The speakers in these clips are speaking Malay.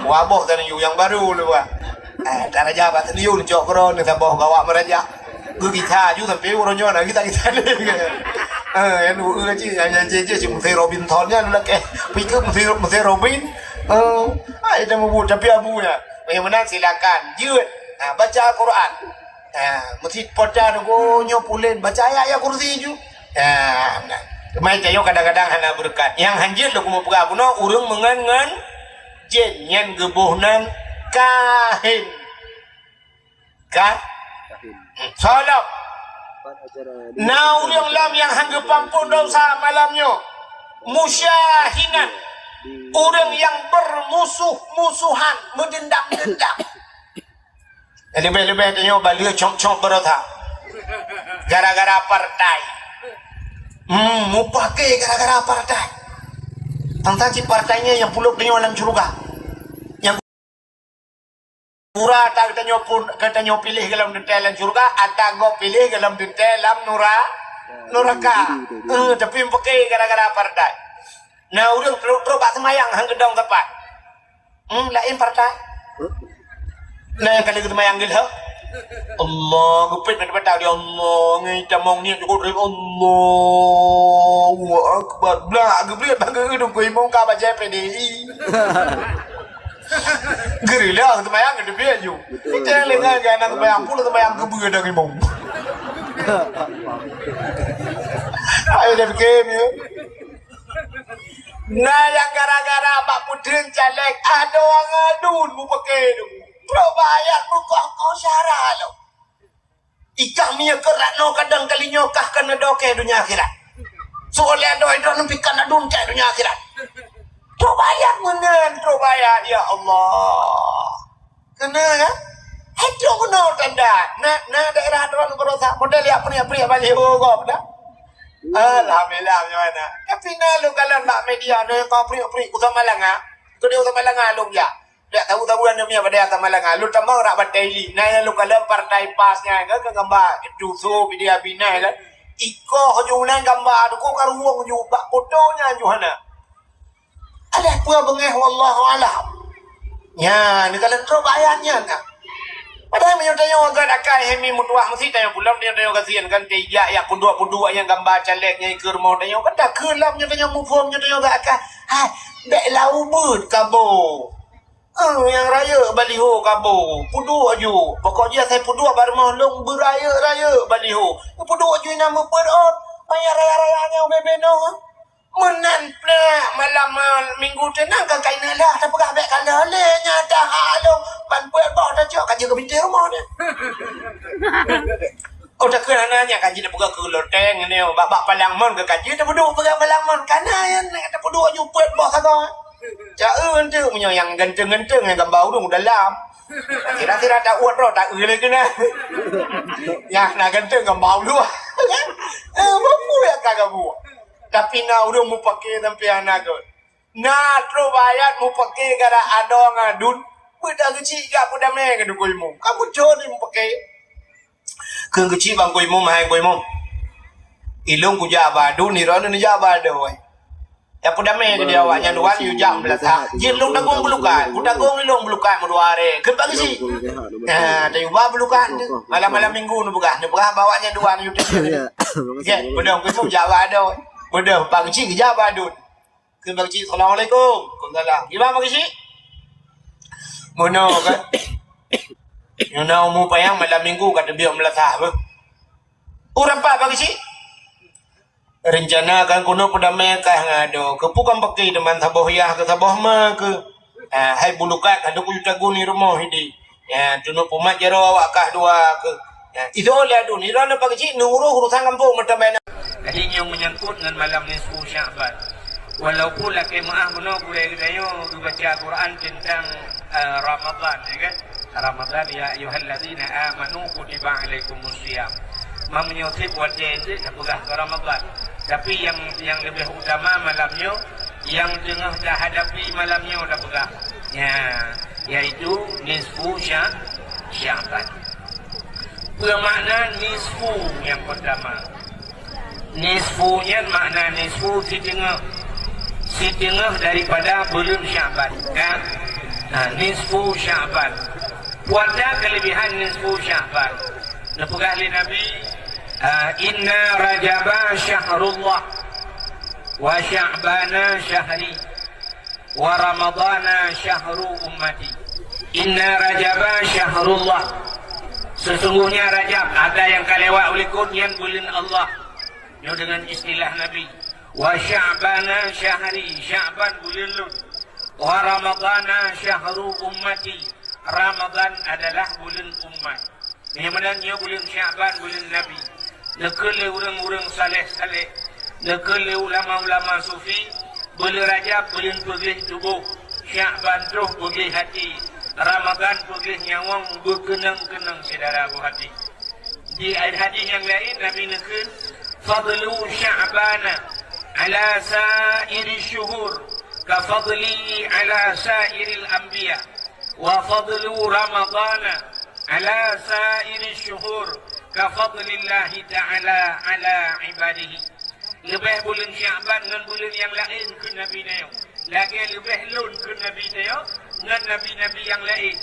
Waboh tanah yu yang baru lu wah. Tanah jabat tanah yu jok kron tanah boh gawak meraja. Gue kita ju tapi orang nyonya kita deh. Yang gue yang cuma Robintonnya lu lagi. Pikir mesti Robin. Itu mau buat tapi abunya. Yang menang silakan. Jut. Baca Quran. Mesti pada aku nyopulen baca ayat kursi ju. Mai tayo kadang-kadang hana berkat. Yang hanjir lu mau pegang puno urang mengan jen yang gebuhnan kahin. Salam. Nah urang lam yang hangge pampun dosa malamnya. Musyahinan. Urang yang bermusuhan, mendendam-dendam. Lebih-lebih tanya balik cong-cong berota. Gara-gara partai. Mau pakai gara-gara partai. Tentang si partainya yang puluk dengan dalam surga. Yang murah tak kita nyo pilih dalam dalam surga atau go pilih dalam dalam neraka. Tapi pakai gara-gara partai. Nah udah terobak semayang hang gedong tepat. Lain partai. Nah yang kali kita mayang gila. Allah gupit nak dapat dia Allah ngai camong ni cukup dari Allahu akbar blah geblit bangga hidung ko imong ka baca PDI gerila tu mayang gede baju itu yang lengan gana tu mayang pula tu mayang kebu dah imong ayo dah game ya. Nah yang gara-gara Pak Pudin caleg ada orang adun mu pakai tu Probayat muka kau syarah lo. Ikah miya kerat no kadang kali nyokah kena doke dunia akhirat. Soalnya doa nampi kena dunia dunia akhirat. Probayat mengen, probayat ya Allah. Kena ya? Itu kena tanda. Nah daerah doan berosak model ya pria balik hogop dah. Alhamdulillah mana. Tapi nalu kalau nak media no kau pria utama langa. Tu dia utama langa lu ya. Tak tahu anda punya pada atas malang lu tak mau rak bateli nah lu kalau partai pasnya kan gambar itu so dia bina kan iko hujungnya gambar tu kau karuang juga fotonya Johana ada apa bengeh wallahu alam ya ni kalau terbayarnya nak padahal menyutanya orang akan hemi mutuah mesti tanya pulang dia tanya kasihan kan tiga ya pundua yang gambar calegnya ke rumah tanya kan dah kelam tanya mufum tanya akan dek lau bud kabo yang raya baliho kabo pudu aju pokoknya saya pudu barmah long beraya baliho pudu aju nama perot payah raya-rayanya bebeno menan pula malam minggu tenang kan kaina lah tak pegah baik kala le nyata halong pan puat bah dah cak kaji ke binti rumah dia oh tak kena nanya kaji dah pegah ke loteng ni bak palang mon ke kaji dah pudu pegah palang mon kana yang tak pudu aju puat bah kata Jauh tu punya yang ganteng-ganteng yang gambar udung dalam. Kira-kira tak uat roh tak lagi kena. Yang nak ganteng gambar dulu. Mampu ya kagak buat. Tapi nak udung mu pakai sampai anak tu. Nak terbayar mu pakai gara ada ngadun. Budak kecil gak budak meh ke dukul mu. Kamu jodi mu pakai. Keng kecil bang koi mu mahai koi mu. Ilung ku jabadu ni rono ni jabadu. Ya pudame ke dia awaknya dua yu jam belaka. Jin lu dagung belukan. Ku dagung ilung belukan muduare. Ke pagi sih. Nah, tayu ba belukan. Malam-malam minggu nu bukan. Nu bukan bawanya dua yu teh. Ya, bedong ku tu Jawa ada. Bedong pagi sih ke Jawa adun. Ke pagi sih Assalamualaikum. Waalaikumsalam. Gimana pagi sih? Mono kan. Yu na umu payang malam minggu kata biar melaka apa. Urang pa pagi sih? Rencana kan kuno perdamaian kah ngado kepukan pakai teman taboh ya ke taboh ma ke hai bulukat ada ku tagu ni rumah hidi ya tuno pumat jero awak kah dua ke itu oleh adu ni rana pagi nuruh urusan kampung mertabana kali yang menyangkut dengan malam nisfu Syaban walaupun laki maaf kuno boleh kita baca Quran tentang Ramadan ya kan Ramadan ya ayyuhalladzina amanu kutiba alaikumusiyam menyusip wajah itu apakah Ramadan tapi yang lebih utama malamnya yang tengah dah hadapi malamnya dah pegang ya yaitu nisfu Syaban bermakna nisfu yang pertama nisfunya makna nisfu setengah daripada bulan Syaban kan Nisfu Sya'ban. Puasa kelebihan nisfu Sya'ban. Napugah li Nabi, inna Rajaba syahrullah wa Sya'bana syahri wa Ramadana syahru ummati. Inna Rajaba syahrullah. Sesungguhnya Rajab ada yang kalewat oleh kunyan bulan Allah. Ini dengan istilah Nabi. Wa Sya'bana syahri, Sya'ban bulan lun. Wa Ramadana syahru ummati. Ramadan adalah bulan umat. Ini menanya bulan Sya'ban bulan Nabi. Nekele orang-orang saleh-saleh, nekele ulama-ulama sufi. Bulan Rajab bulan pegih tubuh, Sya'ban tu pegih hati, Ramadan pegih nyawang berkenang-kenang saudara bu hati. Di hadis yang lain Nabi nekil fadlu Sya'bana ala sa'iri syuhur kafadli ala sa'iril anbiya wa fadlu Ramadana ala sa'iri syuhur kafadlillahi ta'ala ala ibadihi. Lebih bulan Sya'ban dengan bulan yang lain ke Nabi Nayo. Lagi lebih lun ke Nabi Nayo dengan Nabi-Nabi yang lain.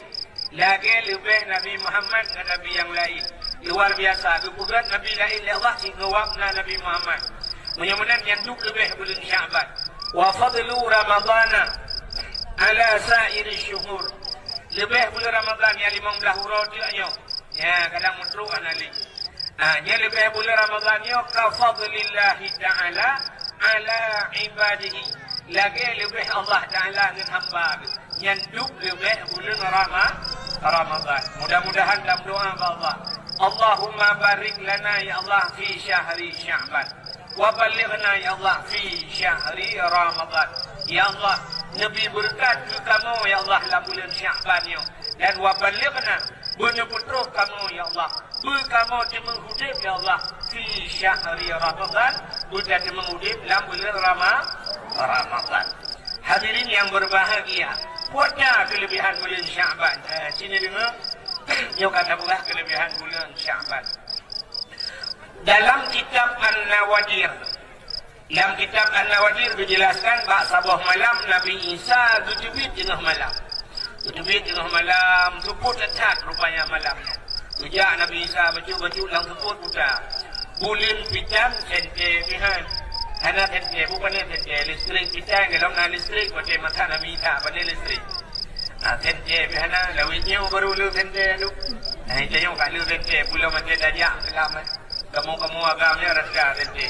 Lagi lebih Nabi Muhammad dengan Nabi yang lain. Luar biasa. Kebukan Nabi lain Allah sehingga Nabi Muhammad. Menyamanan yang duk lebih bulan Sya'ban. Wa fadlu Ramadana ala sa'iri syuhur. Lebih bulan Ramadan yang 15 huruf dia nyo. Ya, kadang mentruk anali. Nya lebih bulan Ramadan nyo ka fadlillahi ta'ala ala ibadihi. Lagi lebih Allah Ta'ala dengan hamba. Yang duk lebih bulan Ramadan. Mudah-mudahan dalam doa Allah. Allahumma barik lana ya Allah fi syahri Sya'ban. Wa balighna ya Allah fi syahri Ramadan. Ya Allah, Nabi berkat ke kamu ya Allah dalam bulan Sya'ban yo. Dan wa balighna benar-benar kamu ya Allah. Kamu dimengudip ya Allah fi syahri Ramadan. Bukan dimengudip dalam bulan Ramadan. Hadirin yang berbahagia, punya kelebihan bulan Sya'ban. Sini dengar. Yo kata pula kelebihan bulan Sya'ban. Dalam kitab An-Nawadir, dalam kitab An-Nawadir dijelaskan bahawa sabah malam Nabi Isa dujubit tengah malam. Dujubit tengah malam, suput letak rupanya malamnya. Sejak Nabi Isa baju-baju lang suput putar. Bulan pitam sente pihan. Hana sente bukannya sente listrik pitam kalau nak listrik macam mata Nabi Isa pada listrik. Sente pihana lawitnya baru lu sente lu. Itu yang kat lu sente pulau macam dajak kelam. Kamu agamnya rasa sente.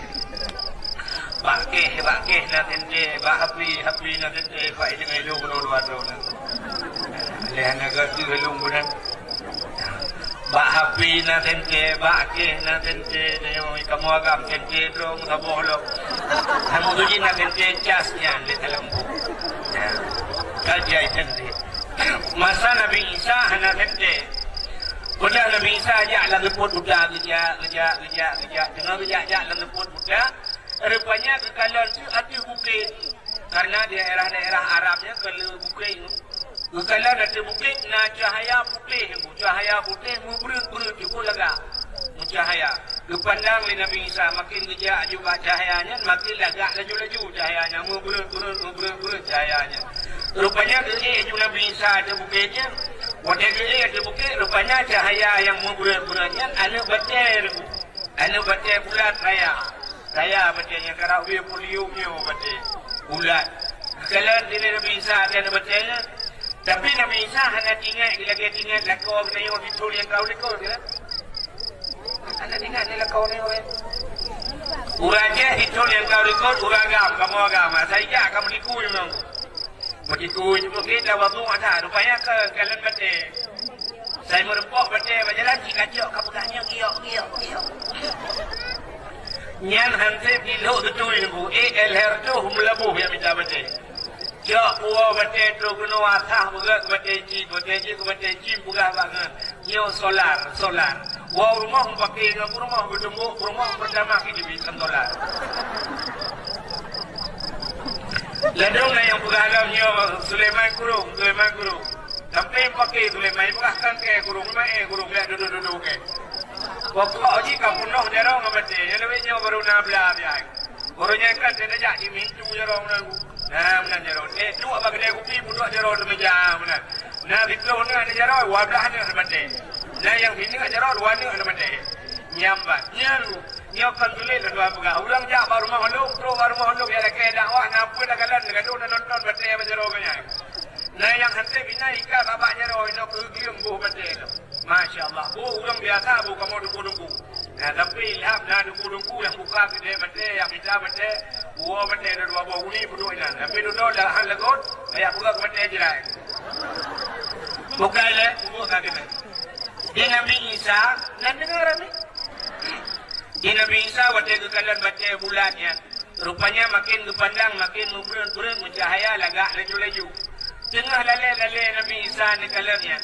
Bakeh na sente, hapi na sente. Pak ini ngelu dua na. Lihat agak tu helung bukan. Bak hapi na sente, bakeh na sente. Kamu agam sente terus saboh lo. Kamu tu je na sente casnya di lampu. Kajai sente. Masa Nabi Isa hana sente. Pada Nabi Isa ajak lang leput budak kerja. Tengah kerja lang leput budak. Rupanya kekalan tu ada bukit. Karena daerah-daerah Arabnya kalau bukit. Kekalan ada bukit na cahaya putih. Cahaya putih berut-berut juga lagak. Cahaya. Kepandang oleh Nabi Isa makin kerja juga cahayanya. Makin lagak laju-laju cahayanya. Berut-berut cahayanya. Rupanya juga Nabi Isa ada bukitnya. Wadah ada bukit. Rupanya cahaya yang berut-berutnya. Anak batai bulat raya. Saya batanya karawir poliumnya batai bulat. Kalau tidak Nabi Isa ada batanya. Tapi Nabi Isa hanya tinggal lakau kena yang ditul yang kau lekau kan? Hanya tinggal lakau ni orang. Urangnya ditul yang kau lekau uragam kamu agama. Saya kamu likui memang. Begitu kita waktu ada rupanya ke kalian batai. Saya merempok batai berjalan cikacok kamu tanya giok. Nyan hansip di lo tu ibu elher tu melabuh yang minta batai. Jok buah batai tu kena asah buka batai ji buka banget. Nyo solar. Wah rumah pakai rumah bertemu rumah pertama kita bisa solar. Ladang yang buka alamnya Sulaiman Kurung. Sampai pakai Sulaiman bukan ke kurung lihat duduk ke. Pokok ji kamu noh jarang ngamati. Yang lebihnya baru nabla biar. Barunya kan saya dah jadi mintu jarang lagu. Benar jero. Dua bagi dia kopi budak jero tu meja benar. Nah itu benar jero wadah ni sebate. Nah yang ini jero dua ni sebate. Nyambat nyalu. Nyokan tulis dua pegah. Ulang jak baru rumah lu, terus baru rumah lu biar ke dakwah napa dah kalan gaduh dan nonton bate jero kanya. Nah yang hantar bina ika babak jero ino kegiung buh bate tu. Masya-Allah. Ulang biasa bu kamu dukung-dukung. Nah tapi ilham dah dukung-dukung yang buka gede bate yang kita bate. Buah bate ada dua buah uni penuh inan. Tapi duduk dah hal legot, ayah buka bate jirai. Buka le, buka kita. Di Nabi Isa, nak dengar ni? Di Nabi Isa waktu kekalan bate bulannya. Rupanya makin kepandang, makin turun mencahaya lagak laju-laju. Tengah lale Nabi Isa ni kalannya.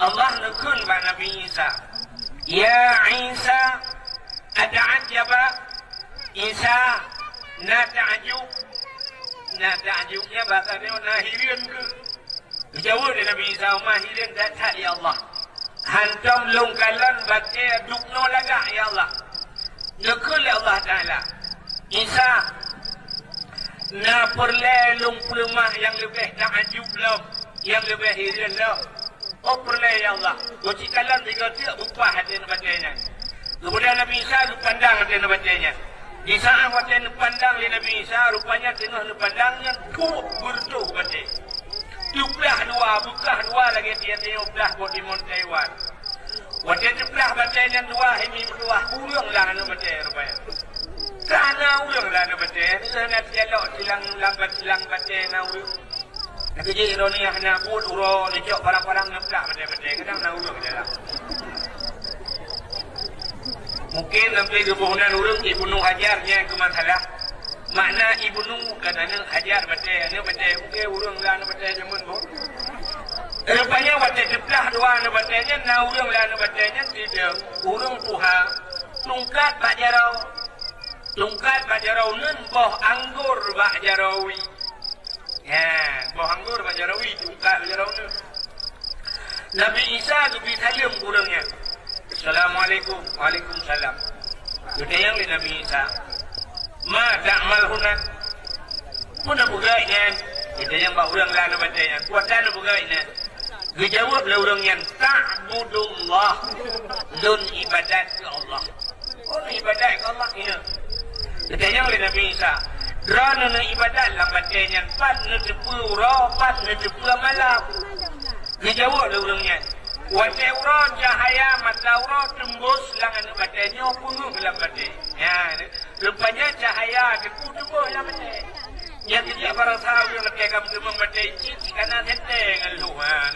Allah nekun bak Nabi Isa. Ya Isa, ata'ajaba Isa, nak ta'ajubnya bahasa dia nak hirin ke? Jawab dia Nabi Isa, umah hirin tak ya Allah. Hantam longkalan baca dukno lagak ya Allah. Nekul ya Allah Ta'ala. Isa, nak perlelung pelemah yang lebih ta'ajub lah, yang lebih hirin lah. Oh perleh ya Allah. Goci kalan tiga tiap upah hati nabatnya. Kemudian Nabi Isa dipandang hati nabatnya. Di saat waktu dipandang oleh Nabi Isa, rupanya tengah dipandangnya tuh bertuh batik. Tuplah dua, buka dua lagi dia tengok belah buat di Taiwan. Waktu tuplah batiknya dua, ini berdua ulang lah anu batik rupanya. Karena ulang lah anu batik. Nak jalok silang batik na ulang. Nak kerja ironi yang nak buat urut, lecok parang-parang ngeplak batik-batik. Kadang nak ulang jalan. Mungkin sampai kebunan urang Ibnu Hajarnya ke masalah. Makna Ibnu katanya Hajar batik, ni batik mungkin urang lah ni batik jamun pun. Rupanya batik diplah dua ni batiknya, na urang lah ni batiknya tidak. Urang Tuhan tungkat bak jarau. Tungkat bak jarau nun boh anggur bak jarawi. Ya, boh anggur bak jarawi tungkat bak jarau nun. Nabi Isa tu pergi salam urangnya. Assalamualaikum. Waalaikumsalam. Kita yang di Nabi Isa. Ma ta'mal hunat. Puna bugainya. Kita yang bak urang lah nabatnya. Kuatan bugainya. Dijawab lah urang yang ta'budullah. Dun ibadat ke Allah. Oh ibadat ke Allah ya. Kita yang di Nabi Isa. Drana na ibadat lah batnya. Pat na tepura, pat na tepura malam. Dijawab lah urangnya. Wajah urut cahaya mata urut tembus langan badannya penuh dalam badan. Ya, rupanya cahaya debu-debu dalam badan. Yang dia para sahabat yang lekai kamu semua badan cik karena tenteng aluhan.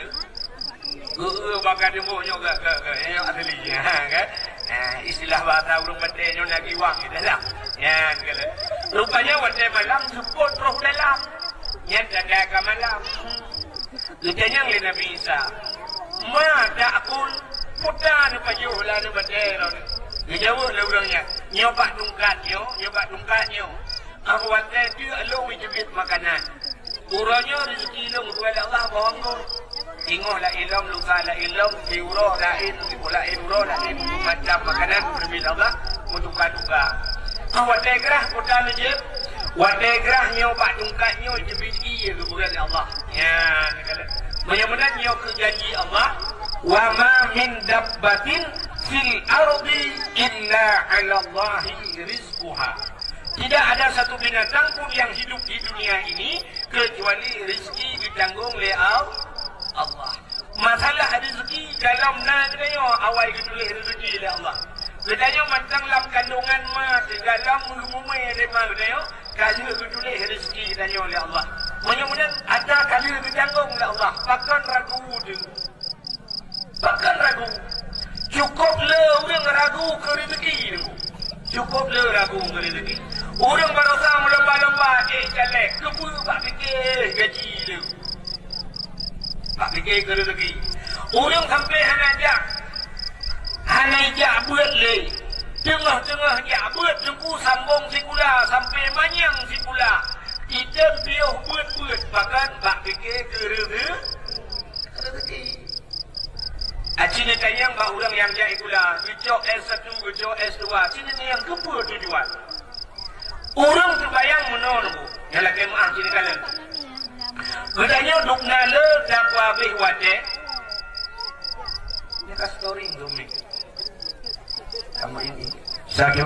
Bakal debu juga ke yang aslinya kan. Istilah bahasa urut badannya lagi wang itu lah. Ya, rupanya wajah malam support roh dalam. Yang tanda ke malam. Ditanya oleh Nabi Isa. Ma ta'kul putan pajuh lah ni badai. Dia jawab lah orangnya. Nyoba tungkatnya. Aku watai dia lu wijibit makanan. Uranya rezeki lu kepada Allah bohong tu. Tengok la ilm luka la ilm diuro lain lain uro lain macam makanan berbeda Allah mutuka-tuka. Watai gerah putan wajib. Watai gerah nyoba tungkatnya wijibit iya kepada Allah. Ya, benar-benar nyo kejanji Allah wa ma min dabbatin fil ardi illa 'ala Allahi rizquha. Tidak ada satu binatang pun yang hidup di dunia ini kecuali rezeki ditanggung oleh Allah. Masalah rezeki dalam nadanya awal ditulis rezeki oleh Allah. Katanya matang dalam kandungan mak dalam umumnya lema katanya kalau ditulis rezeki ditanya oleh Allah. Mudah-mudahan ada kali ditanggung oleh Allah. Bahkan ragu dia. Bahkan ragu. Cukup le orang ragu ke rezeki ni. Cukup le ragu ke rezeki. Orang berusaha melomba-lomba jalek. Kepul pak fikir gaji dia. Pak fikir ke rezeki. Orang sampai hanajak buat le. Tengah-tengah dia buat jengku sambung sikula sampai manyang sikula. Kita biar buat bahkan bak fikir ke rezeki. Cina tayang bak orang yang jahit pula. Gejok S1, gejok S2. Cina ni yang kepa tujuan. Orang terbayang menolak. Yalah kemaah sini kala. Katanya duk nala dakwa bih wate. Ni ka story dumi. Kamu ini. Sakyo.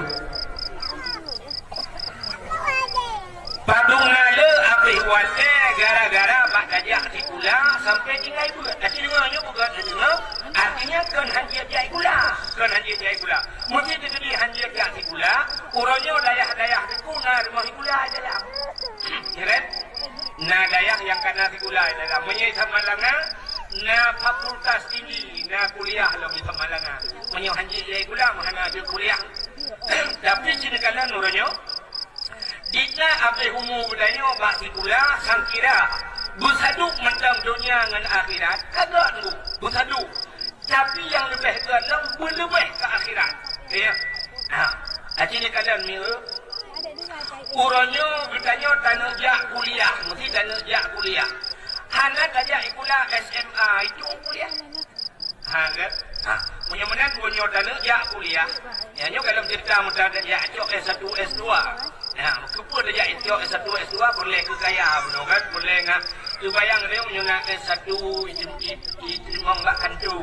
Padung nala abih wate gara-gara pak gajah tikula sampai tinggal buat. Aci dengarnya bukan dengar. Artinya kan hanjir jai gula. Kan hanjir jai gula. Mesti diberi hanjir jai gula. Urangnya dayah-dayah itu na rumah gula aja lah. Keren? Na dayah yang kena gula adalah menyai Samalanga na fakultas tinggi na kuliah lo di Samalanga. Menyai hanjir jai gula mana ada kuliah. Tapi sini kala urangnya Dita abis umur budaya bak gula sangkira bersaduk mentang dunia dengan akhirat kagak tu bersaduk. Tapi yang lebih dalam berlebih ke akhirat. Ya. Acini kalian mira. Urangnya bertanya tanah jak kuliah, mesti tanah jak kuliah. Hana tajak kuliah SMA itu kuliah. Kan? Punya mana punya tanah jak kuliah. Yang kalau cerita mudah tajak cok S1 S2. Kepa tajak cok S1 S2 boleh ke kaya benar kan? Boleh ngah. Tu bayang dia menyona S1 itu membakkan tu.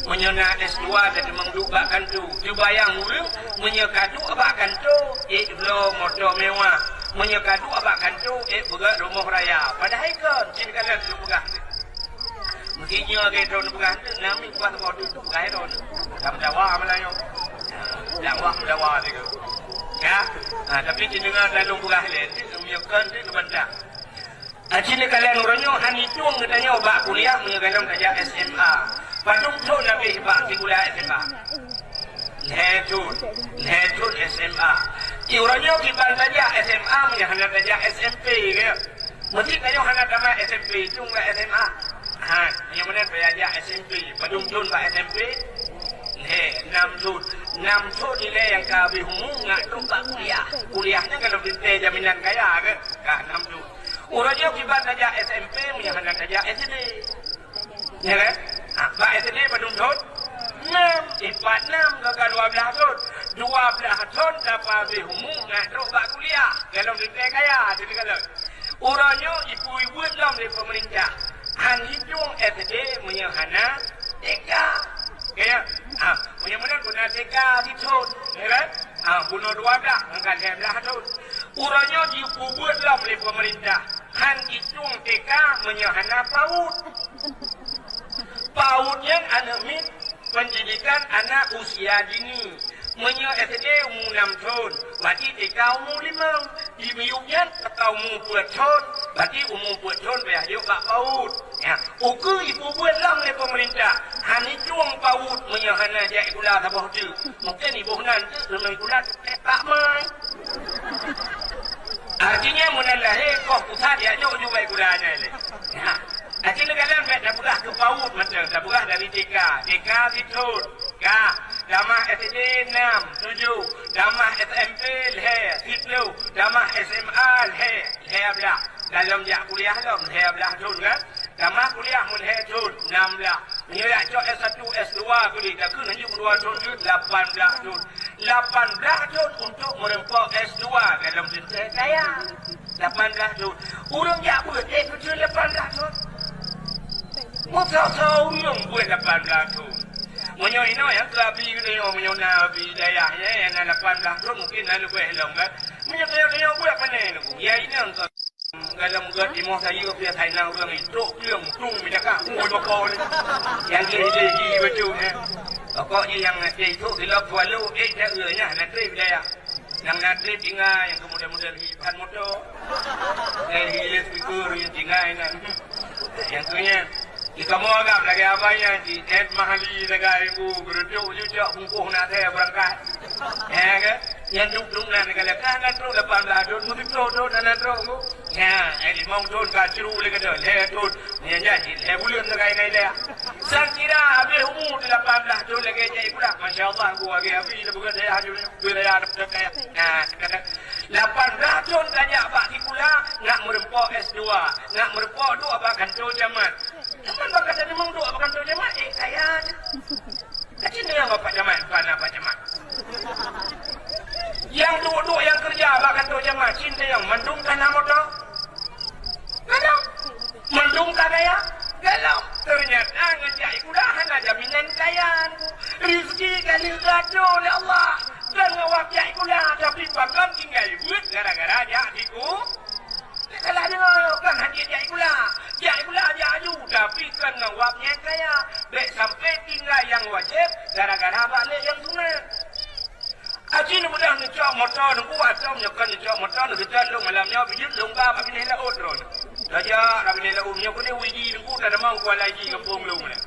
Menyona S2 dan membakkan tu. Tu bayang mula menyekadu abakkan tu. Belum motor mewah. Menyekadu abakkan tu. Berat rumah raya. Padahal kan sini kalian tu pegah. Mestinya ke tu pegah tu. Nami kuat kau tu pegah tu. Kamu dakwah Melayu. Dakwah juga. Ya. Tapi jenengan dalam pegah lain. Menyekkan tu benda. Acini kalian urangnya hani tuang katanya bak kuliah menyegalam saja SMA. Padung tu nabi bak di kuliah SMA. Lehun SMA. Urangnya kiban saja SMA menyegalam saja SMP ke. Mesti kaya hana nama SMP tu enggak SMA. Yang mana belajar SMP. Padung tu bak SMP. Enam tu nilai yang kabeh umum ngak tu bak kuliah. Kuliahnya kalau dintai jaminan kaya ke? Kak 6 tu. Urangnya kibat saja SMP menyahankan saja SD. Ya kan? Pak SD Badung Thot 6, 6 ke 12 tahun. 12 tahun dapat habis umum nak terus buat kuliah. Kalau kita kaya, jadi kalau. Urangnya ibu-ibu dalam di pemerintah. Han hidung SD menyahana TK. Ya, punya-punya guna TK di Thot. Ya kan? Guna 12, angkat 12 tahun. Urangnya ibu-ibu dalam di pemerintah. Han hitung TK menyahana PAUD. PAUD yang anak mit pendidikan anak usia dini. Menyah SD umur 6 tahun. Berarti TK umur 5. Di miuknya atau umur 4 tahun. Berarti umur 4 tahun biar dia buat PAUD. Ya. Ukur ibu buat lang oleh pemerintah. Han hitung PAUD menyahana dia gula sabah tu. Mungkin ibu nanti lebih gula tak mai. Artinya menalahi kau pusat dia jauh juga gulanya ni. Artinya kalian dah berah ke PAUD macam dah berah dari TK Fitur, damah SD 6, 7, damah SMP leher, 10, damah SMA leher belah. Dalam jak kuliah dalam leher belah tahun kan. Damah kuliah leher tahun 16. Menyerak cok S1, S2 kuliah. Dah kena hanya 2 tahun 18 tahun. 18 tahun untuk merempak S2 dalam cerita kaya. 18 tahun. Orang jak buat kerja 18 tahun. Masa-masa orang buat 18 tahun. Menyo ino yang kelabi ni menyo nabi dayahnya yang 18 tahun mungkin lalu buat helong kan. Menyo dia buat mana ni? Ya ini angka dalam gad imah saya ke Thailand orang itu keung tung minyak ngoi bakal yang gigi betul pokoknya yang itu bila walau dah nya nanti dia yang nanti tinggal yang kemudian hipan motor hilir speaker yang tinggal yang punya jika mau agak lagi abangnya di Ed Mahali negara ibu geruduk juga bungkuh nak saya berangkat ya kan yang duduk nanti kalau kan terus 18 tahun mesti terus nanti terus ya ini mau terus kacau lagi dah leher terus yang jadi bulan negara ini dia saya kira habis umur 18 tahun lagi jadi pula Masya Allah aku lagi habis dah bukan saya hajur wilayah ada saya kata 18 tahun saja Pak di pula nak merempok S2 nak merempok tu apa kantor jamat jamat bakal tadi mau tu apa kantor jamat saya aja ni yang Bapak jamat bukan apa jamat yang duduk yang kerja bahkan tu jemaah cinta yang mendung tanah motor Dalil gaduh oleh Allah. Dan ngawak jai pula. Tapi bahkan tinggal buat gara-gara dia adikku. Kalau dia kan hadiah jai pula. Jai pula dia aju. Tapi kan ngawaknya kaya. Baik sampai tinggal yang wajib. Gara-gara balik yang sunat. Aji ni mudah ni cak motor ni kuat. Cak menyekan ni cak motor ni kejat lu malamnya. Bijut longga bagi ni laut ron. Raja bagi ni laut. Yang kena wiji ni ku tak ada mau kuat lagi kampung lu ni.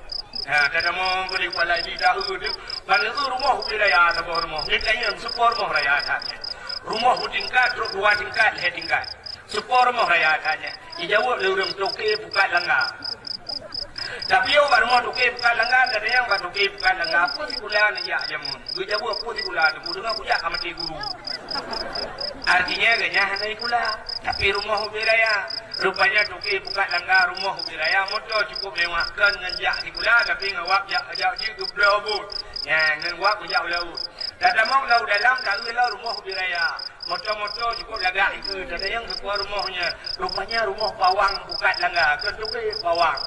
Ha, tak ada mau boleh kuat lagi dah tu. Mana tu rumah hukli raya sebuah rumah. Ni kaya sebuah rumah raya tanya. Rumah tingkat, terus 2 tingkat, 3 tingkat. Sebuah rumah raya tanya. Dijawab lurung toke buka langgar. Tapi yo kat rumah toke buka langgar, ada yang kat toke buka langgar. Apa si kula ni ya jamun. Gue jawab apa si kula tu. Dengar kujak sama mati guru. Artinya ganya hanai kula. Tapi rumah hukli raya. Rupanya toke buka langgar rumah hukli raya. Motor cukup lewatkan ngenjak si kula. Tapi ngawak jak cikgu berabut. Ya, ngawak kujak laut. Tak ada mau laut dalam, tak ada rumah hukli raya. Motor-motor cukup lagak itu. Tak ada yang sebuah rumahnya. Rupanya rumah pawang buka langgar. Kan toke pawang.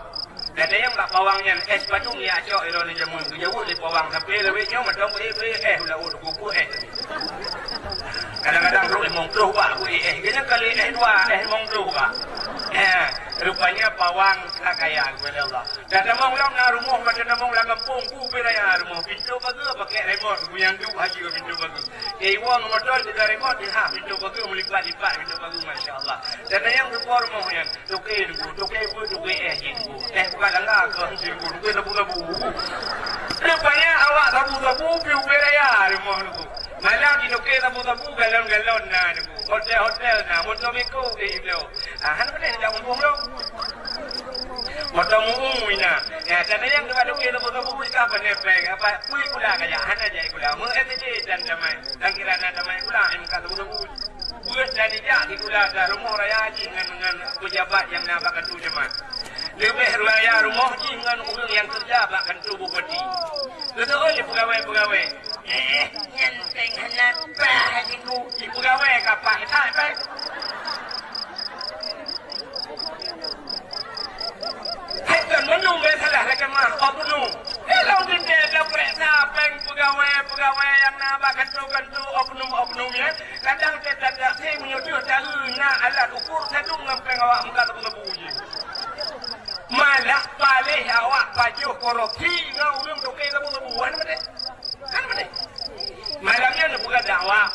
Tak ada yang tak pawangnya. Sepatu ni acok ni jamun. Kejauh di pawang. Sampai lebihnya macam laut kuku kadang-kadang terus mongkruh pak kena kali dua mongkruh pak rupanya pawang kaya kepada Allah dan namang lang na rumah macam namang lang kampung ku beraya rumah pintu bagus pakai remote ku yang tu haji ke pintu bagus wang motor juga remote pintu bagus melipat-lipat pintu bagus Masya Allah dan yang sebuah rumahnya tuke bukan langgar ke tuke sabu-sabu rupanya awak sabu-sabu piu beraya rumah tu malam di nuke tabu-tabu galon-galon na niku. Hotel na motor meko ke iblo. Han pernah dah umpung lo. Motor muung ina. Ya dan yang dekat nuke tabu-tabu ka penepek apa pui kula kaya han aja kula. Mu etj dan damai. Dan kirana damai kula im ka tabu-tabu. Buat dan dia di kula da rumah raya haji dengan pejabat yang nak tu jemaah. Lebih raya rumah haji dengan orang yang kerja bahkan tu bupati. Betul oleh pegawai-pegawai. Nyenteng hendak hatiku di pegawai kapal tak baik. Hai kan menu salah lagi mah apa nu? Kalau kita dah periksa peng pegawai yang nak kantu oknum ya. Kadang kita tak sih menyuruh tahu nak alat ukur satu ngempeng awak muka tu bunyi. Malah balik awak baju korupsi ngau urang toke tabu-tabuan mana? Kan mana? Malamnya nak buka dakwah.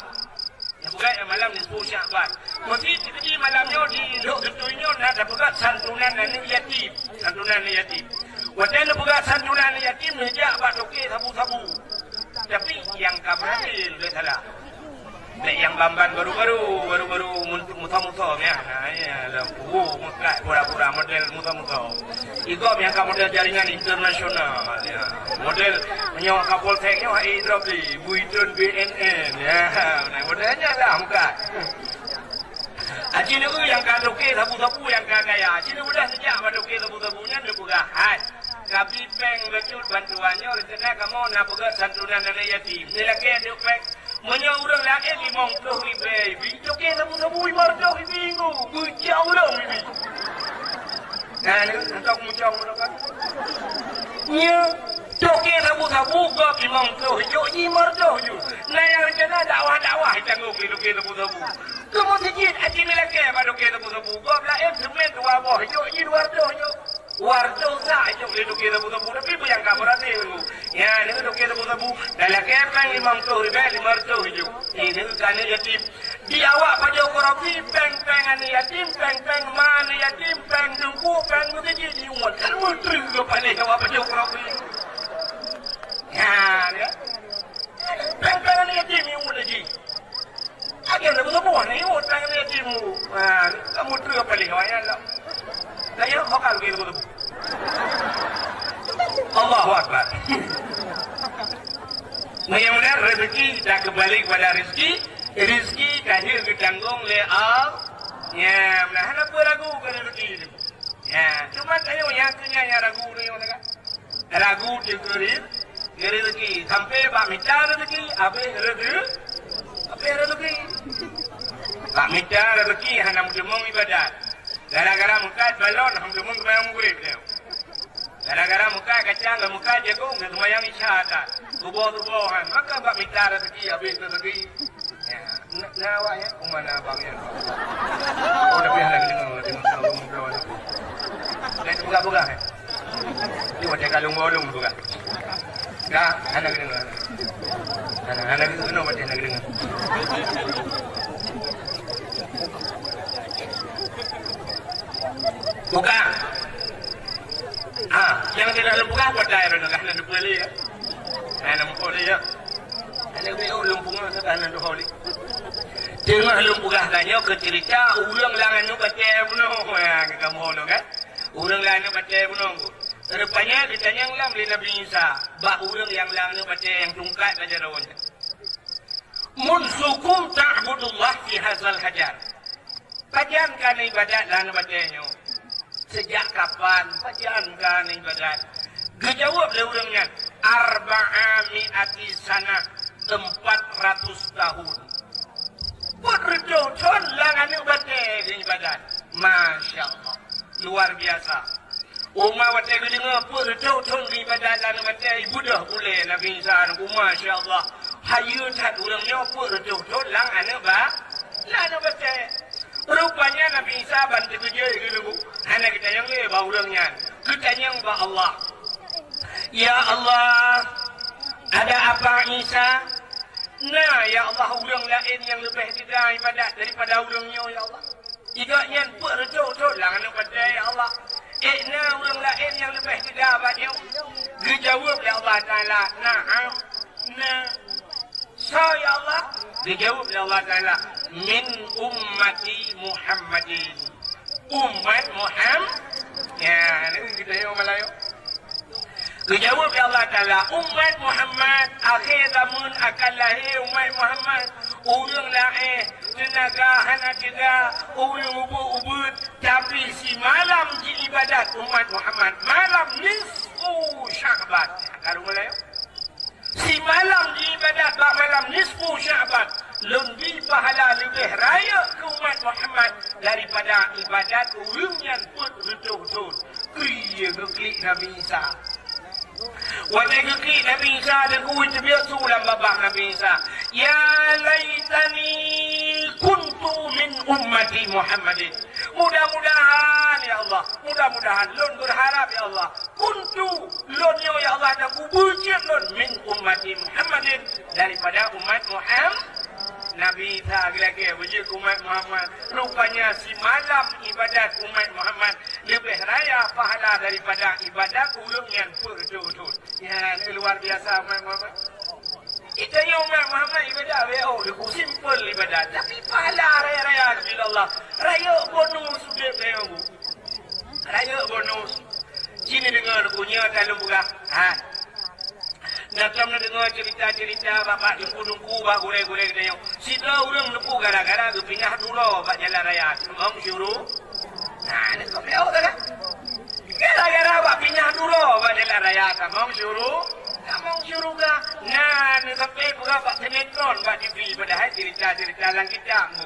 Nak buka malam ni 10 Syaban. Mesti di malamnya di lok tentunya nak buka santunan anak yatim. Santunan anak yatim. Wadah nak buka santunan anak yatim nejak bak toke sabu-sabu. Tapi yang kabratil dia salah. Yang bamban baru-baru muta-muta ya. Nah, muka pura-pura model muta-muta. Itu yang model jaringan internasional ya. Model menyewa kapal teknya hidrolik, Buitron BNN ya. Nah, modelnya lah muka. Aji ni yang kadoke sabu-sabu yang kaya. Aji ni udah sejak kadoke sabu-sabunya dia buka hat. Kabi peng becut bantuannya rencana kamu nak buka santunan anak yatim. Dia lagi dia peng Manya orang lagi 50,000 bijo ke sabu-sabu imarjo minggu. Bujau dah bibi. Nah, ni untuk muncau kan. Nya, toke sabu-sabu ke 50,000 imarjo ju. Nah, yang rencana dakwah tanggung ke sabu-sabu. Kamu sikit aji ni lagi pada ke sabu-sabu. Kau belah semen dua boh jo i 200 warjo sa ayo le ke sabu-sabu tapi yang kamu rasa tu. Ya, ni tu ke sabu-sabu. Dalam kepeng 50,000 hijau. Ini kan yatim. Di awak pada korupsi peng-peng ani yatim, peng-peng mana yatim, peng dengku, peng mesti di umat. Kan menteri ke paling awak pada korupsi. Ya. Peng-peng ani yatim ni umat lagi. Agen sabu-sabu ni umat peng ani yatim. Kamu menteri ke paling awak ya Allah. Saya hokal ke sabu-sabu. Allahu Akbar. Mudah-mudahan rezeki dah kembali kepada rezeki kahir ditanggung oleh Allah. Ya, mudah-mudahan apa ragu ke rezeki itu. Ya, cuma saya yang ragu ni orang kan. Ragu dikerin rezeki sampai bak minta rezeki, apa rezeki. Bak minta rezeki hanya mujemong ibadat. Gara-gara muka balon, mujemong kemayang murid dia. Gara-gara muka kacang, muka jagung, kemayang isyarat. tubuh-tubuhan. Maka bak minta rezeki, habis rezeki. Ya, nak awak ya, mana abang ya. Oh, lebih lagi tengok kalung muka. Dah tu buka kan. Ni macam kalung bolong buka. Dah, anak dengar. Anak itu kena macam anak dengar. Buka. Yang tidak buka buat daerah nak nak beli ya. Nak beli ya. Anak beli lumpung nak nak beli. Tengah lumpung tanya ke cerita ulang langan nu baca bunuh ya kamu nu kan. Ulang langan baca bunuh. Rupanya ditanya yang lam li Nabi Isa, ba ulang yang langan baca yang tungkat aja rawanya. Mun sukum ta'budullah fi hadzal hajar. Pajankan ibadat lan bacanya. Sejak kapan pajankan ibadat? Gejawab le urangnya 400 sana 400 tahun. Berjauh langan ibadat. Masya Allah. Luar biasa. Umar wate dengar berjauh ibadat lan baca ibadah boleh Nabi Isa ku Masya Allah. Hayu tak urangnya berjauh langan baca. Rupanya Nabi Isa bantu kerja gitu. Hanya kita yang le ba urangnya. Kita yang ba Allah. Ya Allah, ada apa Isa? Nah, ya Allah, urang lain yang lebih tidak ibadat daripada urangnya ya Allah. Igaknya berjauh langan baca ya Allah. Nah, urang lain yang lebih tidak baca. Dijawab ya Allah Taala, na'am. Nah. So ya Allah, dijawab ya Allah Taala, min ummati Muhammadin. Umat Muhammad. Ya, ini kita yang Melayu. Dijawab ya Allah Taala, umat Muhammad akhir zaman akan lahir umat Muhammad. Urang lain tenaga hana juga urang ubud tapi si malam di ibadat umat Muhammad malam nisfu Sya'ban. Kalau Melayu si malam di ibadat malam nisfu Sya'ban lebih pahala lebih raya ke umat Muhammad daripada ibadat urang yang pun betul-betul kriya keklik Nabi Isa. Wajah keklik Nabi Isa dan kuih terbiak sulam babah Nabi Isa. Ya laitani kuntu min ummati Muhammadin. Mudah-mudahan ya Allah, mudah-mudahan lon berharap ya Allah. Kuntu lon ya Allah dan kubujir lon min ummati Muhammadin daripada umat Muhammad. Nabi Isa lagi bujir umat Muhammad. Rupanya si malam ibadat umat Muhammad lebih raya pahala daripada ibadat ulung yang berjudul. Ya, luar biasa umat Muhammad. Kita yang umat Muhammad ibadat lebih simple ibadat tapi pahala raya-raya kepada Allah. Raya bonus sudah kamu. Raya bonus. Sini dengar punya dalam buka. Nak dengar cerita-cerita bapak dengku-dengku bak gureh-gureh kita yang sida urang nepu gara-gara pindah dulu bak jalan raya. Semang syuruh. Nah, ni kau tahu tak? Gara-gara bak pindah dulu bak jalan raya. Semang syuruh. Semang syuruh ka. Nah, ni sampai buka bak sinetron bak TV padahal cerita-cerita lang kita mu.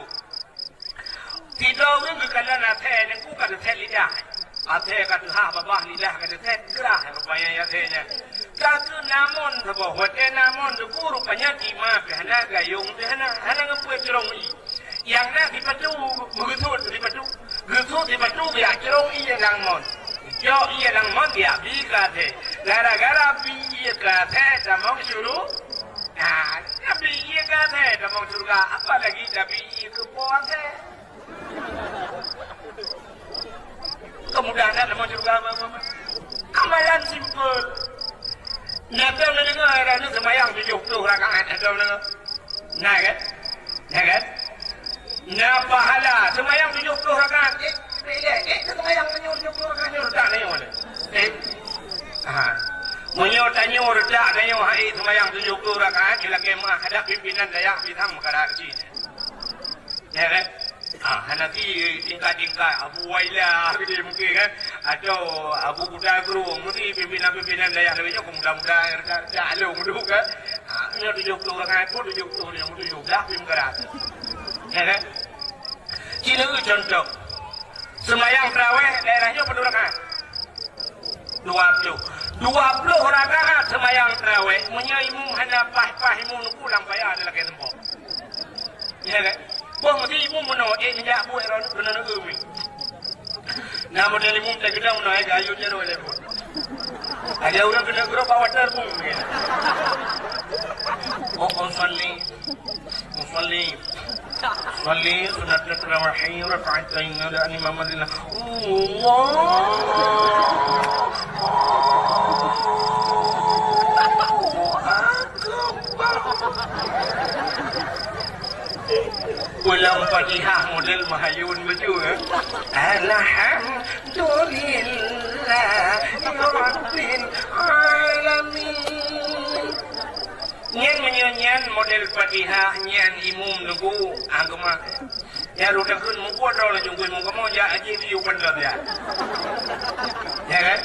Sida urang kekalan atai dengku ka atai lidah. Atai kata babah lidah kata atai gerah rupanya ya atainya. Kata namun sebab hotel namun tu rupanya timah hana gayung hana ngapuai cerong i. Yang nak dipatu dipatu biar cerong i yang mon. Jo i yang mon dia bi kata. Gara-gara bi i kata damang syuruh. Nah, bi i kata damang syuruh apa lagi bi i kepuasa. Kemudahan damang syuruh amalan simple. Nak tahu nak dengar ada semayang 70 rakaat ada dengar. Nah kan? Nah pahala semayang 70 rakaat. Semayang 70 rakaat ni tak tanya mana? Menyo tanya tak tanya hai semayang 70 rakaat bila kemah hadap pimpinan daya hitam Karachi. Ya kan? Nanti tingkat-tingkat Abu Wailah gitu mungkin kan atau Abu Buddha Guru mesti pimpinan-pimpinan daerah lebihnya mudah-mudahan calon dulu kan ini 70 orang pun 70 yang 17 pimpinan ya kan Cina contoh semayang terawih daerahnya berapa rakaat 20 20 rakaat sembahyang tarawih menyaimu hanya pah-pahimu pulang bayar adalah ke tempat. Ya kan? Bang mesti ibu meno enjak buat orang kena umi. Nama dari mum tak kena meno ayu jero lepo. Ada orang kena gerok bawa terpung. Oh konsolli sunat tarawih rakaatain ada imam Madinah. Ulang Fatihah model Mahayun betul ya. Alhamdulillah Rabbil Alamin. Nyan menyanyian model Fatihah nyan imum nunggu agama. Ya rudak kun mu kuat dah jungkui mu kamu ya aji view pandang ya. Ya kan?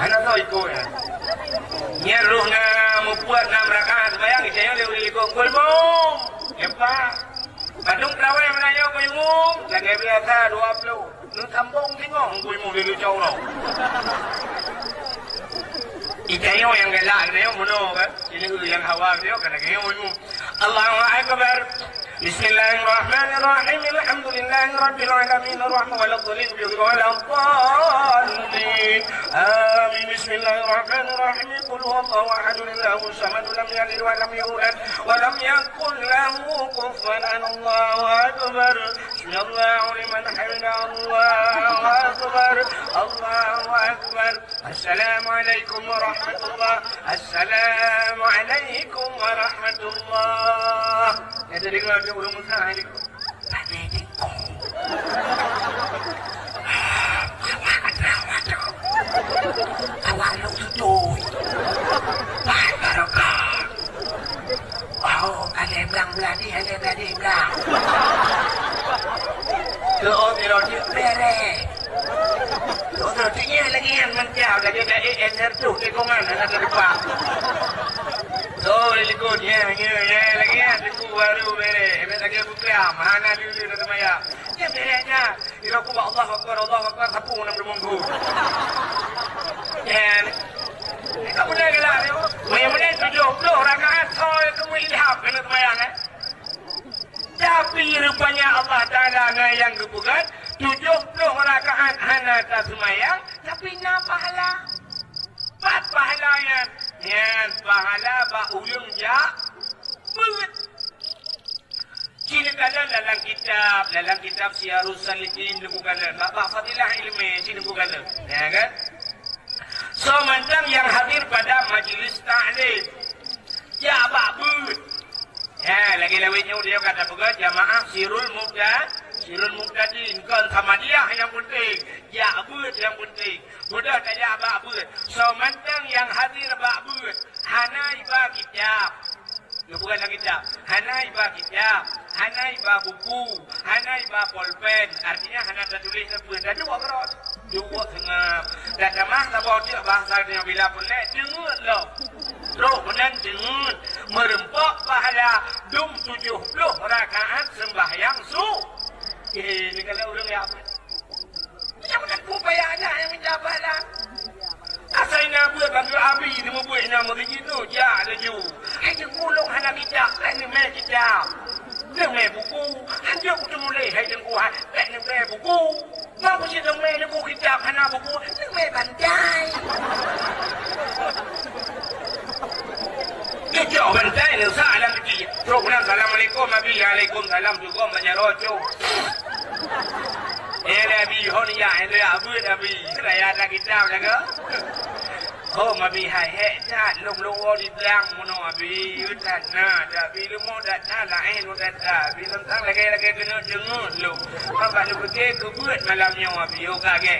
Anak tahu itu ya. Nyan ruhna mu buat 6 rakaat bayang saya lewat ikut kulmum. Apa? Badung terawih menanya ku imum, lagi biasa 20. Nu sambung tengok ku imum dulu jauh lah. Ikayo yang gelak dia mono kan. Ini yang hawa dia kan kayo imum. Allahu akbar. Bismillahirrahmanirrahim. Alhamdulillahirabbil alamin arrahmanir rahim wal dhalin. Amin. Bismillahirrahmanirrahim. Qul huwallahu ahad Allahu samad lam yalid wa lam yulad wa lam yakul lahu kufuwan ahad. Allahu akbar. Bismillahu liman hamida. Allahu akbar. Allahu akbar. Assalamualaikum warahmatullahi. Assalamualaikum warahmatullahi. Ya dari orang Muslim ni. Tapi ni. Awak lu tu. Baik barokah. Oh, ada belang beladi, belang. Doa dia bere. Doa dia lagi yang mencau lagi ada energi tu ke mana ada depan. Oh, likut ya lagi ada tu baru bere. Lagi buka mana dulu nak maya. Ya berenya. Ira ku Allah akbar sapu nam monggo. Ya. Kamu dah gelar ni. Maya 70 rakaat soal kamu ilham kena maya kan. Tapi rupanya Allah Taala yang bukan 70 rakaat hana tak semayang tapi nak pahala. Pat pahala yang pahala ba ulum ja but. Cina kala dalam kitab Syiarus Salikin bukan bab fadilah ilmi cina bukan ya kan. So mentang yang hadir pada majlis ta'lim ya ba but. Ya lagi lawitnya dia kata bukan jamaah Sirul Muqtadin kan Samadiyah yang penting. Ya abud yang penting. Mudah tak ya abud. So mentang yang hadir abud. Hana iba kitab. Bukan lagi kitab. Hana iba kitab. Hana iba buku. Hana iba pulpen. Artinya hana tertulis apa. Dan dua berat. Dua tengah. Dan damah tak boleh bahasa yang bila boleh. Dengar loh. Roh benar dengar. Merempak pahala. 70 rakaat sembahyang su. Ini kalau orang yang apa? Macam mana upaya aja yang minta pahala? Asal nak buat bagi abi ni mau buat nama begitu. Ya laju. Hanya kulung hana kitab, hanya main kitab. Dia main buku. Hanya aku mulai hanya kuat. Hanya main buku. Mau sih dia main buku kitab hana buku. Dia main bantai. Dia jauh bantai ni salam kecil. Terus bilang assalamualaikum abi. Waalaikumsalam juga banyak rojo. Nabi hon ya abu Nabi saya ada kitab jaga. Oh Nabi hai tak long di belang mono Nabi tak na tapi lu mau dak lain lu kata bila tang lagi kena dengar lu. Apa lu pergi ke buat malamnya Nabi oh kaget.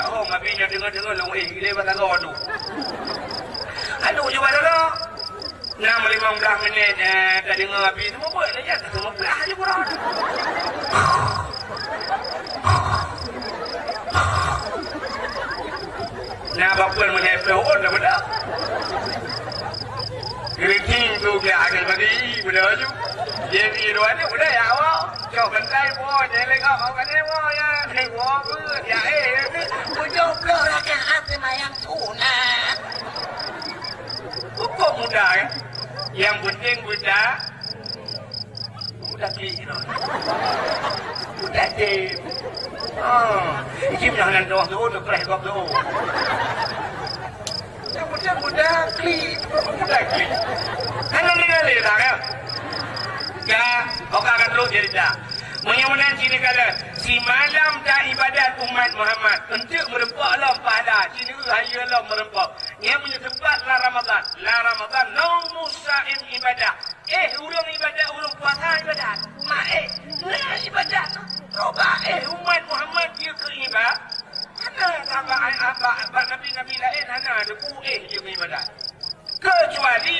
Oh Nabi nya dengar lu dia kata gaduh. Aduh coba dah. 6-15 minit tak dengar Nabi tu mau buat saja semua belah je kurang. Nah, bapa yang menghafal dah benda. Keriting tu ke agak bagi udah ju. Jadi dua ni udah ya awak. Jauh bentai pun jelek kau kan ni pun ya. Ni pun ya Ujung blok rakaat semayang sunat. Kok mudah ya? Yang penting budak. Budak kiri. Budak jem. Jem jangan doang tu, tu preh kau tu. Yang penting budak kiri. Budak kiri. Kalau ni kali tak ya? Ya, kau akan terus jadi tak. Menyamunan sini kala si malam dah ibadat umat Muhammad untuk merempak Allah pahala sini raya Allah merempak ia menyebabkan la Ramadan naumu sa'im ibadah urang ibadah urang puasa ibadat nah ibadat coba umat Muhammad dia ke ibadah hana tambah nabi-nabi lain hana ada dia ke ibadat kecuali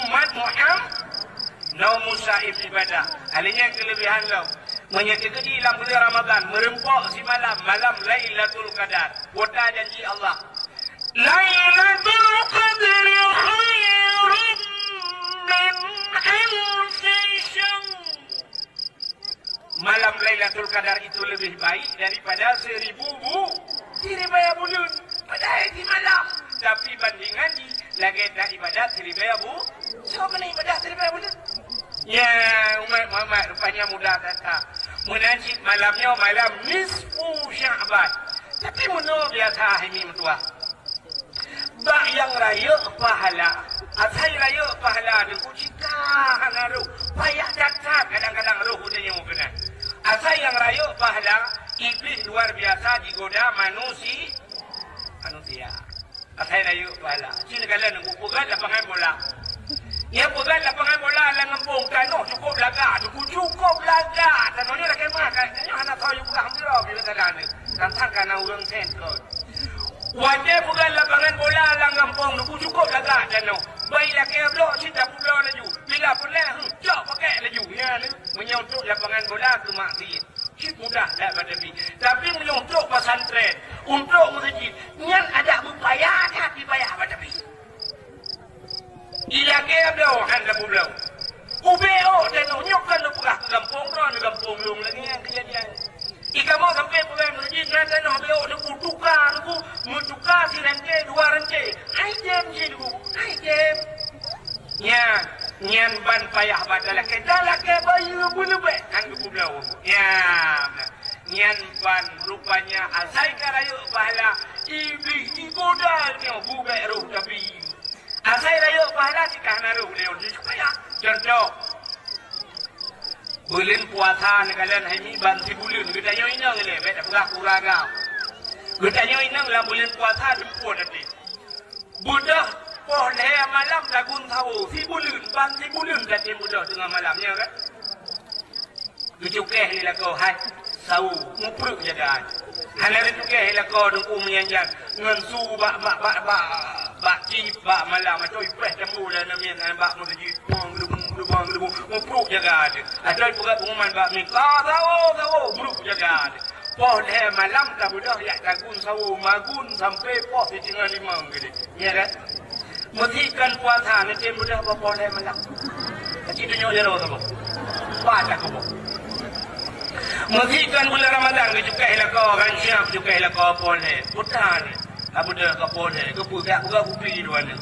umat Muhammad naumu sa'im ibadah alihnya kelebihan Allah menyatakan di dalam bulan Ramadan merempok si malam Lailatul Qadar wata janji Allah Lailatul Qadar khairun min alfi syahr malam Lailatul Qadar itu lebih baik daripada 1000 bulan pada di malam tapi bandingan di lagi tak ibadat 1000 bulan so mana ibadat 1000 bulan ya umat Muhammad rupanya mudah kata menajib malamnya malam nisfu Sya'ban tapi menurut biasa ini mentua bak yang raya pahala asai raya pahala dengan cita hanaru payah cacat kadang-kadang roh udahnya mungkin asai yang raya pahala iblis luar biasa digoda manusia asai raya pahala sini kalian nunggu pegang lapangan bola yang pegang lapangan bola lah ngempung tanah cukup laga tanahnya dah kemah kayaknya anak tahu juga hampir bila tak ada tentang karena orang sentron wajah pegang lapangan bola lah ngempung cukup laga tanah baiklah kaya blok cinta pulau laju bila pelah jauh pakai laju ya menyontok lapangan bola ke maksud cip mudah tak berdebi tapi menyontok pesantren untuk masjid yang ada upaya tapi payah berdebi Iya kaya belau, handa belau. Ubeo dan nyokkan lu pegah gampung lung lagi yang kejadian. Ika mau sampai pegah masjid nanti no beo lu tukar si rente 2 rente. Hai jem. Ya, nyan ban payah badala ke bayu bulu be kan belau. Ya. Nyan ban rupanya asai karayu pahala iblis digoda ni bube roh tapi asai rayo pahala jika naruh leo di supaya contoh bulan puasa ni kalian hemi banti bulan kita nyo inang le beta pegah kuraga kita nyo inang lah bulan puasa jemput nanti budak boleh malam lagun tahu si bulan jadi budak tengah malamnya kan kecukeh ni lah kau hai tahu ngupruk jagaan hana kecukeh lah kau dengku menyanjang ngansu bak cip bak malam atau ipeh temu dan namian bak masjid gelubung ngupruk jaga ada atau juga pengumuman bak ni tahu buruk jaga ada boleh malam tak budak yak tagun sawu magun sampai poh di tengah 5 gede ya kan matikan puasa ni tem budak apa boleh malam kecil tunjuk jero sama baca kau matikan bulan Ramadan ke juga kau kan siap juga kau boleh putar apa dah kau boleh kau buka kopi dua ni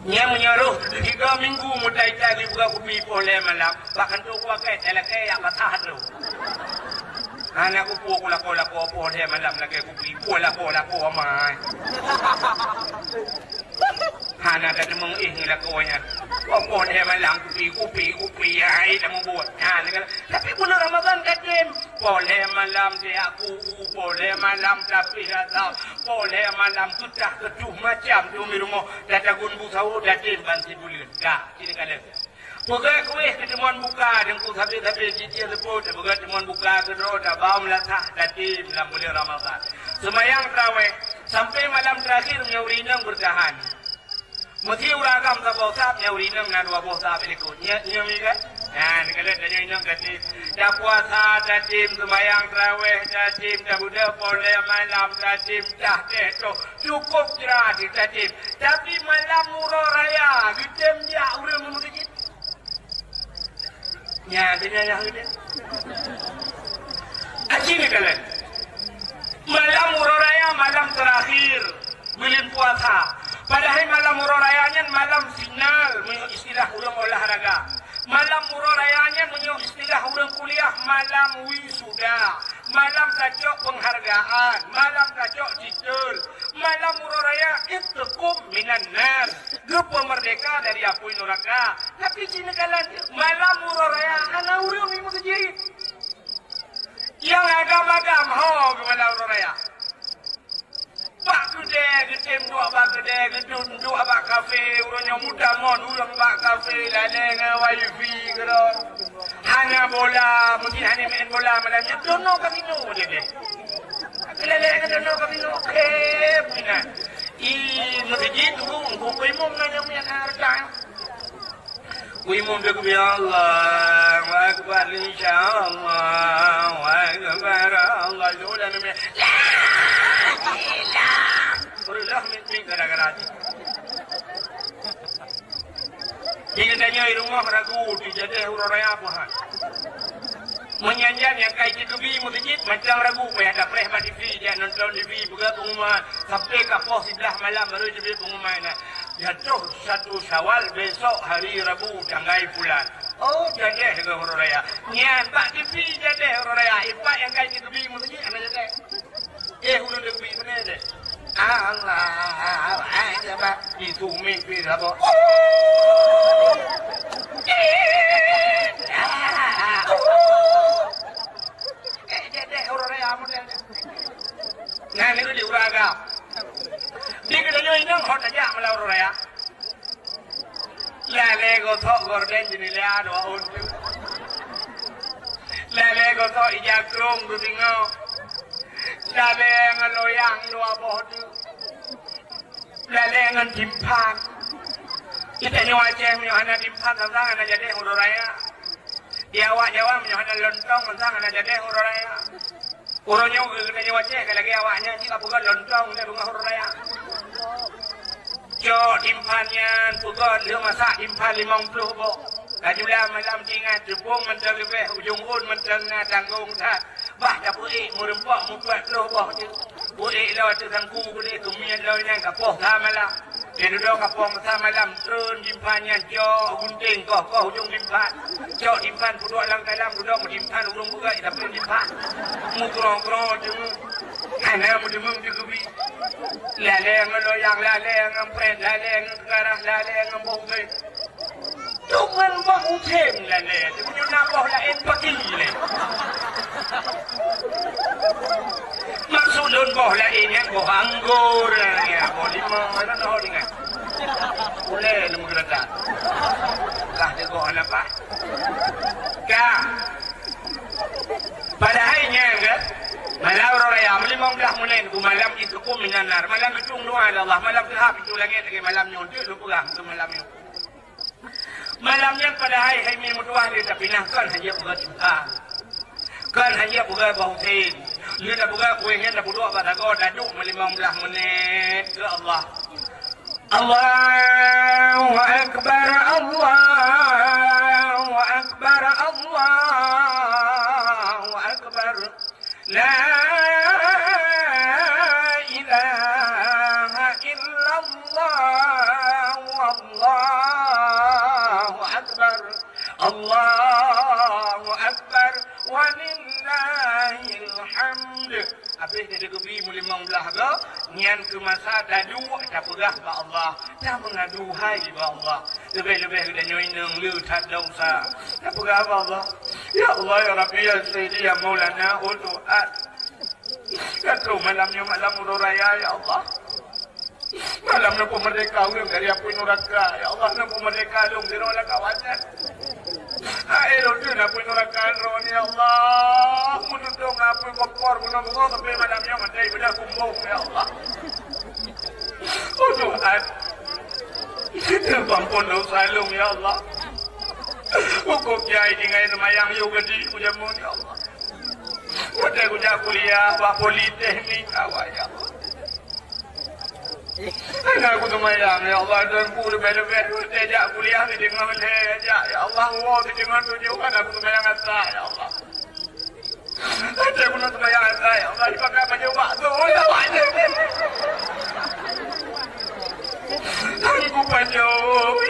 nya menyaruh 3 minggu mutai tadi buka kopi boleh malam bahkan tu kau pakai telekai yang patah tu anak aku lako boleh malam lagi kopi pola amai hana dah demang ni lakonya boleh malam kopi ai dah membuat tapi bulan Ramadan kadim boleh malam dia aku boleh malam tapi dah tahu boleh malam sudah ketuh macam tu di rumah dah tagun busau dah banti bulan dah sini kalian Pegah kuih ketemuan buka dan ku tapi cicil sebut pegah ketemuan buka kedua dah bau melatah dati dalam bulan Ramadan. Semayang tarawih sampai malam terakhir nyaurinang bertahan. Mesti uragam sabau sab nyaurinang na 2 boh sab ikut. Nya kan? Nah, ni kalau dah nyaurinang dati dah puasa dati semayang tarawih dati dah budak boleh malam dati dah tu cukup cerah dati. Tapi malam murah raya gedem dia urang masjid. Nyatanya yang ini. Akhirnya kalian. Malam Murah Raya malam terakhir bulan puasa. Padahal malam Murah Rayanya malam final menurut istilah orang olahraga. Malam Murah Rayanya menurut istilah orang kuliah malam wisuda. Malam kacok penghargaan, malam kacok titel. Malam Murah Raya itqum minan nar. Grup merdeka dari api neraka. Tapi sini kalian malam Murah Raya ana urang ni masjid. Yang agam-agam ho ke malam Murah Raya. Pak kedai, ketim dua bak kedai, gedung dua bak kafe, urangnya muda mon, urang bak kafe, ladeng wifi kero. Hanya bola, mungkin hanya main bola malamnya. Dono kasino dia deh. Ladeng dono kasino, kepina. Masjid tu, kau imam nanya punya harga. Imam berkata ya Allah, wa akbar insyaallah, wa akbar Allah sudah nama. Berulah mimpi gara-gara itu. Jika tanya di rumah ragu, dijadikan Murah Raya apa hal? Menyanyian yang kait kebi masjid macam ragu, payah ada prehmat TV, dia nonton TV, buka pengumuman, sampai kapal sebelah malam baru jadi pengumuman. Jatuh 1 Syawal besok hari Rabu tanggal bulan. Oh jadi dengan Murah Raya. Nyan Pak TV jadi Murah Raya. Ipak yang kait kebi masjid ana jadi. Ulun kebi mana deh? Allah Akbar. Itu mimpi apa? Jadi Murah Raya model. Nah ini di uraga. Di kedai ini hot aja malam Murah Raya. Lele gotok gorden jenis lea dua untuk. Lele gotok ijak krung tu tinggal. Lele ngeloyang dua bodu. Lele ngan timpan. Kita ni wajah menyohana timpan tentang anak jadi Murah Raya. Dia awak Jawa menyohana lontong tentang anak jadi Murah Raya. Orangnya kena wajah kalau lagi awaknya jika bukan lontong di rumah Murah Raya. Jo timpannya bukan dia masak timpan 50 bok. Kajulah malam tinggal jepung mentel lebih ujung un mentel na tanggung tak. Bah dah buik merempak mukat loh bok tu. Buik lah tu tangku boleh tumian lah yang kapok tak malam. Dia duduk kapok masa malam turun timpannya jo gunting kau ujung timpan. Jo timpan duduk dalam dalam duduk timpan urung buka kita pun timpan. Mukrong-krong je. Ana mudemung di kubi. Lale ngeloyang, lale ngempret, lale ngegarah, lale ngembongke. Cuman bau tem lale. Dia punya nabah lain pagi le. Maksud don bau lain yang bau anggur ya, bau limau mana dah dengan. Boleh lemu gerak. Kah dia bau apa? Kah. Padahalnya enggak. Malam Murah Raya, malam mulai tu malam itu kum minanar, malam itu doa Allah, malam terhap itu lagi malam nyontek lu pulang tu malam itu. Malamnya pada hari ini mutuah dia tak pinahkan hanya buka cinta, kan hanya buka bautin, dia dah buka kuihnya dah buduk pada kau dah duk 15 menit ke Allah. Allahu Akbar, Allahu Akbar, Allahu Akbar. La ilaha illallah wallahu akbar Allahu akbar walillahil hamd. Habis dia kebi mulimang belah ke nyan ke masa dadu tak pegah ba Allah tak mengaduhai ba Allah lebih-lebih dia nyoineng lu tak dosa tak pegah ba Allah. Ya Allah ya Rabbi ya Sayyidi ya Maulana utu'at. Kata malamnya malam Murah Raya ya Allah. Malamnya pemerdeka ulung dari api neraka ya Allah. Na pemerdeka ulung di rola kawasan. Ayo tu na api neraka ron ya Allah. Menudung api kompor menudung sampai malamnya mandai bedah kumbung ya Allah. Utu'at. Ampun dosa ulung ya Allah. Hukum kiai dengan semayang yu gedi kujamun ya Allah. Udah kuliah, bah politeknik awak ya Allah. Aku semayang, ya Allah, dan aku lebih-lebih sejak kuliah ni dengan sejak, ya Allah, Allah dengan tujuan aku semayang atas, ya Allah. Nanti aku nak semayang atas, ya Allah, dipakai baju bakso, ya Allah. Aku baju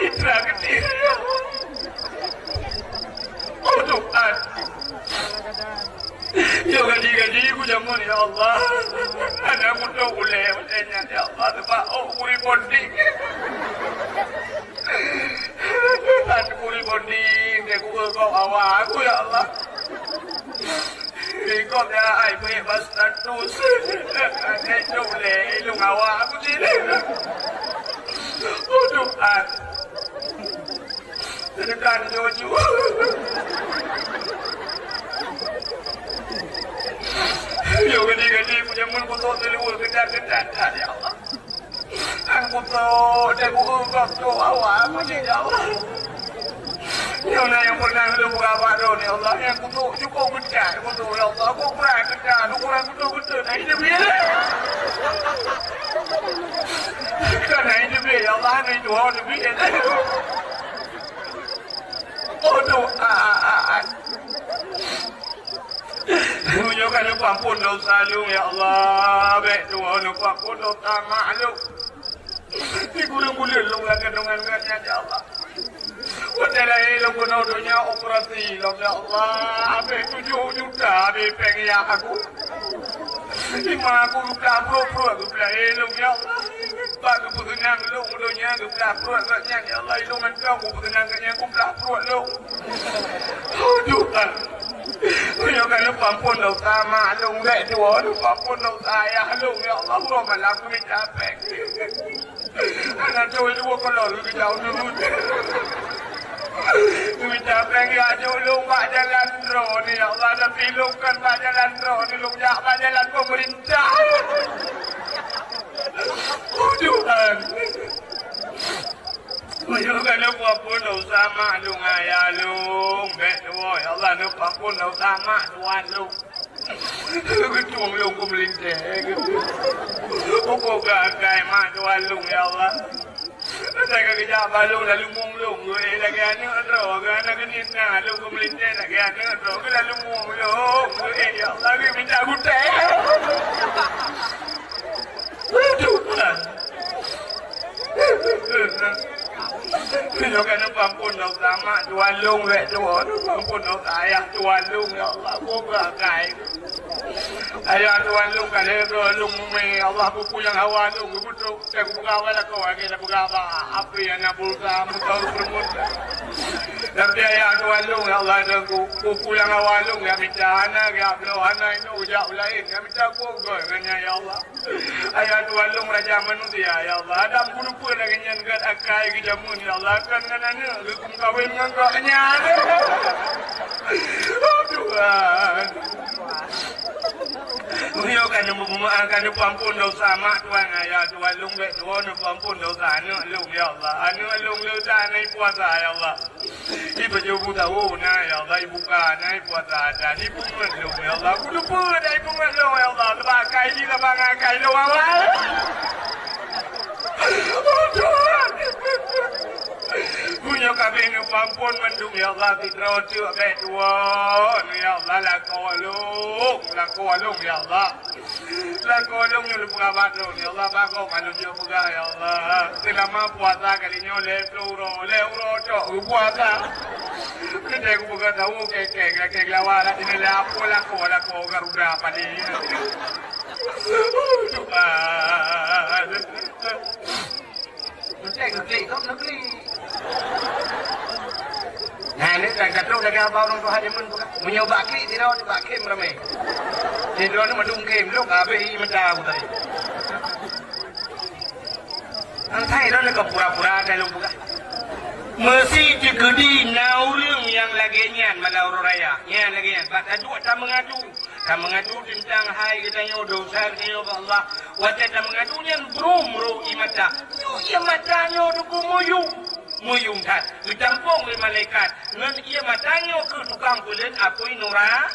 hijrah kecil, ya Allah. Oh Tuhan. Ya gaji aku jamun, ya Allah. Anak aku tak boleh macamnya, ya Allah. Sebab kuri bonding. Anak kuri bonding. Dia kukul kau awak aku, ya Allah. Ikut ya, saya punya bas status. Anak tak boleh ilung awak aku sini. Oh Tuhan. Tekan Jojo. Yo gede punya mun kotor telur kejar-kejar ya Allah. Aku kotor dan bukan tu awak macam ya Allah. Yo na yang pernah lu buka baru ni Allah yang kotor cukup kejar kotor ya Allah. Aku kurang kejar, aku kurang kotor nah ini dia. Karena ini dia ya Allah ni tu orang dia. Oh doa. Tunjukkan lupa pun dosa lu ya Allah. Baik Tuhan lupa pun dosa maklum. Di gulung-gulung lu lah kandungan-kandungan ya Allah. Wadalah lu kena dunia operasi ya Allah. Baik 7 juta di pengiak aku. Lima aku belah pro-pro aku belah elok ya Allah. Bak aku berkenang lu dunia aku belah pro agaknya ya Allah. Ilung engkau aku berkenang agaknya aku belah pro lu. Oh Tuhan. Tunjukkan lupa pun dosa maklum baik dua lupa pun dosa ayah lu ya Allah malah aku minta pek anak jauh dua kalau lu jauh dulu minta pek ya jauh lu pak jalan roh ni ya Allah dan pilungkan pak jalan roh ni lu jak pak jalan pemerintah oh Tuhan Tunjukkan lupa pun dosa maklum ayah lu baik dua ya Allah lupa pun dosa mak tuan lu kecuang lu ku melinteh pokok gagai mak tuan lu ya Allah saya kejap balung lalu mung lu lagi anak roh anak kenina lu ku melinteh lagi anak roh lalu mung lu ya Allah minta guteh Tuhan Tunjukkan ampun dosa mak tuan lung wek tuan ampun dosa ayah tuan lung ya Allah aku berakai ayah tuan lung kalau lung me Allah buku yang awal lung betul saya buka wala kau lagi nak buka apa yang nak bulsa mutar bermut tapi ayah tuan lung ya Allah dan buku yang awal lung ya minta anak ya belum anak itu ujak lain ya minta kogoi kan ya Allah ayah tuan lung raja manusia ya Allah adam kudu pun lagi nyangat akai ke jamun ya Allah kan ngananya hukum kawin ngangkaknya oh Tuhan Tunjukkan memaafkan ampun dosa mak tuan ayah tuan lung baik tuan ampun dosa anak lung ya Allah anak lung lu tak naik puasa ya Allah ibu jauh tahu nah ya Allah ibu kan naik puasa dan ibu mengelung ya Allah aku lupa dah ibu mengelung ya Allah lebakai di lebakai doang oh Tuhan punya kabin ampun mendung ya Allah kita cuk baik tuan ya Allah la kolong ya Allah la kolong yo buka batu ya Allah bago kalau dia buka ya Allah selama puasa kalinya le euro cok puasa kita aku buka tahu kek lawara ini la ko garuda padi Tuhan Negeri kau negeri. Nah ini kan kata lagi apa orang tu hari mana bukan? Menyoba kiri tidak ada bak kem ramai. Tidak ada madung kem lu kabe macam tadi. Antai dah nak pura-pura dah lu bukan? Mesti digedi nau รื่องyang lagi nyan malau raya. Nyan lagi nyan. Tak mengadu tentang hai kita nyo dosa nyo Allah. Wajah tak mengadu nyan bro imata. Yo mata nyo duku muyung tat. Ditampung oleh malaikat. Ngan ia mata nyo ke tukang kulit apoi nora.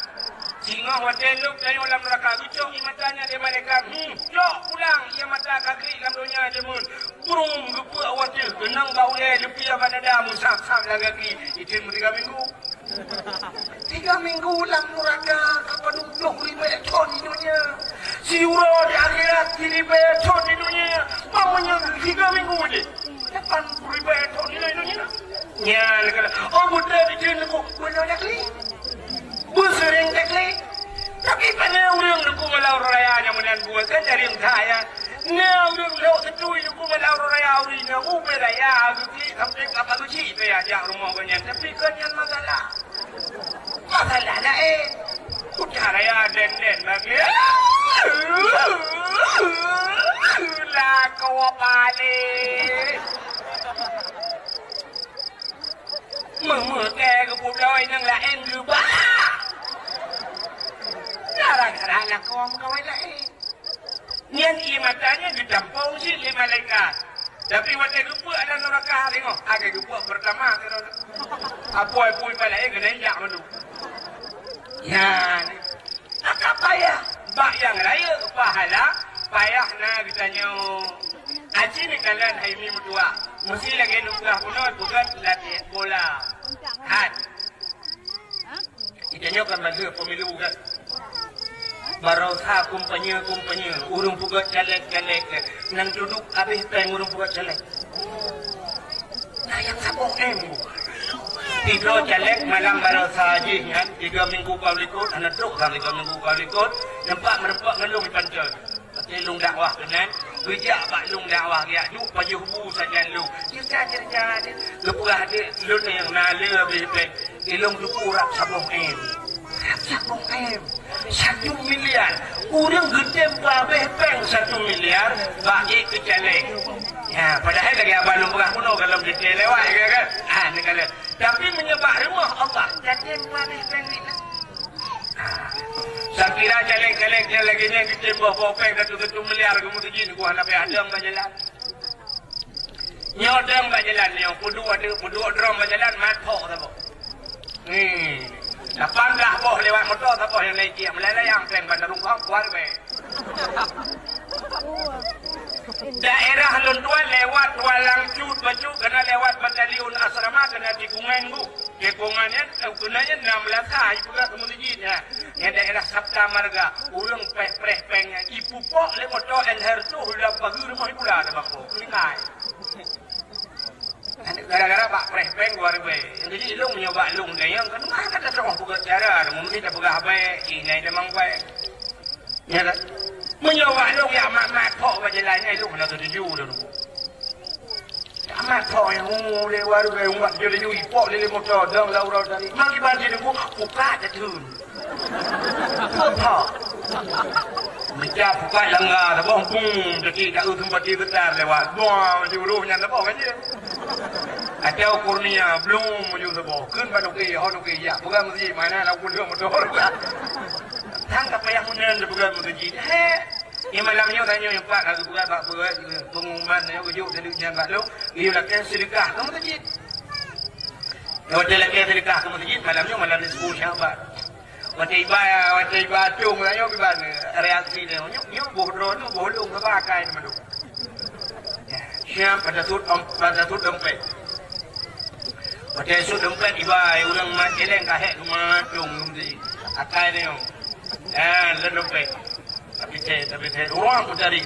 Singa hotel lu dari dalam neraka lucu matanya dia malaikat. Jok pulang ia mata kaki dalam dunia dia mun. Burung gepu hotel kenang bau le lepi pada dah musaf-saf lagi. Itu 3 minggu. 3 minggu dalam neraka kapan 20,000 ton di dunia. Si uro di akhirat 3,000 ton di dunia. Maunya 3 minggu je. 80,000 ton di dunia. Ya, oh muda di sini aku benar lagi. Sering teknik tapi pada orang luku malau raya yang menan buat kan dari yang saya ni orang lewat setui luku malau raya uri ni upe raya agak sampai apa tu cik tu ya jak rumah kanyan tapi kanyan masalah lah udah raya den lagi lah kau balik memutih ke budaya yang lain juga Gara-gara anak kawan-kawan lain. Nian imatanya didampung si 5 malaikat. Tapi waktu gupuk ada neraka tengok. Agak gupuk pertama. Apa-apa balai kena injak dulu. Ya. Apa payah? Bak yang raya pahala. Payah nak ditanya. Aji ni kalian hai mi mutua. Mesti lagi nunggah punut bukan latihan bola. Had. Itanya kan masa pemilu kan. Barosa kumpanya urung pugat caleg nang duduk habis peng urung pugat caleg nah yang sabong tiga caleg malam barosa haji kan 3 minggu kau likut anak truk kan 3 minggu kau likut nampak merempak ngelung di pancel lung dakwah kenan bijak bak lung dakwah ya duk baju hubu saja lu cerita lepurah dia lu yang nala habis peng ilung dukurak sabong Sabong 1 miliar. Orang gede babeh peng 1 miliar bagi ke caleg. Ya, padahal lagi abang lu pernah kuno kalau gede lewat kan. Ni kata. Tapi menyebab rumah Allah. Jadi babeh peng ni. Saya kira caleg-caleg yang lagi ni gede bawa peng 1 miliar kemudian gua nak adang berjalan. Nyodang berjalan ni, puduk drum berjalan matok tak apa. 18 boh lewat motor tak boh yang naik dia melayang peng bandar rumah kuat be. Daerah Luntuan lewat walang cut baju kena lewat batalion asrama kena tikungan bu. Tikungannya gunanya 16 hari juga kemudian ya. Yang daerah Sabta Marga urang preh pengnya ibu pok le motor enher tu udah pagi rumah pula ada bako. Lingai. Gara-gara Pak Preh-Peng luar baik. Jadi lu menyoba lu gayang kan mana ada seorang buka cara mungkin tak pegah baik ini demang baik. Ya kan? Menyoba lu ya mak pok berjalannya lu kena tuju dulu. Mak pok yang luar baik umat jadi ju ipok lele motor dang laura dari. Maki banci dulu buka tetun. Pok. Mencap buka langgar tabong pung detik tak tempat dia getar lewat. Wah, juru nyanda pok aja. Atau kurnia belum menuju sebuah kun paduki hoduki ya bukan mesti mana nak kuliah motor tangkap yang munan bukan mesti yang malamnya tanya yang pak kalau bukan pak pengumuman yang ujuk dari jangan lu dia lakukan sedekah ke masjid kalau dia lakukan sedekah ke masjid malamnya malam di 10 Syaban waktu ibadah cung tanya gimana reaksi dia nyok bodoh bolong ke pakai teman tu siap pada sud dompet. Pada esok dompet ibai orang majeleng kahek rumah dong mesti. Akai dia. Le dompet. Tapi saya orang mutari,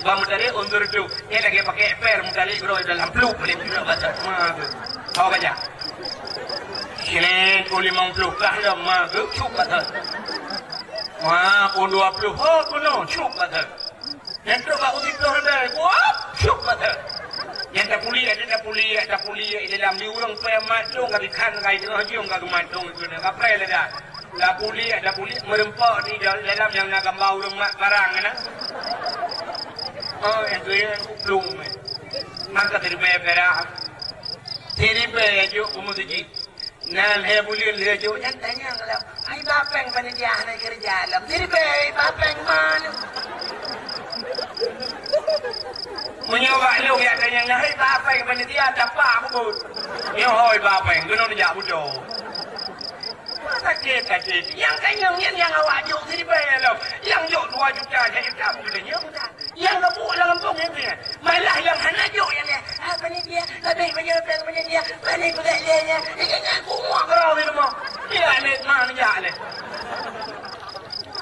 undur tu. Ni lagi pakai per mutari gro dalam peluk boleh juga baca semua tu. Tahu baca. Sini ku 50 kah dah mah ke cup baca. Wah, ku 20. Oh, ku no cup baca. Yang tu pak utik tu hendak. Wah, cup baca. Yang tak pulih dalam di urang payah macung kali kan kai tengah jiung kali macung itu nak apa le dah. Dah pulih merempak di dalam yang nak gambau urang mak barang kan. Oh, yang tu yang belum. Maka terima perah. Terima je umudji. Nan he boleh le je yang tanya kalau ai bapeng panitia nak kerja dalam. Terima bapeng mana? Menyoba lu ya tanya hai bapeng panitia dapat pun. Yo hoi bapeng kena dia bujo. Masa Kaki. Yang kanyang yang awak juk sini bayar lo. Yang juk 2 juta saya juta sudah nyong dah. Yang gebuk dalam kampung yang dia. Malah yang hana juk yang dia. Apa ni dia? Habis bayar plan macam dia. Mana budak dia nya? Jangan kuat kerau di rumah. Dia ni mana dia ni.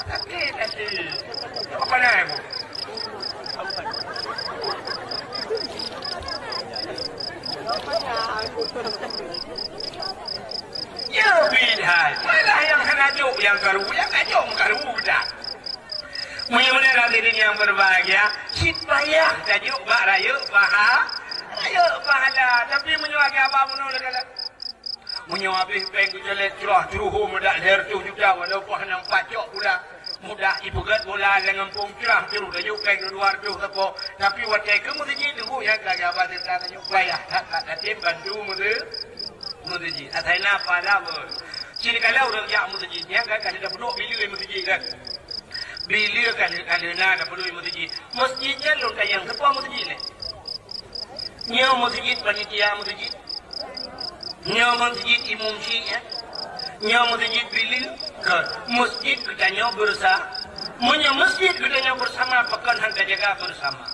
Kaki. Apa nak aku? Ya bidhai. Malah yang hanajuk yang karu, yang kajong karu dah. Mudah-mudahan hadirin yang berbahagia, sit payah tajuk bak raya pahala. Tapi menyuagi apa menolak kala. Menyo habis peng kujelet curah curuh mudah leher tu juga walaupun nang pacok pula. Mudah ibugat bola dengan pung curah curuh tajuk peng luar tu sapo. Tapi watai ke mesti tunggu yang kagak apa cerita tajuk payah. Tak bantu mesti atai napa dah ber. Ciri kalau orang jak mesti yang kan ada penduk bila mesti kan. Bila kan ada nak penduk mesti. Masjidnya lontar yang sepa mesti ni. Nyo masjid panitia mesti. Nyo masjid imam syiah. Nyo masjid bila ke masjid katanya bersama. Munyo masjid katanya bersama pekan hantar jaga bersama.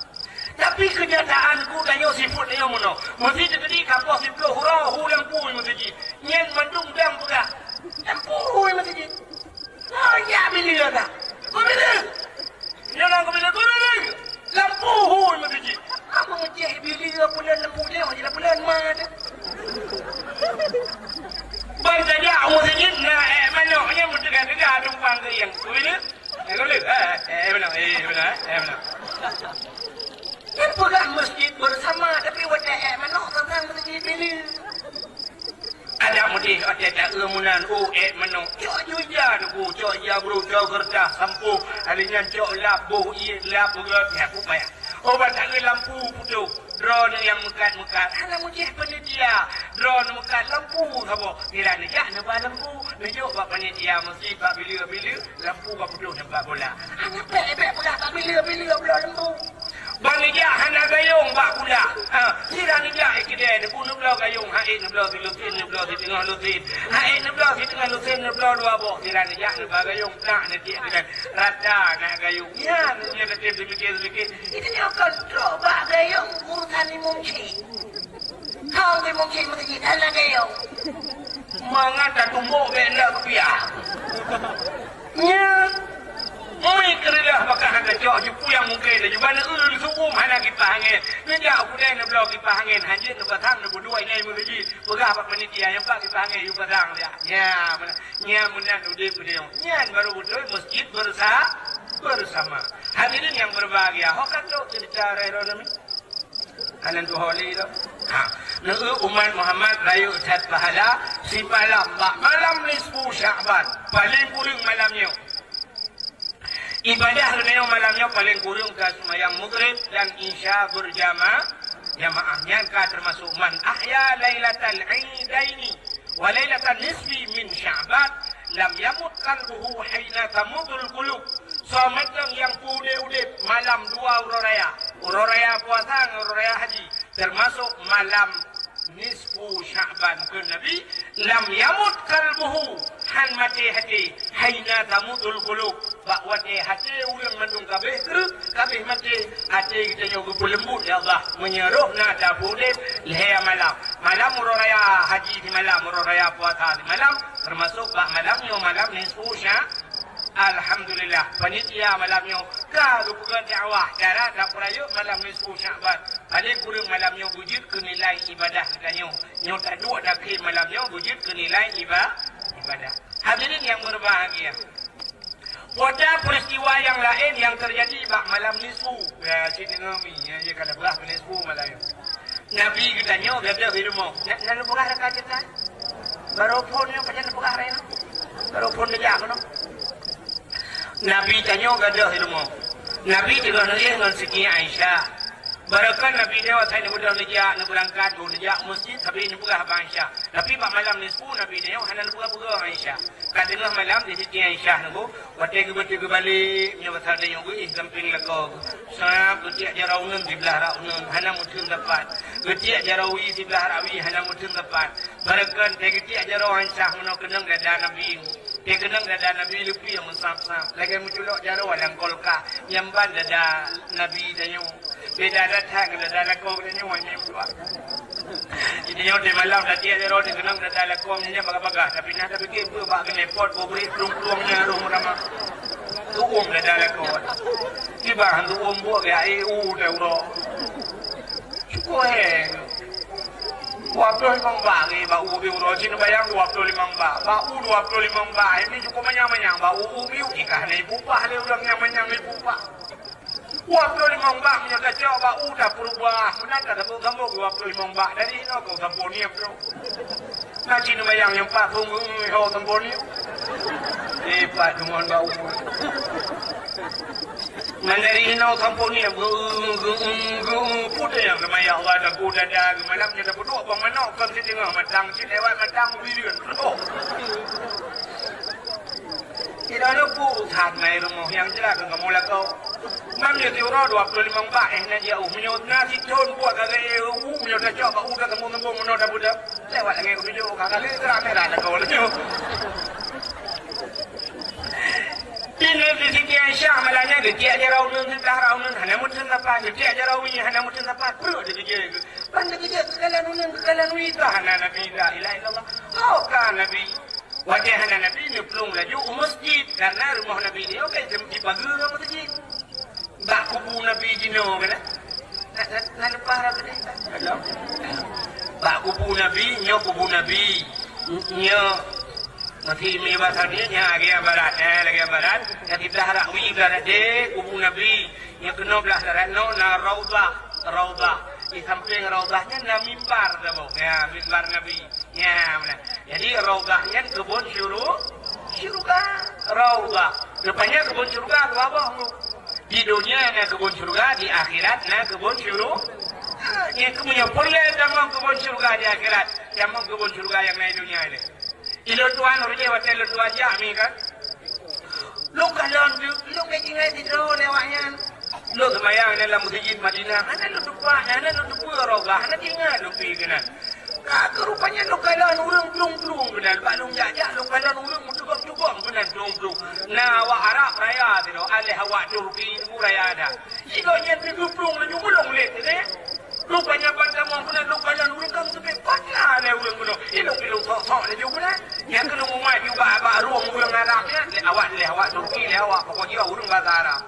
Tapi kenyataanku tanya sifut dia mono. Mesti jadi kapal siplo hurau lampu mesti. Nyen mandung dang pula. Lampu mesti. Oh ya bila dah. Kau bila? Jangan kau bila. Lampu mesti. Apa ngejeh bila bulan lampu dia macam bulan mana? Bang saja mesti nak manoknya mesti kagak tumpang ke yang. Kau bila? Kau bila? Benar. Pegang masjid bersama tapi wajah mana tentang masjid ini. Ada mudi ada kemunan mana. Cok juja tu, cok ya bro, cok kertas sampu. Alinya cok labuh labuh ya payah. Obat angin lampu putu. Drone yang mekat. Hana mudi panitia. Drone mekat lampu sabo. Kira ni jak nampak lampu. Njuk bab panitia masjid bab bila lampu bab putu nampak bola. Hana pek pula bab bila lampu. Bani dia hana gayung bak pula. Sira ni dia ikide pun belau gayung haid belau lutin belau di tengah lutin. Haid belau di tengah lutin belau dua bok. Sira ni dia bak gayung tak nanti dengan rada nak gayung. Ya, dia nanti sedikit. Itu ni kontrol bak gayung urusan ni mungkin. Kau ni mungkin mesti hana gayung. Mangata tumbuk benda kepiah. Ya. Oi kerja bakal ada jauh jupu yang mungkin dah juga nak suku mana kita angin. Nja aku dah nak blok kita angin hanya nak batang nak berdua ini mesti pegah apa panitia yang pak kita angin you batang dia. Ya mana nya munan udah punya. Nya baru betul masjid bersama. Hadirin yang berbahagia. Hokan tu cerita raya ni. Kanan tu holi tu. Nak umat Muhammad raya ucat pahala si malam nisfu Syaban paling kurang malamnya. Ibadah dunia malamnya paling kurang ke semayang maghrib dan isya berjamaahnya termasuk man ahya lailatal aidaini wa lailatal nisfi min sya'ban lam yamut qalbuhu hina tamudul qulub. Sometang yang udip malam 2 ururaya puasa ururaya haji termasuk malam nisfu Sya'ban ke Nabi lam yamut qalbuhu han mati hati haina tamudul qulub bak wati hati ulang mandung kabeh mati hati kita nyogu lembut ya Allah menyeruh nada budip leher malam ururaya haji di malam ururaya puasa di malam termasuk bak malam nisfu Sya'ban. Alhamdulillah panitia malamnya kalau bukan dakwah cara tak perayuk malam nisfu Syaban paling kurang malamnya wujud ke nilai ibadah katanya nyota dua dakik malamnya wujud ke nilai ibadah. Hadirin yang berbahagia, pada peristiwa yang lain yang terjadi bak malam nisfu sini ngami dia kata belah nisfu malam Nabi katanya dia di rumah nak buka rakaat kita baru pun yang macam buka rena baru pun dia kan Nabi tanya gadah ilmu. Nabi juga nanya dengan Siti Aisyah. Barakan Nabi dia waktu ini mudah lejak, nak berangkat, lejak masjid, tapi ini bukan Aisyah. Tapi pada malam ni sepuluh Nabi dia, hanya buka Aisyah. Kat tengah malam di Siti Aisyah nunggu, waktu ke balik, punya pasal dia nunggu, samping lekau. Sahab, ketiak jaraungan di belah raungan, hanya mungkin dapat. Ketiak jarawi di belah rawi, hanya mungkin dapat. Barakan ketiak jarau Aisyah menang kenang dada Nabi. Dia kenang dada Nabi lupi yang mensam-sam. Lagi menculok jaro walang kolka. Nyamban dada Nabi danyo. Beda datang dada lakong danyo wanya buat. Jadi nyo di malam dah dia jaro dia kenang dada lakong nya baga-baga. Tapi nak tapi ke bak kena pot beri pelung-pelungnya rum ramah. Tuum dada lakong. Tiba hantu buat ke EU dah uro. Cukup Waktu limang bagi, bau ubi urojin bayang 25 bak, bau 25 bak, ini cukup menyang-menyang, bau ubi ikah ni pupah ni ulang yang menyang ni pupah. Waktu 5 bak menyata jauh bau dah berubah, menata dah bergambung 25 bak dari ini kau temponia bro. Nanti ni bayang yang pak tunggu kau temponia. Pak dengan bau. Mandari ino kampuni putih yang nama ya Allah dah kuda dah malam ni dah berdua bang mana kan si tengah matang si lewat matang bilion. Tidak ada pun tak naik rumah yang jelas dengan mula kau. Mam dia tiura 25 bak nak dia menyot nasi ton buat kagak menyot dah coba udah tembung-tembung mana dah budak. Lewat lagi aku tunjuk kagak ni ramai dah kau lagi. Ini di sini Aisyah malahnya dia jarau nun dah rau nun hana mutun apa dia jarau ini hana mutun apa perlu dia pandai dia kekalan itu hana Nabi la ilaha illallah kan Nabi wajah hana Nabi ni pelung laju masjid karena rumah Nabi dia okey di pagar masjid bak kubu Nabi jino kan nak lepas apa dia bak kubu Nabi nyo kubu Nabi nyo masih bahasa dia lagi barat lagi barat yang kita harap wi barat de kubu Nabi yang kena belah darat no na raudah di samping raudahnya na mimbar dah bu ya mimbar Nabi ya mana jadi raudahnya kebun syurga raudah depannya kebun syurga ke bawah di dunia na kebun syurga di akhirat na kebun syurga yang kemudian boleh dalam kebun syurga di akhirat yang kebun syurga yang naik dunia ini ilo tuan orje watel tuan jami kan lu kalon lu kecingai di ro lewatnya lu semayang dalam masjid Madinah ana lu dupa roga ana tinggal lu pi kena rupanya lu kalon urang plung-plung benar balung jajak lu kalon urang mutubang benar plung-plung nah wa Arab raya tu alih awak Turki raya ada igonya tu plung lu mulung let deh rupanya pada mau kena lu kalon urang kamu tu patlah le urang kuno ilung sok le juga yang kena umai juga abak ruang urang Arabnya awak Turki le awak pokoknya urang bahasa Arab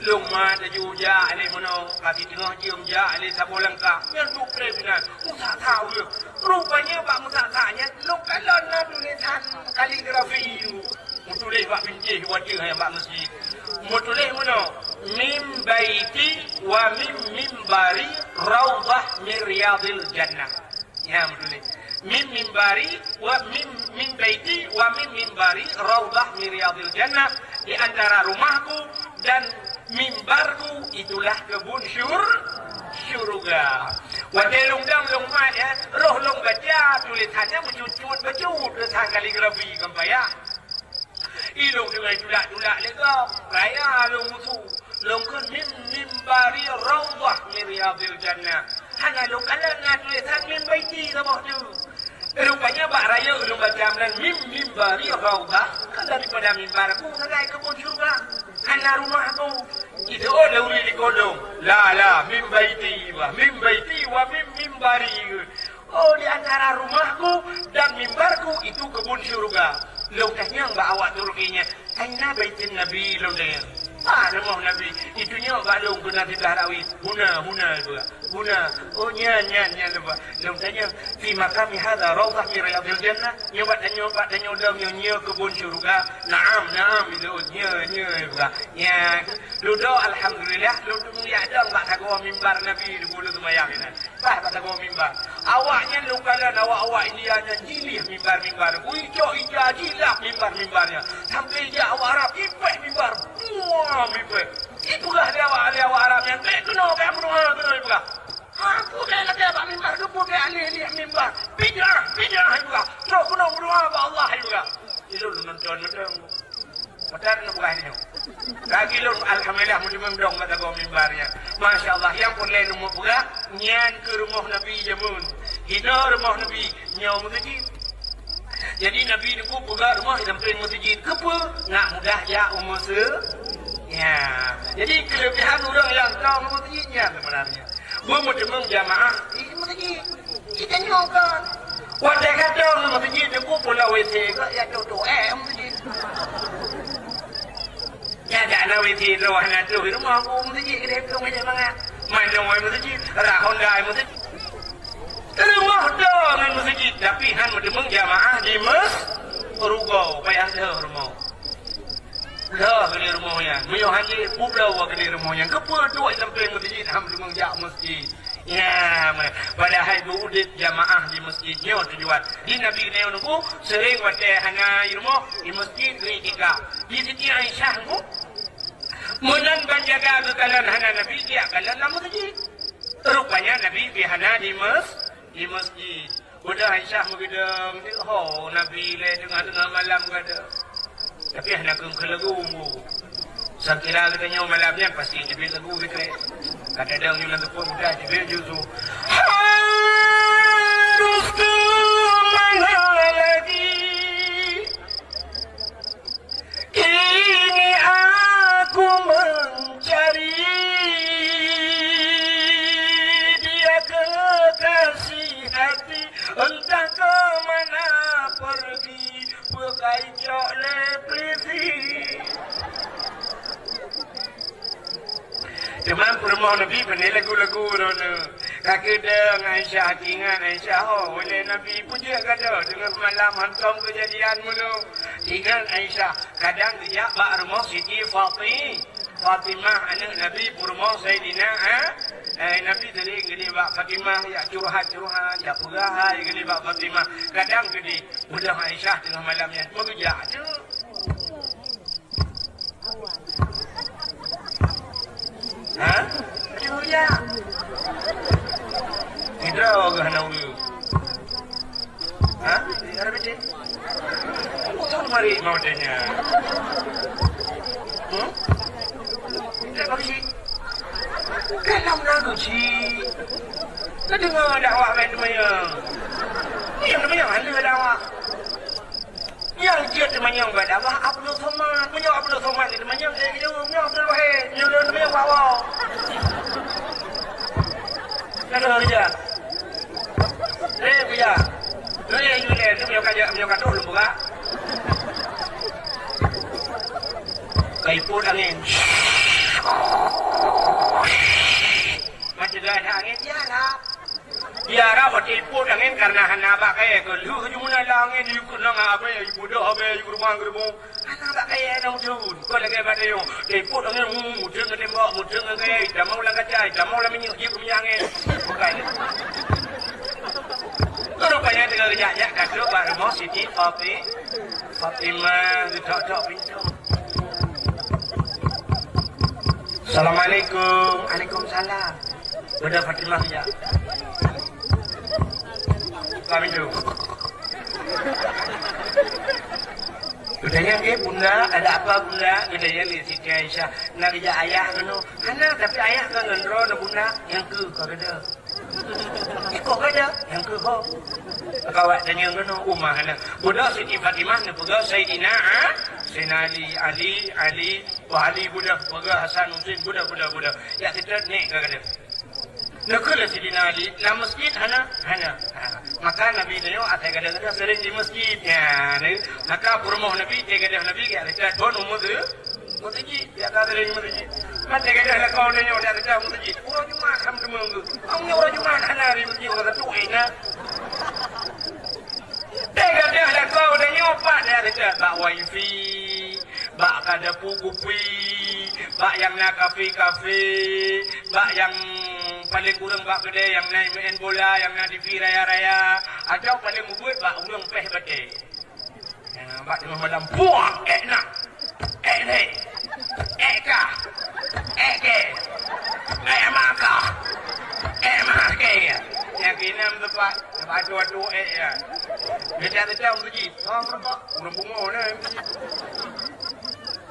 Lumah da juga ale mono kaki tengah cium ja ale sabolangka yang tu benar musa tahu dia rupanya pak musa tanya lu kalon na tulisan kaligrafi mutulis pak pinci wajah yang pak masjid mutulis mono mim baiti wa mim mimbari raudhah min riyadil jannah ya mutulis min mimbari wa min baiti wa min mimbari raudhah min riyadil jannah di antara rumahku dan mimbarku itulah kebun syurga. Wadai lungdang lungmat ya, roh long baca tulisannya mencucut tulisan kaligrafi kembaya. Ilung dengan tulak lega, raya long musuh, long kun mimbari raudhah min riyadil jannah. Hanya long kalan tulisan min baiti sama tu. Rupanya Pak Raya belum baca amalan mimbari raudhah kan daripada mimbarku sebagai kebun syurga karena rumahku itu lauri di kodong la mimbaiti wa mimbari di antara rumahku dan mimbarku itu kebun syurga lokasinya mbak awak Turkinya aina baitin Nabi lodeng rumah Nabi itunya balung kena ditarawi huna juga huna nyan lepas long tanya fi makami hadza raudhah min riyadil jannah nyoba nyoba kebun syurga naam itu nya juga ya ludo alhamdulillah ludo ya ada mbak tago mimbar Nabi di bulu semayang ini bah tago mimbar awaknya lukalan awak ini hanya jilih mimbar uico jilah mimbarnya sampai dia awak Arab ipeh mimbar mimbar itulah dia awak Arab yang kena juga aku dah lagi abang mimbar kebun dia alih mimbar bidah juga so kena berdoa kepada Allah juga itu nonton Padahal nak bukan ini. Lagi lu alhamdulillah mujibang dong mata gua mimbarnya. Masya Allah yang pun lain rumah pula nyan ke rumah Nabi jamun. Hina rumah Nabi nyaw masjid. Jadi Nabi ni pun pegang rumah damping masjid ke apa? Nak mudah ya umur ya. Jadi kelebihan orang yang tahu masjidnya sebenarnya. Bermudemang jamaah di masjid. Kita nyongkan. Wadah kata masjid ni pun pulau WC ke ya tu masjid. Ya tak ada WC luar nak tu rumah aku masjid kita tu macam mana? Main rumah masjid, rahon dah masjid. Rumah dah dengan masjid tapi han mendemang jamaah di Rugau payah dah rumah. Dah kali rumahnya. Mio haji pulau kali rumahnya. Kepa tu sampai masjid ham mendemang masjid. Ya, padahal udit jamaah di masjidnya tujuan. Di Nabi ni nunggu sering wadah hana rumah di masjid ketika. Di Siti Aisyah nunggu munan banjaga kekalan hana Nabi dia kalan nama masjid. Rupanya Nabi bihana di masjid. Udah Aisyah menggedeng, oh Nabi le tengah-tengah malam kada. Tapi hendak kelagu. Sakira katanya malamnya pasti Jibril lagu gitu. Kadang-kadang juga pun udah Jibril juzu. Harus ke mana lagi? Kini aku mencari dia kekasih hati. Entah ke mana pergi pakai jok leprisi. Cuma rumah Nabi benar lagu-lagu tu. Kaki deng Aisyah ingat Aisyah oleh Nabi puja kada dengan malam hantam kejadian mulu. Ingat Aisyah kadang dia bak rumah Siti Fatimah anak Nabi rumah Sayyidina Nabi tadi gini bak Fatimah ya curhat ya pegahai gini bak Fatimah kadang gini budak Aisyah tengah malamnya mengejar tu. Aduh ya. Hidra ke hana ulu. Ada macam? Betul mari mau tanya. Tidak bagus. Kalau nak sih. Kedengar dakwah main temayang. Yang temayang ada dakwah. Yang dia temayang berdakwah upload somat. Menyok upload somat ni temayang saya gitu. Menyok upload wahai. Menyok temayang bawa. Nak kerja. Punya. You menyok kerja belum buka. Kaipun angin. Macam ada angin tiada. Tiada bertiput angin karena hana bakai kelu jumlah angin you kena apa ya you bodoh apa you rumah gerbu. Hana bakai nang turun. Kau lagi pada you tiput angin mudeng tembak mudeng angin. Dah mau lang kacai, dah mau lang minyak you punya angin. Bukan. Rupanya dengan kerja kata baru mau Siti Fatimah duduk pintu. Assalamualaikum. Waalaikumsalam. Sudah Fatimah ya. Kami tu. Udahnya ke bunda, ada apa bunda? Udahnya li Siti Aisyah. Nak kerja ayah kanu. Hana tapi ayah kan ngendro na bunda yang ke kada. Ikut kada yang ke ho. Kawat tanya kanu umah hana. Bunda Siti Fatimah ni pegang Sayyidina Ali budak pegang Hasan Husain budak. Ya kita ni kada. Nakala Sayyidina Ali la masjid hana. Maka Nabi dia atai kada sering di masjid ya. Maka rumah Nabi dia kada Nabi ya kita don umur masjid ya kada sering masjid. Mata kada la kau dia ada masjid. Orang Jumaat ham demang. Orang Jumaat hana di masjid orang tu ina. Dia ada kau dia apa dia ada bak wifi, bak kada pugupi, bak yang nak kafe, bak yang paling kurang bak kedai yang naik main bola, yang nak TV raya-raya, atau paling buat bak ulang peh badai. Bak tengah malam buang nak, ni, ka, ke, maka, make ya. Yang kena tempat tua ya. Dia tak tahu masjid. Berapa? Orang bunga ni.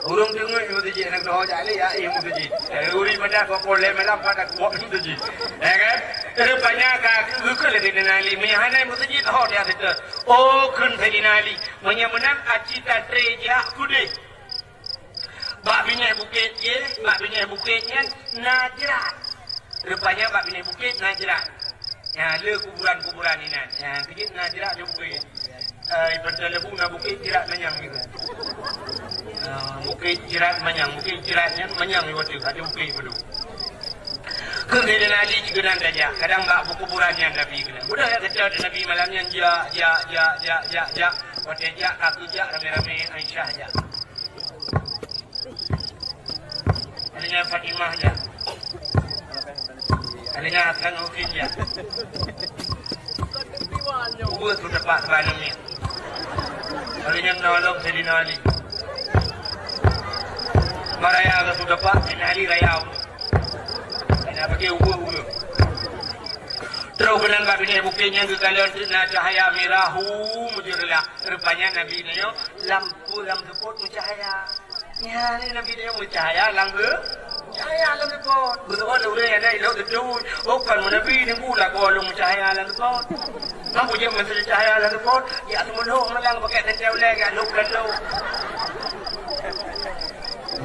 Urung dengar masjid nak doa jali ya yang masjid. Uri pada ko boleh malam pada ko masjid. Ya kan? Rupanya ka ke le dinali mehana masjid ho dia kata. Oh kun dinali menyemenang acita treja kude. Bak bini bukit je, bak bini bukitnya Najran. Rupanya bak bini bukit Najran. Ya le kuburan-kuburan ini. Ya kejit Najran je bukit. Ibadah lebu na bukit jirat manyang gitu. Bukit jirat manyang, bukit jiratnya manyang gitu. Ada bukit bedu. Kemudian Nabi juga nanti aja. Kadang bak kuburannya Nabi kena. Udah ya kecil Nabi malamnya ja. Waktu ja aku ja rame-rame Aisyah ja. Adanya Fatimah ja. Adanya Hasan Husin ja. Ubah sudah pak sebanyak. Adanya nolong Sayyidina Ali. Maraya ke sudah pak Sayyidina Ali raya. Ada pakai ubah. Terus benar babi ni buktinya ke kalau nak cahaya merahu mujurlah. Rupanya Nabi ni lampu pot cahaya. Ya ni Nabi ni cahaya lampu. Cahaya lampu pot. Betul betul ada elok betul. Bukan Nabi ni pula golong cahaya lampu pot. Mampu je mesti cahaya lampu pot. Ya tu muluk malang pakai tecau lagi aluk lalu.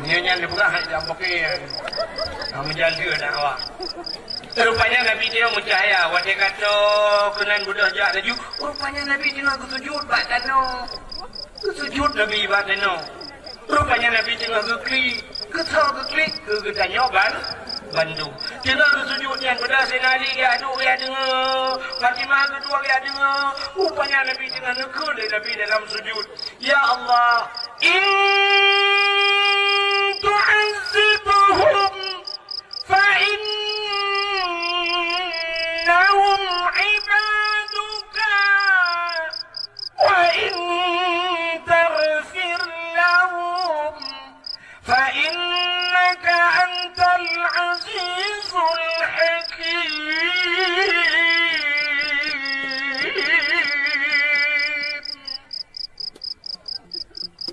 Nyanyi ni bukan hanya pakai menjaga nak awak. Rupanya Nabi dia mencahaya. Wajah kata kenan budak jak laju. Rupanya Nabi dia nak sujud bak dano. Sujud Nabi bak dano. Rupanya Nabi tengah keklik. Keklik ke tanya Bandung. Tengah sujud yang pada senali dia aduk dia dengar. Fatimah kedua dia dengar. Rupanya Nabi tengah nekul Nabi dalam sujud. Ya Allah, in tu'azzibhum fa'in إنهم عبادك وإن تغفر لهم فإنك أنت العزيز الحكيم.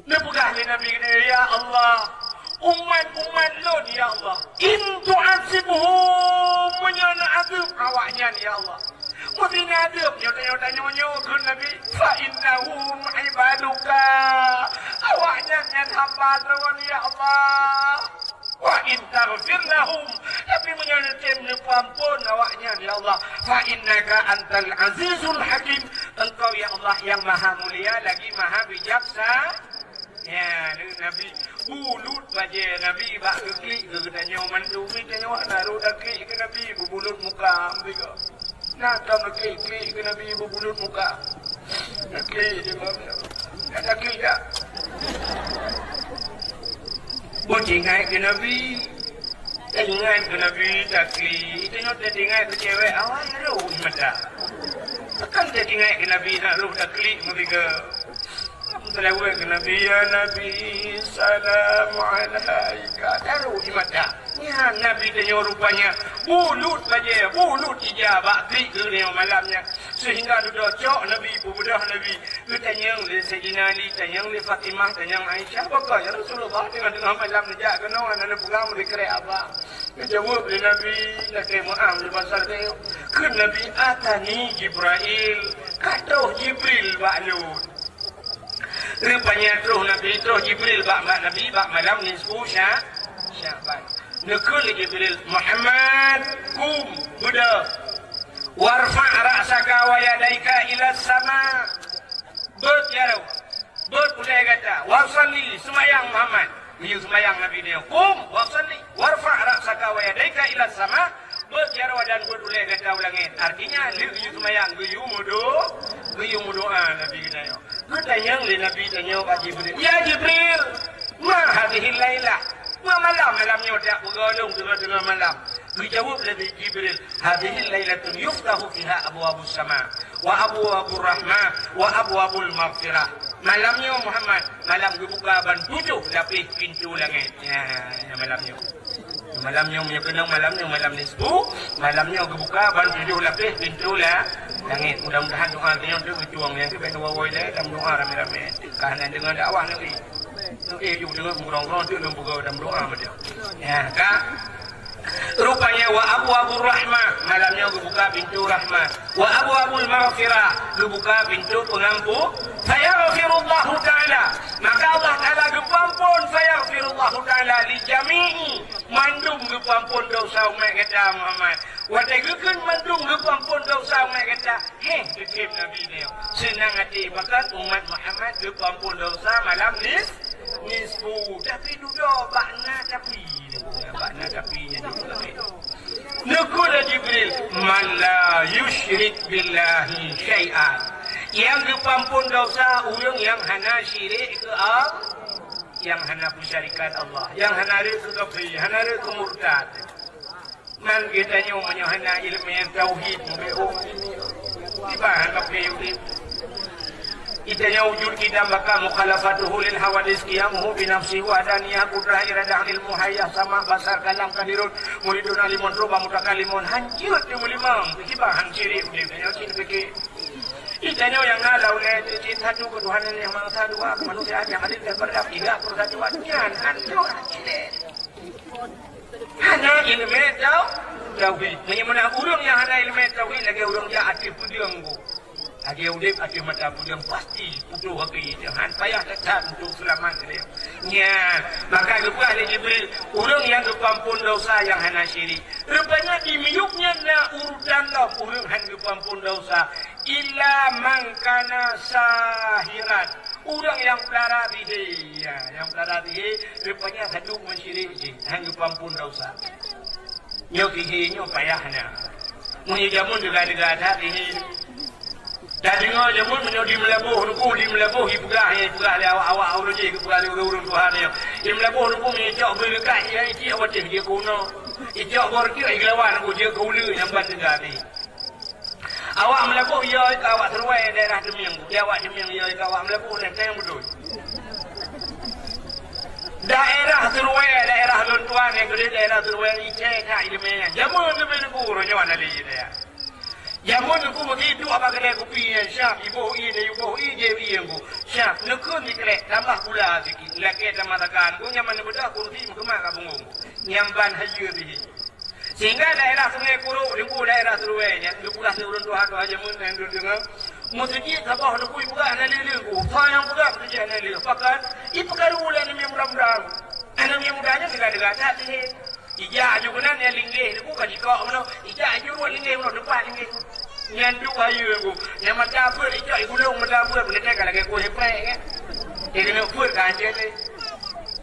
Nebukah Nabi ya Allah, umat-umat lo ni ya Allah, in tu'azibuhum menyana azab awaknya ni ya Allah. Mesti adab nyota-nyota ke Nabi, fa innahum ibaduka. Awaknya yang hamba tuan ya Allah. Wa in taghfir lahum, tapi menyana temne ampun awaknya ya Allah. Fa innaka antal azizul hakim. Engkau ya Allah yang maha mulia lagi maha bijaksana. Ya, Nabi bulut baje Nabi bak klik ke tanya mandu mi tanya wak naru dak klik ke Nabi bulut muka ambiga. Nak tam klik ke Nabi bulut muka. Nak klik je mana. Ada klik dak. Bocing ke Nabi. Tengah ke Nabi tak klik. Tengok tengah ke cewek awak ru mata. Kan tengah ke Nabi nak ru dak klik mereka. Selawat ke Nabi, ya Nabi, salam alaika. Taruh di mata. Ya Nabi tanya rupanya, bulut saja, bulut ijabah, klik ke dia malamnya. Sehingga duduk cok Nabi, bubudah Nabi. Dia tanya oleh Sayyidina Ali, tanya oleh Fatimah, tanya Aisyah. Apakah ya Rasulullah tengah-tengah malam nejak ke no, anak pegang mereka apa? Dia jawab oleh Nabi, nak kaya mu'am di pasal dia. Ke Nabi, atani Jibril. Kata Jibril ba'lut. Rupanya terus Nabi terus Jibril bak Nabi bak malam nisfu Sya'ban. Nekul Jibril Muhammad kum buda warfa' ra'saka wa yadaika ila sama. Bertiarau berpulai kata wasalli semayang Muhammad. Dia semayang Nabi dia kum wasalli warfa' ra'saka wa yadaika ila sama. Bertiarau dan berpulai kata ulangin. Artinya dia semayang guyu mudoa Nabi kena. Tanya oleh Nabi tanya Pak Jibril. Ya Jibril, ma hadhihi lailah. Ma malamnya tak bergolong tengah-tengah malam. Dijawab oleh Jibril, hadhihi lailatun yuftahu fiha abwabus sama wa abwabur rahmah wa abwabul maghfirah. Malamnya Muhammad, malam dibuka ban 7 lapis pintu langit. Ya malamnya. Malamnya punya kenang malam nisfu, malamnya dibuka ban 7 lapis pintu langit. Mudah-mudahan doa kita untuk berjuang yang kita bawa-bawa ini dalam doa rame-rame. Kerana dengan dakwah nanti. อยู่dengan ngurang-ngurang tu dalam buka dalam doa macam. Ya, kak. Rupanya wa abwabur rahmah, malamnya buka pintu rahmat. Wa abwabul maghfirah, buka pintu pengampun. Fayaghfirullahu ta'ala, maka Allah Ta'ala gepampun fayaghfirullahu ta'ala li jami'i mandung gepampun dosa umat kata Muhammad. Wadagukeun mandung gepampun dosa umat kata kekip Nabi dia. Senang hati bakat umat Muhammad gepampun dosa malam nisfu, tapi duduk bakna tapinya juga. Nukul Jibril man la yushrik billahi syai'an, yang gepampun dosa orang yang hana syirik ke Allah, yang hana bersyarikat Allah, yang hana ke kafir, hana ke murtad. Man kita nyo hana ilmu yang tauhid mo tiba hana kafir. Itanya wujud kita maka mukhalafatuhu lil hawadis qiyamuhu bi nafsihi wa adaniyah qudrah iradah lil muhayyah sama basar kalam kadirun muridun alimun ruba mutakalimun hancur di mulimam kibahan syirik dia sin fikir. Itanya yang ngalau le satu ketuhanan yang maha dua kemanusiaan yang adil dan beradab tiga persatuannya hancur hanya ilmu tauhid menyemana urang yang hana ilmu tauhid lagi urang yang aktif pudiangku. Ada udip, ada mata pun yang pasti putus hati jangan payah tetap untuk selamat dia. Ya, maka lupa oleh Jibril orang yang kepampun dosa yang hana syirik. Rupanya di miuknya na urutan lah orang yang kepampun dosa. Illa mangkana sahirat, orang yang pelara diri, ya, yang pelara diri rupanya satu mensyirik je, yang kepampun dosa. Nyok ihinya payahnya. Menjamun juga ada ini. Jadi ngajak mun menjadi melabuh nuku di melabuh ibugah le awak urang je ibugah le urang Tuhan dia. Di melabuh nuku mencak berdekat dia iki awak dia kuno. Ijak borki iglawan aku dia kuulu yang bandar ni. Awak melabuh ya awak terwai daerah Demiang. Dia awak Demiang ya awak melabuh dan yang betul. Daerah terwai daerah Lontuan yang gede daerah terwai icek ka ilmunya. Jamun lebih nuku orangnya mana lagi dia. Jamun aku begitu apa kena kopi yang syaf ibu ini je ibu syaf nekun dikelek tambah pula sikit laki tambah tekan ku nyaman bedah kursi kemak kabunggung nyamban hayu di sehingga daerah Sungai Kuruk di daerah Seruai nya di pulau Serun Tuhan tu aja mun yang dengar musjid sabah nak ibu kan ada lilku sayang pula musjid ada lilku pakan ibu karulan ni mudah-mudahan anak yang mudanya dekat-dekat sini ija ajunan yang linggih ni bukan ikak mana ija ajunan linggih mana depan linggih nyandu ayu aku yang macam apa ija gulung macam apa boleh tak lagi aku hebat kan dia kena pur kan dia ni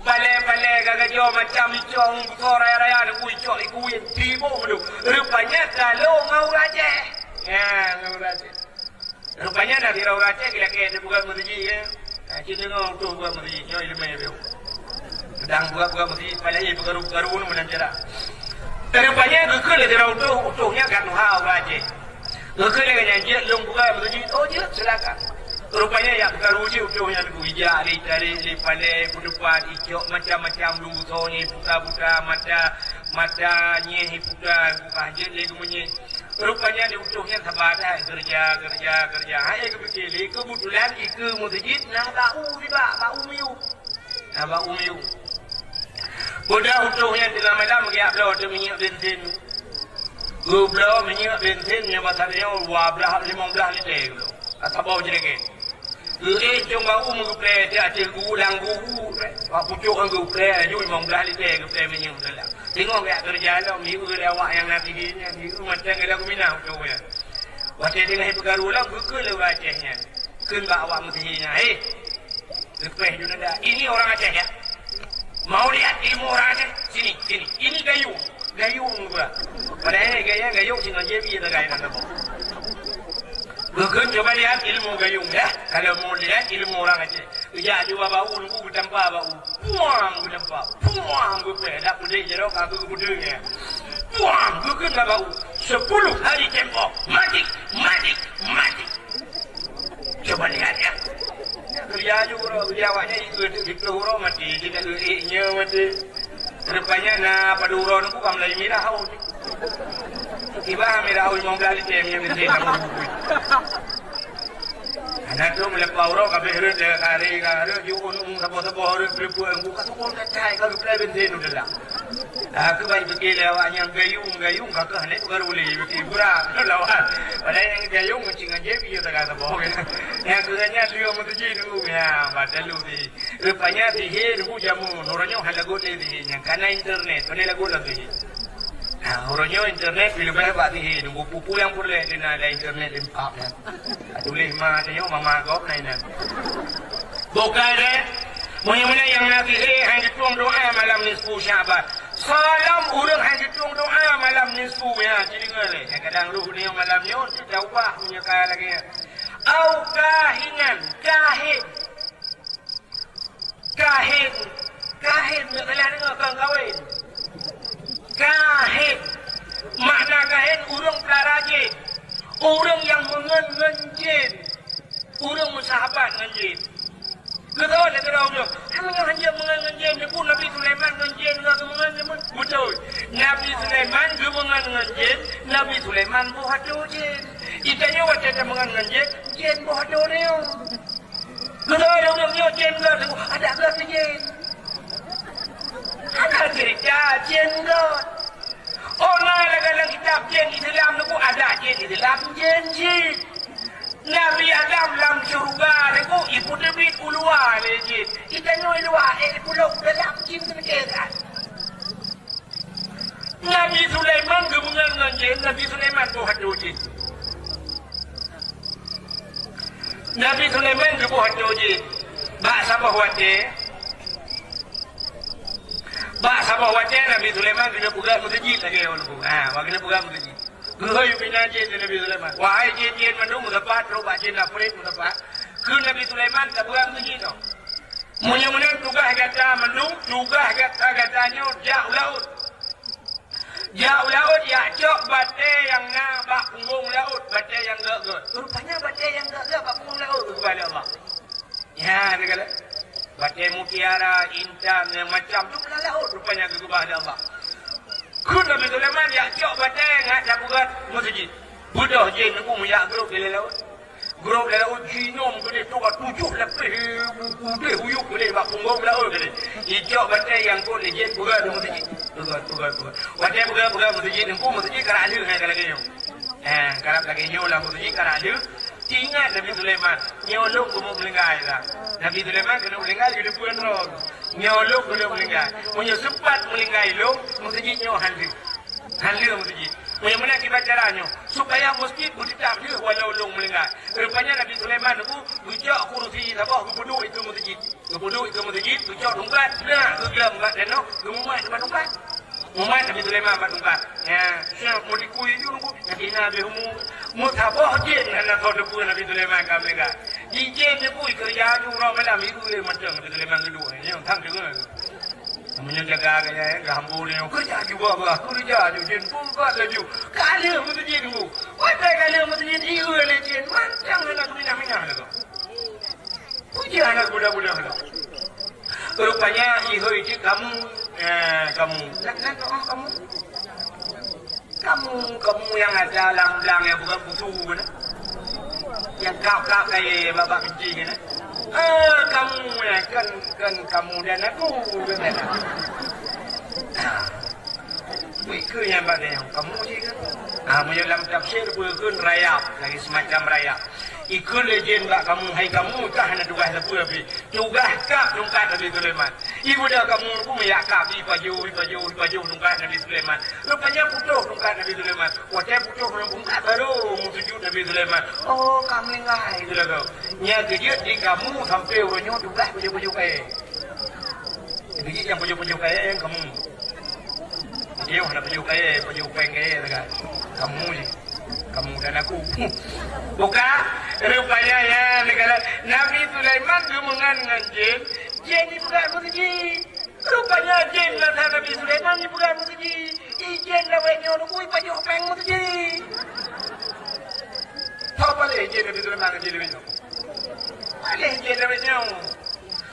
balik gagak jo macam icong raya-raya aku icok iku tibo tu rupanya kalau ngau raja ya ngau raja rupanya dari ngau raja kira-kira dia bukan masjid ya kita ngau tu bukan masjid yo ilmu dia sedang buat masjid pada ia bergaru-garu menanjara. Rupanya gekal dia utuhnya kan hau raja. Gekal dia nyanyi long buka masjid oh je silakan. Rupanya ya bergaru je utuhnya tu hijau ali pandai pudupan hijau macam-macam luto ni buka-buka mata nyi buka je lagi bunyi. Rupanya di utuhnya sabar kerja. Hai kepikir kebetulan ke masjid nah bau miu. Abang umiu. Budak utuhnya di lama-lama dia belau dia minyak bensin. Belau minyak bensin yang masalahnya 15 liter belau. Atau bau je lagi. Cuma play dia acil gulang gugu. Pak pucuk kan play ju 15 liter play minyak belau. Tengok dia kerja lah miu dia awak yang nanti dia miu macam ada aku minah utuhnya. Waktu dia bergarulah gekal wajahnya. Keun awak mestinya. Lepas itu nada. Ini orang Aceh ya. Mau lihat ilmu orang Aceh? Sini. Ini gayung juga. Padahal gayung sini aja biar gayung nanda. Bukan coba lihat ilmu gayung ya. Kalau mau lihat ilmu orang Aceh, ya juga bau nunggu bertempa bau. Puang berpe. Dak pudih jerok aku kebudungnya. Puang bukan bau. 10 hari tempo. Mati. Coba lihat ya. Kerja juga awaknya ikut huruf mati tidak nya mati rupanya na pada huruf aku kam lagi merah hau tiba merah hau 15 liter yang mesti nak Nanti melepas orang kabeh heret dia kari kari diunung sabo-sabo heret berbuang buka tukul kacai kalau play bensin udah lah. Aku baik fikir lewatnya gayung kakak ni baru boleh fikir kurang lawan. Padahal yang gayung macam aja dia tak kata bohong. Yang kerana dia mesti dulu ya batal dulu di. Rupanya di heret jamu orangnya halagot ni yang karena internet ni lagu lagi. Orangnya internet bila banyak bati nunggu pupu yang boleh kena ada internet lempap ya. Tulis mah tanya mama kau nanya. Bukan deh. Mana yang nanti hang dituang doa malam nisfu Syaban. Salam urang hang dituang doa malam nisfu ya. Jadi ngale. Kadang ruh ni malam ni kita ubah punya kaya lagi. Au kahinan, kahin berkelah dengan kau kawin. Kahin, makna kahin urang pelarajin, urang yang mengenjin, urang musahabat mengenjin. Ketawa dia ketawa dia, mengenjin dia pun Nabi Sulaiman mengenjin mengenjin betul. Nabi Sulaiman dia mengenjin, Nabi Sulaiman buat jin. Itanya wajah dia mengenjin, jin buat dia. Ketawa dia jin ada ke jin. Ada cerita jin God. Orang dalam kitab jin Islam itu ada jin di dalam jin. Nabi Adam dalam syurga itu ibu Nabi keluar le jin. Kita noi luar pulau dalam jin kenekan. Nabi Sulaiman gemungan dengan jin, Nabi Sulaiman buat jin. Nabi Sulaiman buat jin. Bak sama buat dia. Bak sama wajah Nabi Sulaiman kena pegang masjid lagi orang tu. Kena pegang masjid. Gehoi bina jin Nabi Sulaiman. Wahai jin mandung mendapat roba jin afrit mendapat. Ke Nabi Sulaiman tak pegang masjid tu. Munya tugas kata mandung, tugas katanya jauh laut. Jauh laut ya cok batai yang bak punggung laut, batai yang gak. Rupanya batai yang gak bak punggung laut kepada Allah. Ya, dia kata. Batai mutiara, intan, yang macam tu pernah laut rupanya kepada Allah. Kun Nabi Sulaiman ya cok batai ngat capugat masjid. Budak jin aku muyak grup di laut. Grup di laut jinom gede tu kat 7 lebih gede huyuk gede bak punggung laut gede. Icok batai yang kun jin buka di masjid. Tugas. Batai buka masjid aku masjid kerana ada hai lagi nyo. Kerap lagi nyo lah masjid kerana ada. Ingat Nabi Sulaiman nyolong kamu melenggai lah. Nabi Sulaiman kena melenggai di depan roh. Nyolong kena melenggai. Punya sempat melenggai lo, masjid nyo handle masjid. Punya mana akibat caranya? Supaya masjid bertetap dia walau long melenggai. Rupanya Nabi Sulaiman itu bujak kursi sabah kepuduk itu masjid. Bujak tungkat. Nah, kegelam kat dano, kemumat depan tungkat. Mumat Nabi Sulaiman kat tungkat. Ya, siap mau dikui itu nunggu. Nabi Nabi mutabah jin anak kau depu Nabi Sulaiman kau mereka. Jin depu kerja tu orang malam itu dia macam Nabi Sulaiman kedua. Yang thang dengar. Menjaga gaya gambul ni kerja juga bah kerja tu jin pumpat laju. Kala mesti jin tu. Watai kala mesti jin iu le jin. Macam anak minah tu. Puji anak budak-budak tu. Rupanya ihu itu kamu. Kamu yang ada lang-lang yang bukan butuh kan? Yang kau kayak bapak kecil kan? Kamu ya kan kamu dan aku kan? Ke yang mana yang kamu je kan? Dalam tafsir pun rayap lagi semacam rayap. Ikut legend tak kamu, hai kamu tak nak tugas apa tapi tugas kap tungkat Nabi Sulaiman. Ibu dah kamu pun meyak di baju tungkat Nabi Sulaiman. Rupanya putus tungkat Nabi Sulaiman. Wajah putus orang tungkat baru sujud Nabi Sulaiman. Oh kamu lengai itu lah kau. Nya kerja di kamu sampai orangnya tugas baju kaya. Jadi yang baju kaya yang kamu. Dia nak baju kaya kan. Kamu je. Kamu dan aku. Buka rupanya ya negara Nabi Sulaiman gemungan dengan jin. Jin ni bukan masjid. Rupanya jin lah Nabi Sulaiman ni bukan masjid. Jin lah wenyo nunggu baju peng masjid. Tahu boleh jin Nabi Sulaiman ke jin wenyo? Boleh jin Nabi wenyo.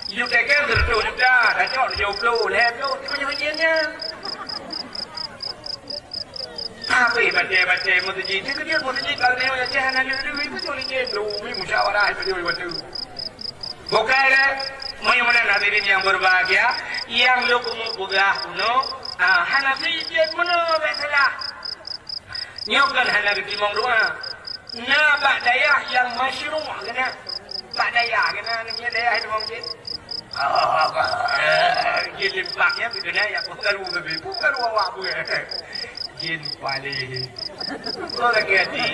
You take care of the dah cok dia flow leh flow ni baju jinnya. Apa baca mutiji dia mutiji kalau ni orang jahat nak duit itu boleh jenuh musyawarah itu boleh betul. Bukan Mudah-mudahan hadirin yang berbahagia, yang lu kumugah kuno, Hanafi jen mana salah. Nyokan Hanafi timong doa. Na bak dayah yang masyru' kena. Bak dayah kena namanya dayah itu mungkin. Jin limpaknya kena ya bukan bukan awak bukan. Jin paling. Kau lagi hati.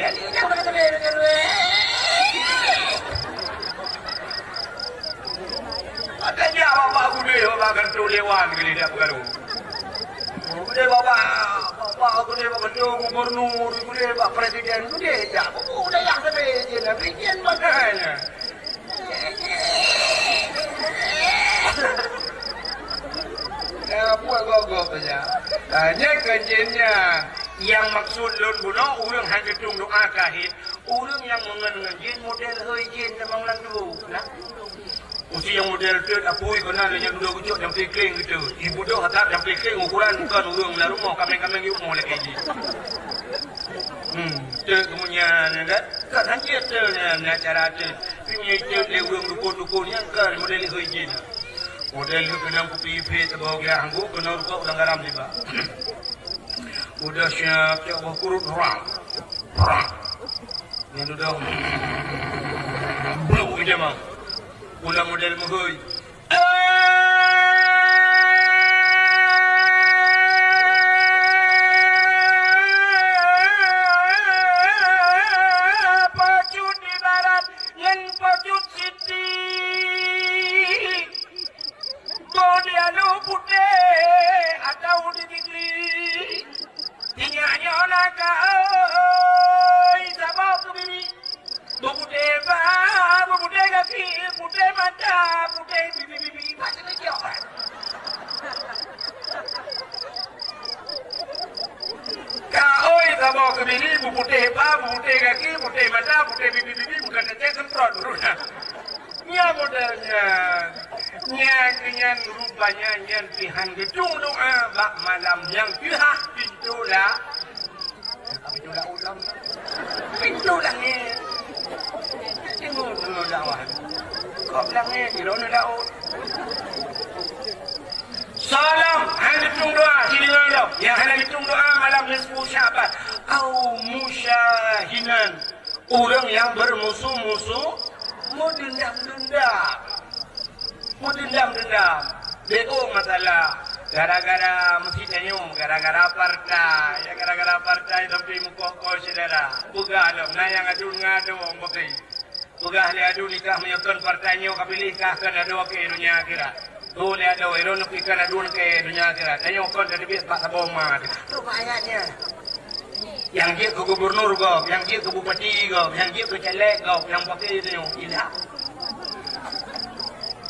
Katanya bapak kuda, bapak akan tulewan ke lidah pergaru. Kuda bapak kuda betul gubernur, kuda bapak presiden, kuda ya, kuda yang sebegini, presiden makanya. Apa gogok saja. Tanya kajiannya. Yang maksud lun bunuh, orang hanya tung doa kahit, orang yang mengenai jin model hoi jin memang lang dulu, nah. Usi yang model tu apui kena yang dulu kucuk yang pikir gitu. Ibu dah hatap yang pikir ukuran bukan urang la rumah kami yuk mau lagi. Tu kemudian kan kan hanya tu nak cara tu. Punya tu le urang dukun yang kan model hoi jin. Model tu kena pipi terbau gerak anggu kena rupa ulang garam tiba. Udah siap cak kurut orang. Ni dah blue je mah. Ulang model mahoi. Pacut di barat, yang pacut siti. Bodialu putih atau di negeri. Tinyanya naga, sabau kebiri. Buputih bah, buputih kaki, buputih mata, buputih bibi, macam ni dia. Kau sabau kebiri, buputih bah, buputih kaki, buputih mata, buputih bibi, bukan saja semprot dulunya. Nya modelnya, nya kenyan rupanya nyan pihan gedung doa bak malam yang pihak pintu lah. Pintu lah ulam. Pintu lah ni. Tengok dulu lawan. Kau bilang ni di mana laut? Salam hanya tung doa sini malam. Yang hanya tung doa malam nisfu Syaban. Au musyahinan. Orang yang bermusuh-musuh mau dendam-dendam. Itu masalah. Gara-gara mesti tanyung, gara-gara partai tapi muka kau saudara. Bukan alam, nah yang ngadu mesti. Bukan adu nikah menyokong partainya kapilih kah kena adu ke dunia akhirat. Boleh adu, iron pikan adu ke dunia akhirat. Tanyung kau jadi bis pak saboma. Itu kayaknya. Yang dia ke gubernur kau, yang dia ke bupati kau, yang dia ke caleg kau, yang pakai itu ilah.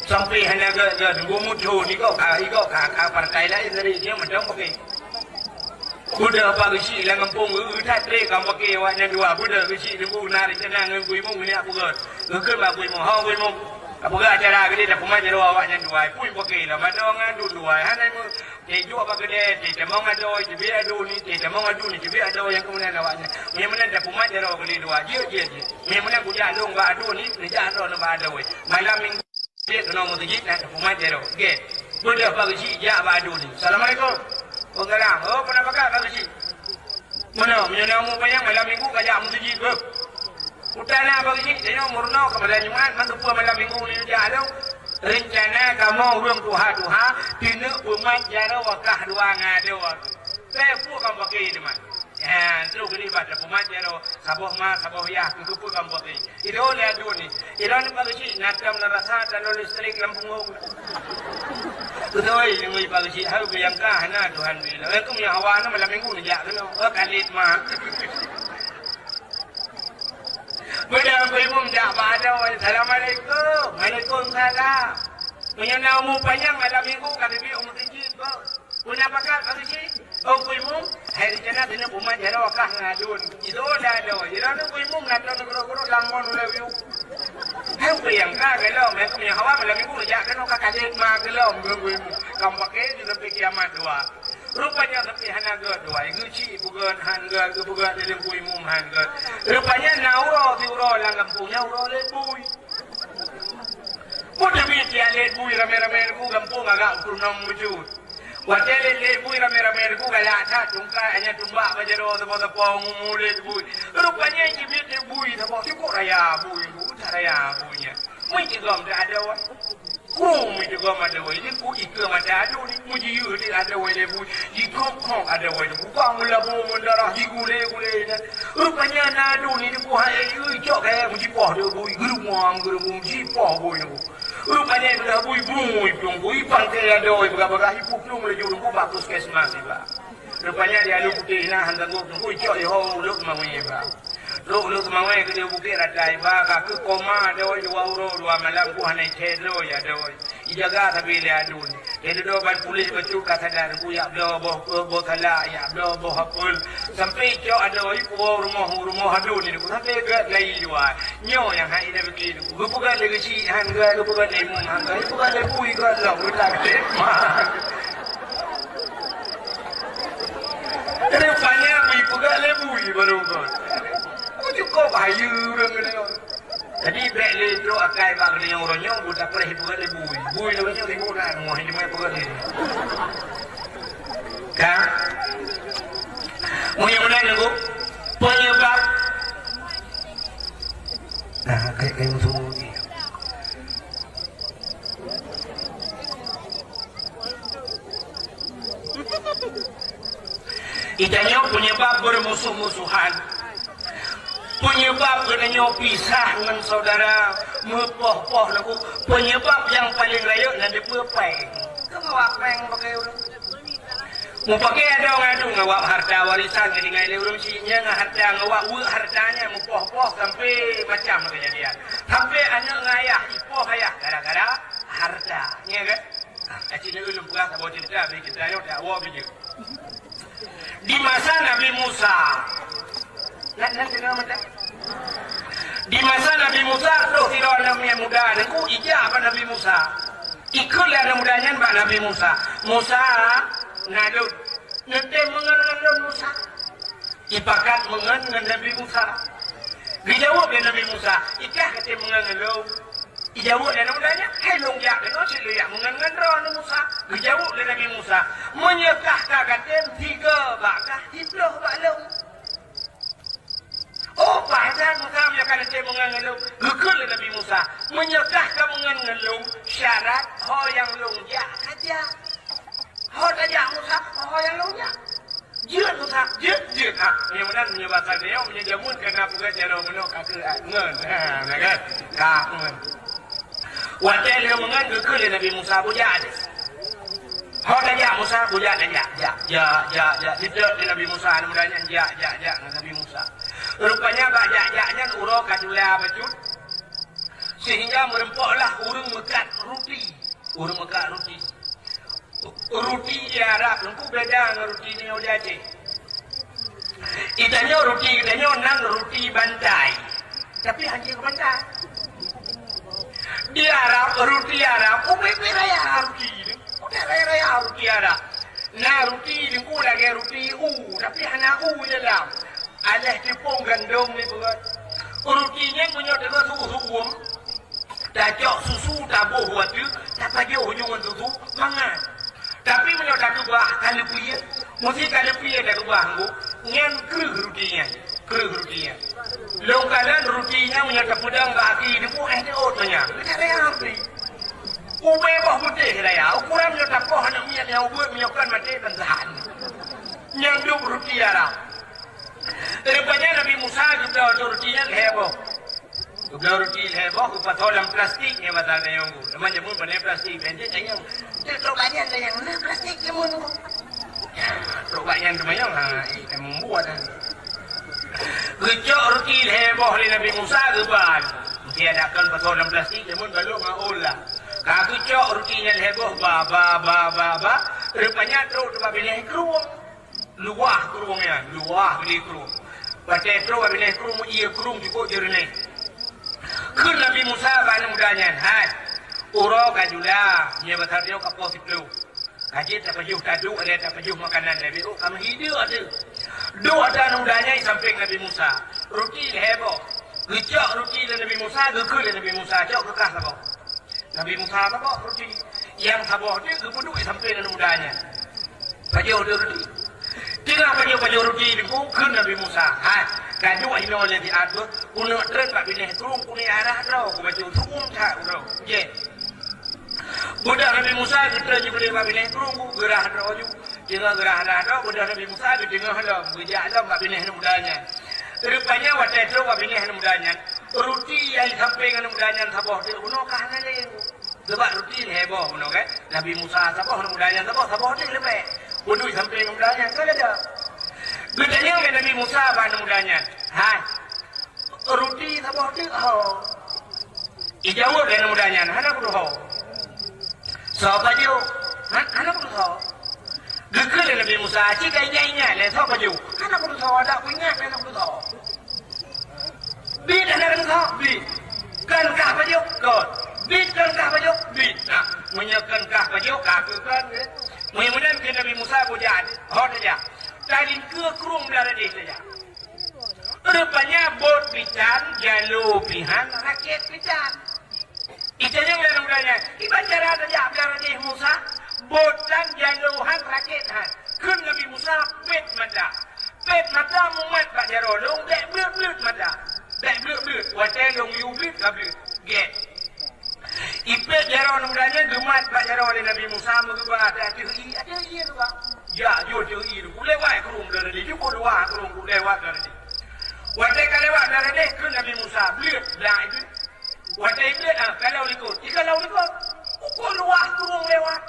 Sampai hanya tunggu muncul ni kau partai lain dari dia macam pakai. Budak apa kesi lang kampung tak trek kau pakai awaknya dua budak kesi tunggu narik tenang dengan kuimu ni apa got. Keker ba kuimu, hau kuimu. Apa got acara gede dah pemain dua awaknya dua. Pui pakai lah macam orang adu dua. Hanya mu keju apa gede, tidak mau adu, jadi adu ni, tidak mau adu ni, jadi adu yang kemudian awaknya. Memang dah pemain dua gede dua. Dia. Memang aku jalan ba adu ni, ni jalan ba adu. Malam minggu dia kena mutijid nak pemain dero. Okey. Budak apa kesi ya ba adu ni. Assalamualaikum. Pengarang, pernah pakai tak kecil? Mana? Menyenamu banyak malam minggu kajak mutijid ke? Utana apa kecil? Dia murno kepada Jumat, mangkepa malam minggu ni dia ada. Rencana kamu urang tuha, tina umat jara wakah dua ngada waktu. Saya pun kamu pakai ini man. Terus gini baca umat jara saboh ya, kengkepa kamu pakai. Itu lihat dulu ni. Itu ni apa kecil? Natam nerasa dan listrik lampung. Betul, ini pagi si hal yang kah na Tuhan bila. Aku punya hawa na malam minggu ni jak kena. Kalit mah. Budak ibu jak pada. Assalamualaikum. Waalaikumsalam. Punya namu panjang malam minggu kami bi umur tinggi. Punya pakar kami si. Oh ibu hari jana dina umat jana wakah ngadun. Itu dah ada. Jana tu ibu ngata negara-negara langmon lewiu. Aku yang kah kalau mereka punya hawa malam minggu jak kena kalit mah kalau ibu. Kamu pakai di lebih kiamat dua. Rupanya tapi hanaga dua guci bukan hanga bukan dalam bui mum hanga. Rupanya nauro tiuro lang kampungnya uro lebui. Mudah dia lebui rame-rame ku kampung agak kurang wujud. Wadele lebui rame-rame ku gaya cat tungkai hanya tumbak bajero tepo-tepo ngumule lebui. Rupanya cibit lebui tepo cukup raya bui raya buinya. Mungkin gom tak ada wah. Ku mungkin gom ada wah. Ini ku ikut macam ada ni. Muji you ni ada wah lebui. Jikok ada wah. Bukan melabu mendarah gule. Rupanya nadu ni ku hai you cok kayak muji poh dia bui. Gerumam jipah bui ni. Rupanya dah bui plung bui pantai ada wah. Baga hipu plung laju ku bagus kesmas ni ba. Rupanya dia lu putih nah hantar ku cok yo lu manguye ba. Lu semangai ke dia bukit ratai ba ke koma doi 2 euro 2 malam ku hanai celo ya doi ijaga tapi le adun dia do ban polis becu kata dan ku ya blo boh tala ya blo boh hapul sampai cok ada oi ku rumah adun ni ku sampai ke lai jua nyo yang hai dah begitu ku bukan lagi si hangga ku bukan lemu hangga ku bukan lemu ku lah ku tak ma rupanya ku bukan lemu baru kau cukup bayu orang ni. Jadi beg le tu akai bag ni orang nyong budak perih bukan le bui le banyak le bukan mau hidup mai bukan ni. Kan? Mau yang mana nunggu? Penyebab. Nah, kayak musuh ni. Itanya penyebab bermusuh-musuhan. Penyebab kenanya pisah dengan saudara mepoh-poh lagu. Penyebab yang paling layak dan dipepeng. Kamu wapeng pakai orang. Mau pakai ada orang adu ngawak harta warisan jadi ngai urang sinya harta ngawak hartanya mepoh-poh sampai macam kejadian. Sampai anak ngayah ipoh ayah gara-gara harta. Nya kan? Kacina ulun pugah tak bawa cerita bagi kita yo tak bawa biji. Di masa Nabi Musa di masa Nabi Musa doh tidak namanya muda aku ijab Nabi Musa ikut ada mudanya Pak Nabi Musa ngadut nanti mengenal Musa ibakat mengenal Nabi Musa dijawab dia Nabi Musa ikah kata mengenal dijawab dia mudanya helong ya kena sila ya mengenal Musa dijawab dia Nabi Musa menyekah kata 3 bakah hibloh balau. Oh, pasal Musa menyekah nanti mengengelung. Gekul Nabi Musa. Menyekah ke mengengelung syarat ho yang longjak saja. Ho saja Musa, ho yang longjak. Jut Musa, jut. Yang benar menyebabkan dia menyejamun kerana bukan cara menok kakak ngen. Kan? Kak ngen. Wadah dia mengen gekul Nabi Musa bujak. Ho saja Musa bujak dan ya. Tidak di Nabi Musa mudahnya ya Nabi Musa. Rupanya bajak-jaknya urok kadula becut sehingga merempoklah urung mekat roti. Roti di Arab lengku beda dengan roti ni yang dia Aceh. Itanya nang roti bantai. Tapi hanya ke bantai. Di Arab roti Arab raya roti ni. Raya roti Arab. Nah roti lengku lagi roti tapi hanya je lah. Alah tepung gandum ni buat. Rutinya punya dengan susu. Dajak susu tabuh waktu, tak bagi hujung susu, mangan. Tapi punya tak ubah kalau punya, mesti kalau punya tak ubah aku, ngan keruk rutinya. Longkalan rutinya punya kepudang bagi ni pun ada otanya. Cara yang apa? Ubah bah putih saya. Ukuran punya tak kau hanya minyak yang ubah minyakan mati dan tahan. Yang dua ruti Arab. Rupanya Nabi Musa juga rutinya heboh. Juga ruti heboh kupat dalam plastik ni batal yang aku. Namanya pun pakai plastik. Benda yang teruk banyak yang plastik kamu tu. Teruk banyak tu banyak kamu buat. Kecok ruti heboh ni Nabi Musa keban. Mesti adakan pakai dalam plastik namun belum ngaulah. Kaki cok rutinya heboh ba. Rupanya teruk tu bila keruang. Luah beli keruang. Baca teruk bila keruang ia keruang cukup jernih. Kun Nabi Musa bana mudanya. Hai. Uro kajula nya batar dia kapos itu. Kaji tak pajuh taduk ada tak pajuh makanan Nabi. Oh kami hidup ada. Dua dan udahnya samping Nabi Musa. Roti heboh. Gecak roti Nabi Musa, gekul Nabi Musa. Cak kekah sabah. Nabi Musa sabah roti. Yang sabah dia kepuduk samping Nabi udahnya. Pajuh dia roti. Tengah pajuh roti ni ke Nabi Musa. Kadu ini oleh diatur. Kuna tren pak bini turun kuni arah tau. Ku baca turun tak tau. Je. Budak Nabi Musa kita juga dia pak bini turun ku gerah tau ju. Tengah gerah tau. Budak Nabi Musa di tengah dah. Berjak dah pak bini mudanya. Rupanya waktu itu pak bini mudanya. Roti yang samping mudanya sabah dia. Uno kahana dia. Sebab roti heboh uno kan. Nabi Musa sabah mudanya sabah dia lebih. Uno samping mudanya kan ada. Bedanya dengan Nabi Musa apa mudanya? Roti sabah dia. Ijawab dengan mudanya. Hana kudu. Siapa dia? Hana kudu. Gekal Nabi Musa. Jika ingat le siapa dia? Hana kudu ada ingat le kudu. Bid hana kudu. Bid. Kan kah apa dia? God. Bid kan kah apa dia? Bid. Nah, menyekan kah apa dia? Kah kan. Mudah-mudahan ke Nabi Musa bujat. Saja. Tadi ke kerung darah dia saja. Rupanya bot pican, jalur pihan, rakyat pican. Ijanya yang mudahnya. Iban cara saja darah dia Musa. Botan jaluhan rakyat. Kun Nabi Musa pet mata. Pet mata mumat pak jarolong. Dek belut mata. Dek belut. Wajah yang liubit kabut. Get. Ipet jarol mudahnya gemat pak jarol oleh Nabi Musa. Mengubah ada diri. Ada diri tu pak. Ya, yo diri. Lewat kerung darah dia. Jumpa luar kerung lewat darah dia. Wajah kalau lewat darah dia. Kun Nabi Musa. Belut. Belah itu. Wajah belut. Kalau likut. Kalau likut. Ukur luar kerung lewat.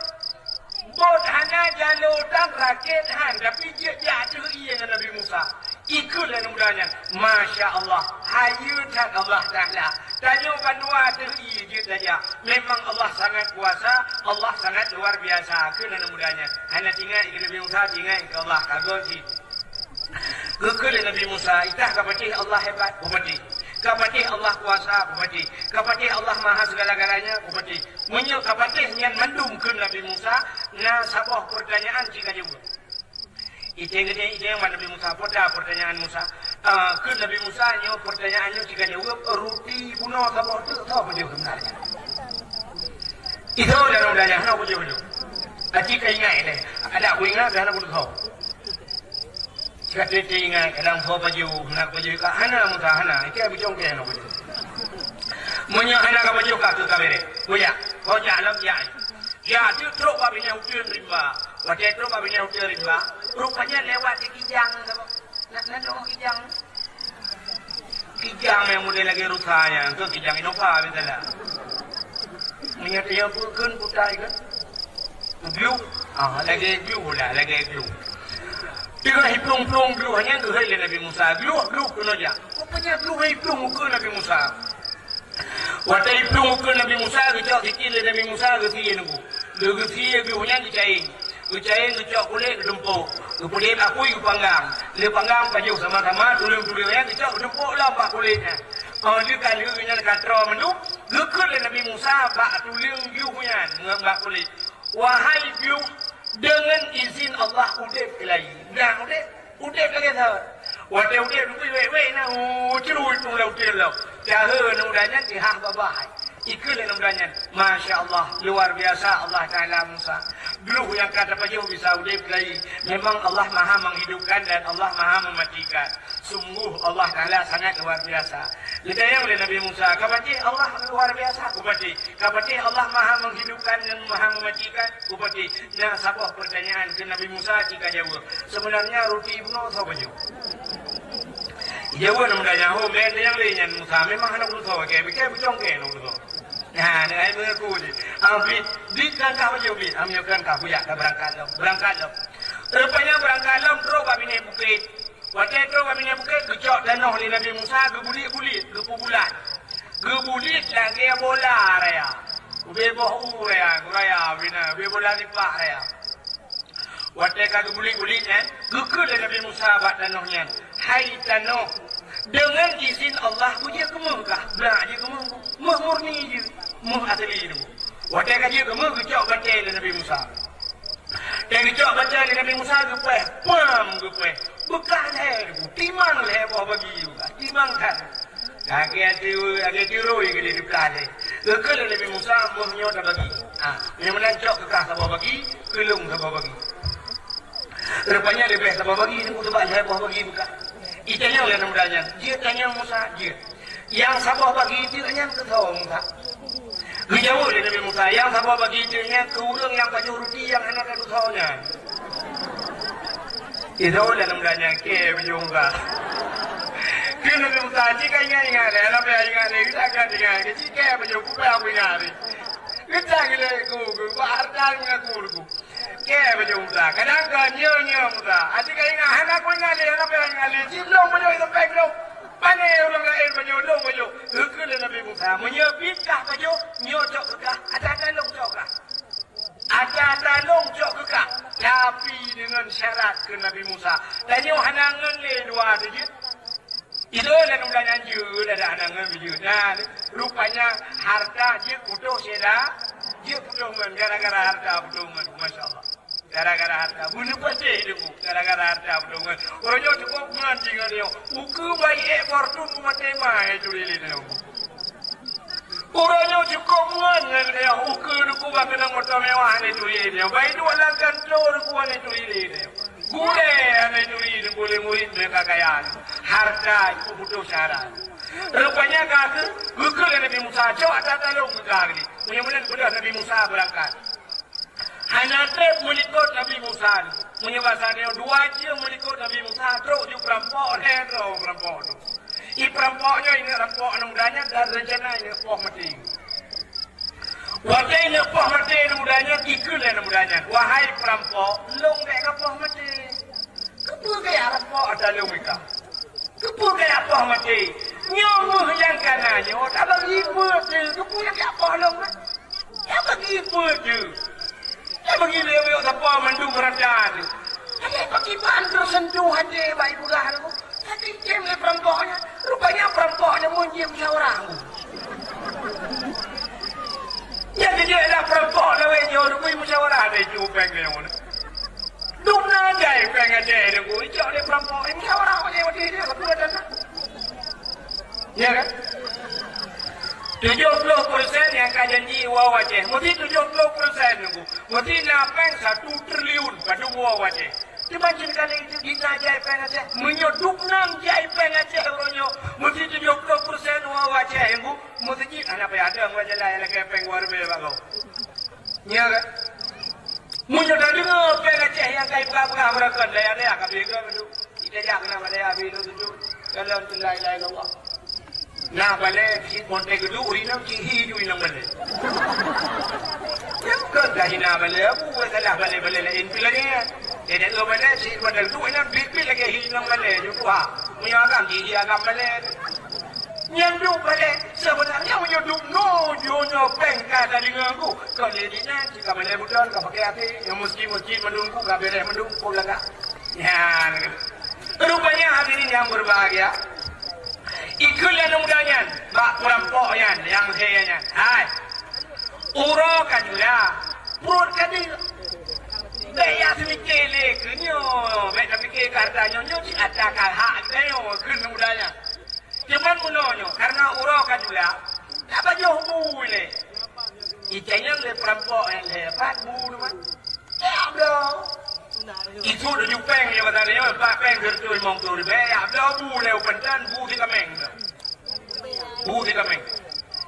Bot hana jalur dan rakyat han. Tapi dia jatuh dengan Nabi Musa. Ikutlah mudahnya. Masya Allah. Hayutan Allah Ta'ala. Tajuk bandua teri dia saja. Memang Allah sangat kuasa. Allah sangat luar biasa. Kena mudahnya. Hanya tinggal ke Nabi Musa. Tinggal ke Allah. Kagul si. Kekul Nabi Musa. Itah kapatih Allah hebat. Kupatih. Kapatih Allah kuasa. Kupatih. Kapatih Allah maha segala-galanya. Kupatih. Munyuk kapatih yang mendung ke Nabi Musa. Nah sabah pertanyaan jika juga. Itu yang Nabi Musa. Pertanyaan Musa. Ke Nabi Musa nyo pertanyaannya jika jawab roti bunuh sabah itu tahu apa dia sebenarnya. Itu dalam udahnya. Kenapa dia begitu? Jika ingat ini. Ada aku ingat dan aku tahu. Jika dia ingat kadang tahu baju. Nak baju ke hana Musa hana. Itu yang berjong ke hana baju. Munya hana ke baju ke tu kabere. Buya. Kau jalan ya. Ya, dia teruk babinya hujan rimba. Waktu teruk babinya hujan rimba. Rupanya lewat di kijang. Nak dong kijang. Kijang yang model lagi rusanya. Itu kijang Innova betul lah. Menyata yang bukan putai kan. Blue. Lagi blue lah. Lagi blue. Dia hiplung-plung blue. Hanya tu hari Nabi Musa. Blue kena je. Rupanya blue hiplung muka Nabi Musa. Waktu hiplung muka Nabi Musa. Kecak kecil Nabi Musa. Kecil nunggu. Dia kecil blue-nya kecain. Kecain kecak kulit kedempuk. Kemudian aku ikut panggang. Dia panggang baju sama-sama. Tulang-tulangnya kecak kedempuk lah pak kulitnya. Dia kali-kalinya katra menduk. Gekut Nabi Musa pak tulang biunya. Ngembak kulit. Wahai biu. Dengan izin Allah udip lagi. Dah udip lagi tau. Waktu udip tu wei na cerui tu lau telau. Jahe namudanya dihah babahai. Ikulah namudanya. Masya Allah luar biasa Allah Taala Musa. Dulu yang kata pajau bisa udip lagi. Memang Allah Maha menghidupkan dan Allah Maha mematikan. Sungguh Allah Taala sangat luar biasa. Ditanya oleh Nabi Musa, kapatih Allah luar biasa. Kupatih. Kapatih Allah Maha menghidupkan dan Maha mematikan. Kupatih. Nah, sabah pertanyaan ke Nabi Musa jika jawab. Sebenarnya roti ibnu apa jawab? Jawab namanya. Oh, benda yang lainnya Musa. Memang anak belum tahu. Kayak bercong kayak belum tahu. Nah, dengan itu aku je. Bid kan kau jawab bid. Ambil kan kau ya. Berangkat lo. Rupanya berangkat lo. Terus kami ni bukit. Waktu itu kami ni bukit. Kecok danau oleh Nabi Musa. Gebulit. Gepubulan. Gebulit lagi bola raya. Beboh raya. Raya. Bebola lipat raya. Waktu itu gebulit kan. Gekul Nabi Musa buat danaunya. Hai danau. Dengan izin Allah tu dia kemungkah. Belah dia kemungkah. Murni je. Asli itu. Waktu itu dia kemungkah. Kecok baca Nabi Musa. Yang dicok baca ni Nabi Musa gepeh, pam gepeh. Bekas leher, timang leher bawah bagi juga. Timang kan. Agak tiru yang dia bekas leher. Kekal Nabi Musa menyoda bagi. Yang menancok kekah sabah bagi, kelung sabah bagi. Rupanya dia beh sabah bagi, ni sebab leher bawah bagi buka. Itanya oleh namanya. Dia tanya Musa, dia. Yang sabah bagi itu hanya ketawa Musa. Kejauh dia Nabi Musa. Yang sabah bagi itu hanya keurang yang pajuh roti yang anak itu tahunya. Itu oleh namanya. Ke berjumpa. Ke Nabi Musa. Jika ingat-ingat. Apa yang ingat. Kita akan ingat. Jika berjumpa. Apa yang ingat. Kita gila kuku. Harta mengaku. Ke berjumpa. Kadang-kadang nyonya Musa. Jika ingat. Anak aku ingat. Apa yang ingat. Ciblong berjumpa. Sampai belum. Mana orang lain penyolong penyolong. Kekal Nabi Musa. Menyebikah penyolong. Nyocok kekah. Ada longcok kah? Ada longcok kekah. Tapi dengan syarat ke Nabi Musa. Dan yang hanangan le dua saja. Itu adalah namanya jul. Ada hanangan berjul. Nah, rupanya harta dia putus seda. Dia putus men. Gara-gara harta putus men. Masya Allah. Gara-gara harta. Bunuh pasti hidupku. Gara-gara harta putus. Orangnya cukup mancing dia. Uku baik ekor tu matema itu dia. Orangnya cukup mancing dia. Uku tu bakal nak motor mewah itu dia. Baik dua langkan telur kuan itu dia. Gule itu dia. Gule murid mereka kaya. Harta itu putus syarat. Rupanya kata. Uku Nabi Musa. Coba tak tolong kekal ni. Mudah-mudahan sudah Nabi Musa berangkat. Hanya trip melikut Nabi Musa. Menyebasannya dua jam melikut Nabi Musa. Terus dia perampok. Terus perampok tu. Perampoknya ini perampok mudanya dan rencananya poh mati. Waktu ini poh mati mudanya kikul mudanya. Wahai perampok, long kaya poh mati. Kepu kaya perampok ada long mereka. Kepu kaya poh mati. Nyomuh yang kanannya. Tak bagi mati. Kepu yang kaya poh long. Tak bagi mati. Ya bagi dia siapa mandu berada tu. Hanya bagi bantu sentuh hati baik bulan aku. Tapi jem le perampoknya. Rupanya perampoknya menjiem seorang. Jadi dia dah perampok dah wehnya. Rupanya musyawarah dia cupeng dia. Dumna jai peng aja dia. Ijak dia perampok. Musyawarah aja dia. Tapi ada tak? Ya kan? 70% yang akan janji uang wajah. Mesti 70% nunggu. Mesti napeng 1 triliun pada uang wajah. Imagine kali itu kita jai peng aja. Menyoduk nang jai peng aja orangnya. Mesti 70% uang wajah yang bu. Mesti ni anak apa ada wajah lain lagi peng war bela kau. Ya kan? Menyoduk dengar peng aja yang kait buka-buka mereka dia akan bega betul. Kita jangan nama dia bilu tu. Kalau tu lain-lain Allah. Nah balik si monte gedu urinam cihi ju inang balik. Yang kerja hina balik aku salah balik lain pilanya. Jadi tu balik si monte gedu inang blik lagi hinang balik juga. Menyagam cihi agam balik. Nyanduk balik sebenarnya menyoduk no jono pengka dari ngaku. Kalau dia jika balik bukan kau pakai hati yang mesti menunggu kau boleh menunggu lagi. Ya, rupanya hadirin yang berbahagia. Ikut yang mudahnya, bak perampoknya, yang sayanya. Hai, urakan juga, perut kadi. Daya semikir leknya, mereka fikir hartanya, nyoci ada hak dia, kena mudahnya. Cuman menonyo, karena urakan juga, apa jauh boleh. Icanya le perampok yang lepas bulu man, ya bro. Itu dah jupeng yang katanya, Pak Peng gertui mong tu di bayar. Dah bu leu pentan bu di kameng. Bu di kameng.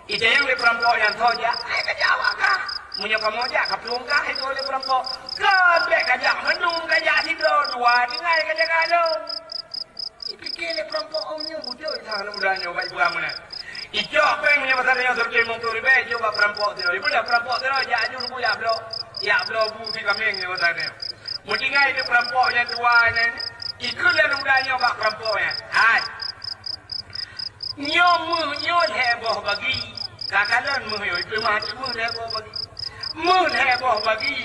Itu yang le perampok yang toja. Kejawab kah? Munya kamu aja kapung kah itu le perampok. Kan be kajak menung kajak tidur dua dengai kajak kalau. Pikir le perampok punya budak sana mudanya baik pulang mana. Itu Peng punya katanya gertui mong tu di bayar coba perampok tu. Ibu dah perampok tu aja aju bu ya bro. Ya bro bu di kameng yang katanya. Mendingan itu perampoknya dua ni. Ikutlah mudahnya bak perampoknya. Hai. Nyom heboh bagi. Kakalan menghuyuk itu macam heboh bagi. Heboh bagi.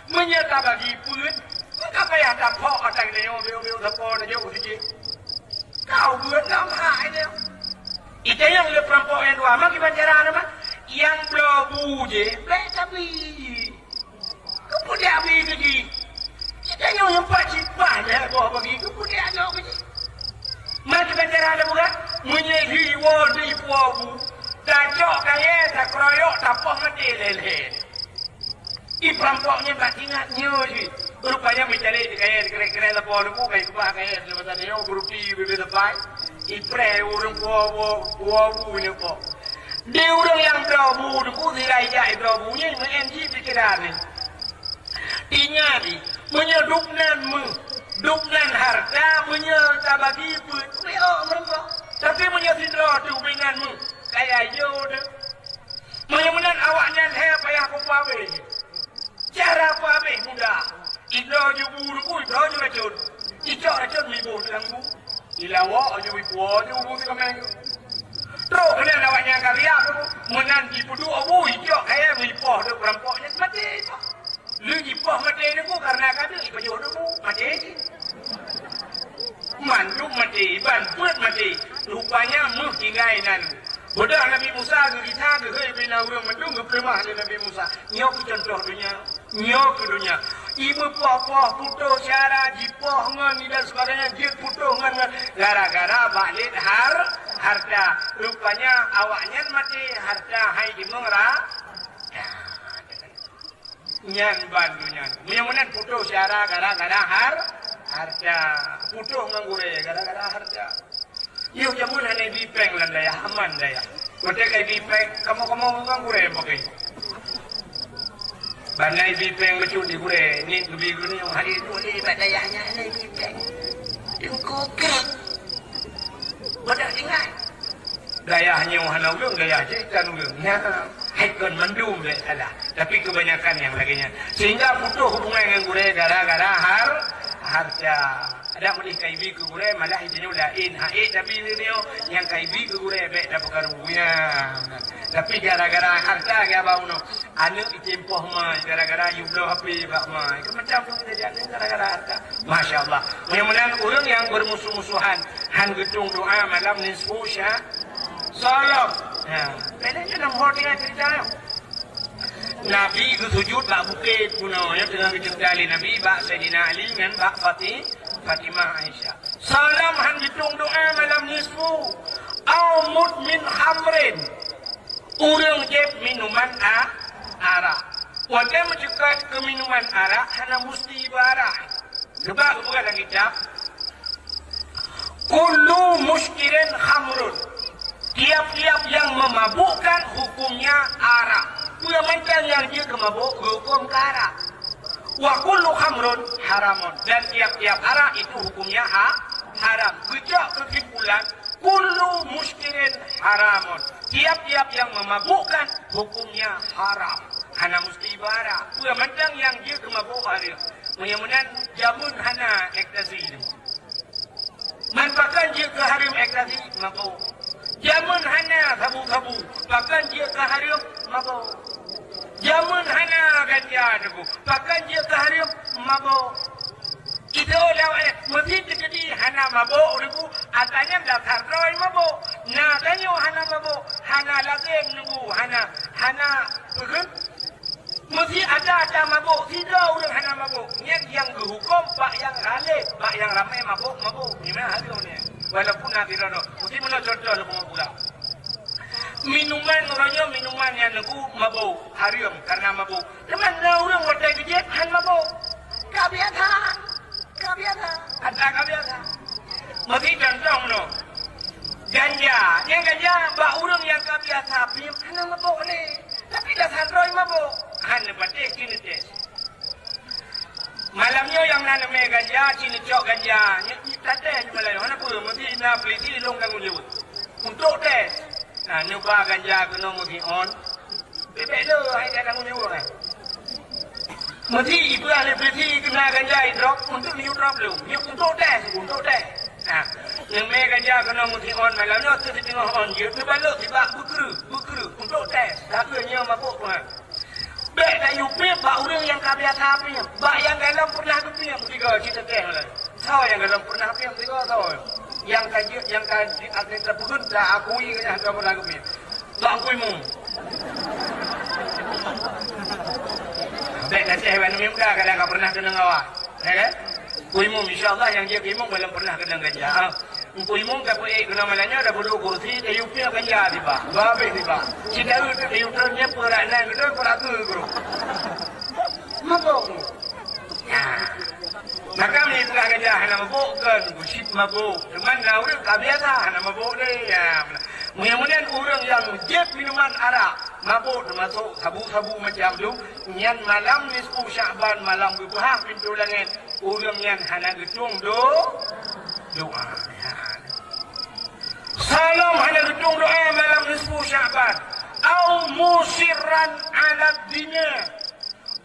Menyata bagi pun. Kenapa ya tak pok atang dia bil tapor dia uji. Kau buat nama dia. Itu yang le perampoknya dua. Mak ibarat nama. Yang belobu je. Baik tapi. Kemudian habis lagi. Kita yang pacipah dah bawa bagi ke putih anak ke. Mari kita cara ada bukan? Menyehi wadi puabu. Dacok kaya tak keroyok tak apa mati leleh. I perampoknya tak ingatnya je. Rupanya mencari kaya kira-kira lepon aku kaya kubah kaya lepas tadi grup T bebek lepas. I pre orang puabu ni po. Dia orang yang prabu aku tidak jai prabunya mengenji pikiran ni. Ingat menyeduknan harta menyabagi pun mereka tapi menyesidra tu binganmu kayak jodoh menyamanan awaknya saya payah aku pabe cara pabe mudah idro jubur ku idro racun icok racun mibu langgu ilawa aja wibu aja ubu kameng terus kemudian awaknya karya menanti pudu abu icok kayak mipoh tu perampoknya mati lu jipah mati ni ku karena kata ikut jodoh ku mati mandu mati bantuan mati rupanya muh tingainan bodoh Nabi Musa tu kita tu bina urang mendung berpermah Nabi Musa nyok contoh dunia ibu papa putu syara jipah ngan dan sebagainya dia putu ngan gara-gara balik harta rupanya awaknya mati harta hai di mengra nyan bandunya mudah-mudahan putuh syara gara-gara harta putuh ngangure gara-gara harta yuk jamun hanya bipeng lan daya aman daya kote kai bipeng kamu ngangure pakai bandai bipeng becudi gure ni lebih gune yang hari itu ni badayanya ni bipeng yang kokek badak ingat dayanya hana ulung daya kan ulungnya haikon mendum deh ada tapi kebanyakan yang laginya sehingga butuh hubungan dengan gure gara-gara harta ada mulih kaibi ke gure malah hidupnya lain haik tapi dia yang kaibi ke gure baik dapat karunya tapi gara-gara harta ga bauno anu itempoh mai gara-gara yublo hapi bak mai macam tu kejadian gara-gara harta masyaallah mudah-mudahan orang yang bermusuh-musuhan han gedung doa malam nisfu salam. Ya, bedanya dalam hati cerita. Nabi itu sujud bak bukit kuno ya dengan kecil Nabi bak Sayyidina Ali dengan bak Fatimah Aisyah. Salam han hitung doa malam nisfu. Au mudmin hamrin. Urang jeb minuman arak. Wadah mencekat ke minuman arak hana musti ibarat. Sebab bukan lagi cap. Kullu muskirin khamrun. Tiap-tiap yang memabukkan hukumnya arak. Punya macam yang dia kemabuk hukum arak. Wa kullu khamrun haramun. Dan tiap-tiap arak itu hukumnya haram. Kejak kesimpulan kullu muskirin haramun. Tiap-tiap yang memabukkan hukumnya haram. Hana musti ibarat. Punya macam yang dia kemabuk hari. Mudah-mudahan jamun hana ekstasi itu. Manfaatkan dia ke harim ekstasi mabuk. Jamun hana sabu-sabu, bahkan dia ke harim mabuk. Jamun hana ganja tu, bahkan dia ke harim mabuk. Itu lawat mesti terjadi hana mabuk tu, atanya dah terroy mabuk. Nah, tanya hana mabuk, hana lagi nunggu, hana begun. Mesti ada mabuk, tidak orang hana mabuk. Yang dihukum, pak yang ralik, pak yang ramai mabuk. Gimana hal ni? Walaupun nanti rono, mesti mana contoh lepas pula. Minuman orangnya minuman yang lagu mabuk, haram karena mabuk. Teman orang wadah kejep han mabuk. Kebiasaan. Ada kebiasaan. Mesti contoh no. Ganja, yang ganja bak orang yang kebiasaan pim hana mabuk ni. Tapi dah sanroy mabuk. Han batik kini tes. Malamnya yang nanam ganja, sini cok ganja. Tak tes malam. Mana pun mesti nak peliti long tanggung jawab. Untuk tes. Nah, nyoba ganja kena mesti on. Bebek tu, saya tanggung jawab kan. Mesti ibu ahli peliti kena ganja drop untuk new drop lu. Untuk tes. Nah, yang ganja kena mesti on malamnya tu tengah on je. Tu balik tiba bukru untuk tes. Tak kena mabuk pun. Baik dah yupip, bak orang yang kebiasa pim. Bak yang dalam pernah kepim. Tiga cerita teh lah. Tahu yang dalam pernah kepim, tiga tahu. Yang kaji atlet terpukul, dah akui kan yang pernah kepim. Tak akui mu. Baik dah saya hewan muda kadang tak pernah kena ngawak. kan? Kuimum insya-Allah yang dia kuimum belum pernah kena ganja. Kuimum tak boleh kena malanya dah bodoh kursi dia upia ganja tiba. Babe tiba. Cita itu dia utarnya peranan kita peraku guru. Mabuk. Maka ni pula ganja hana mabuk kan, gusip mabuk. Cuman orang tak biasa hana mabuk ni. Mudah-mudahan orang yang jeb minuman arak mabuk termasuk sabu-sabu macam tu, nyan malam nisfu Syaban malam berbuah pintu langit, orang yang hana getung doa. Salam hana getung doa malam nisfu Syaban, au musirran ala dunia.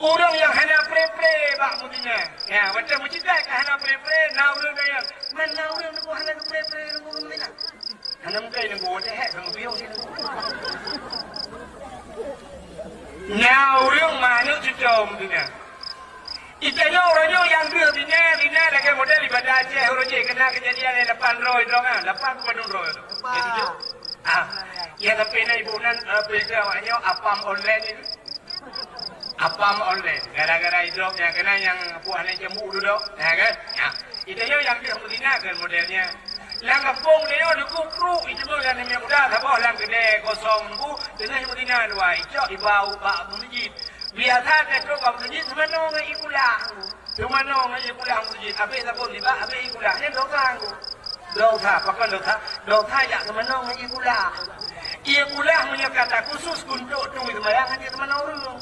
Orang yang hana pre-pre bak mudina. Ya, macam mencidai ke hana pre-pre, na orang yang mana orang nak hana pre-pre nak mudina. Hana mungkin nak buat hek dengan biau sini. Na orang mana cucuk mudina. Itanya orangnya yang dia bina lagi model ibadah aja orang je kena kejadian yang 800 itu kan, 8 penuh tu. Jadi ya tapi na ibu nan pergi awaknya apam online itu. Apam online gara-gara hidrop yang kena yang puan yang jemuk dulu ya kan ya itanya yang dia Medina kan modelnya lang kampung dia ada kupru itu yang namanya mudah sabah lang gede kosong bu dengan Medina dua itu ibau bak masjid biasa dia tu bak masjid semano ngai ikulah semano ngai ikulah masjid abe sabun tiba abe ikulah yang dosa pakai dosa ya semano ngai ikulah punya kata khusus untuk tu itu bayangan dia semano orang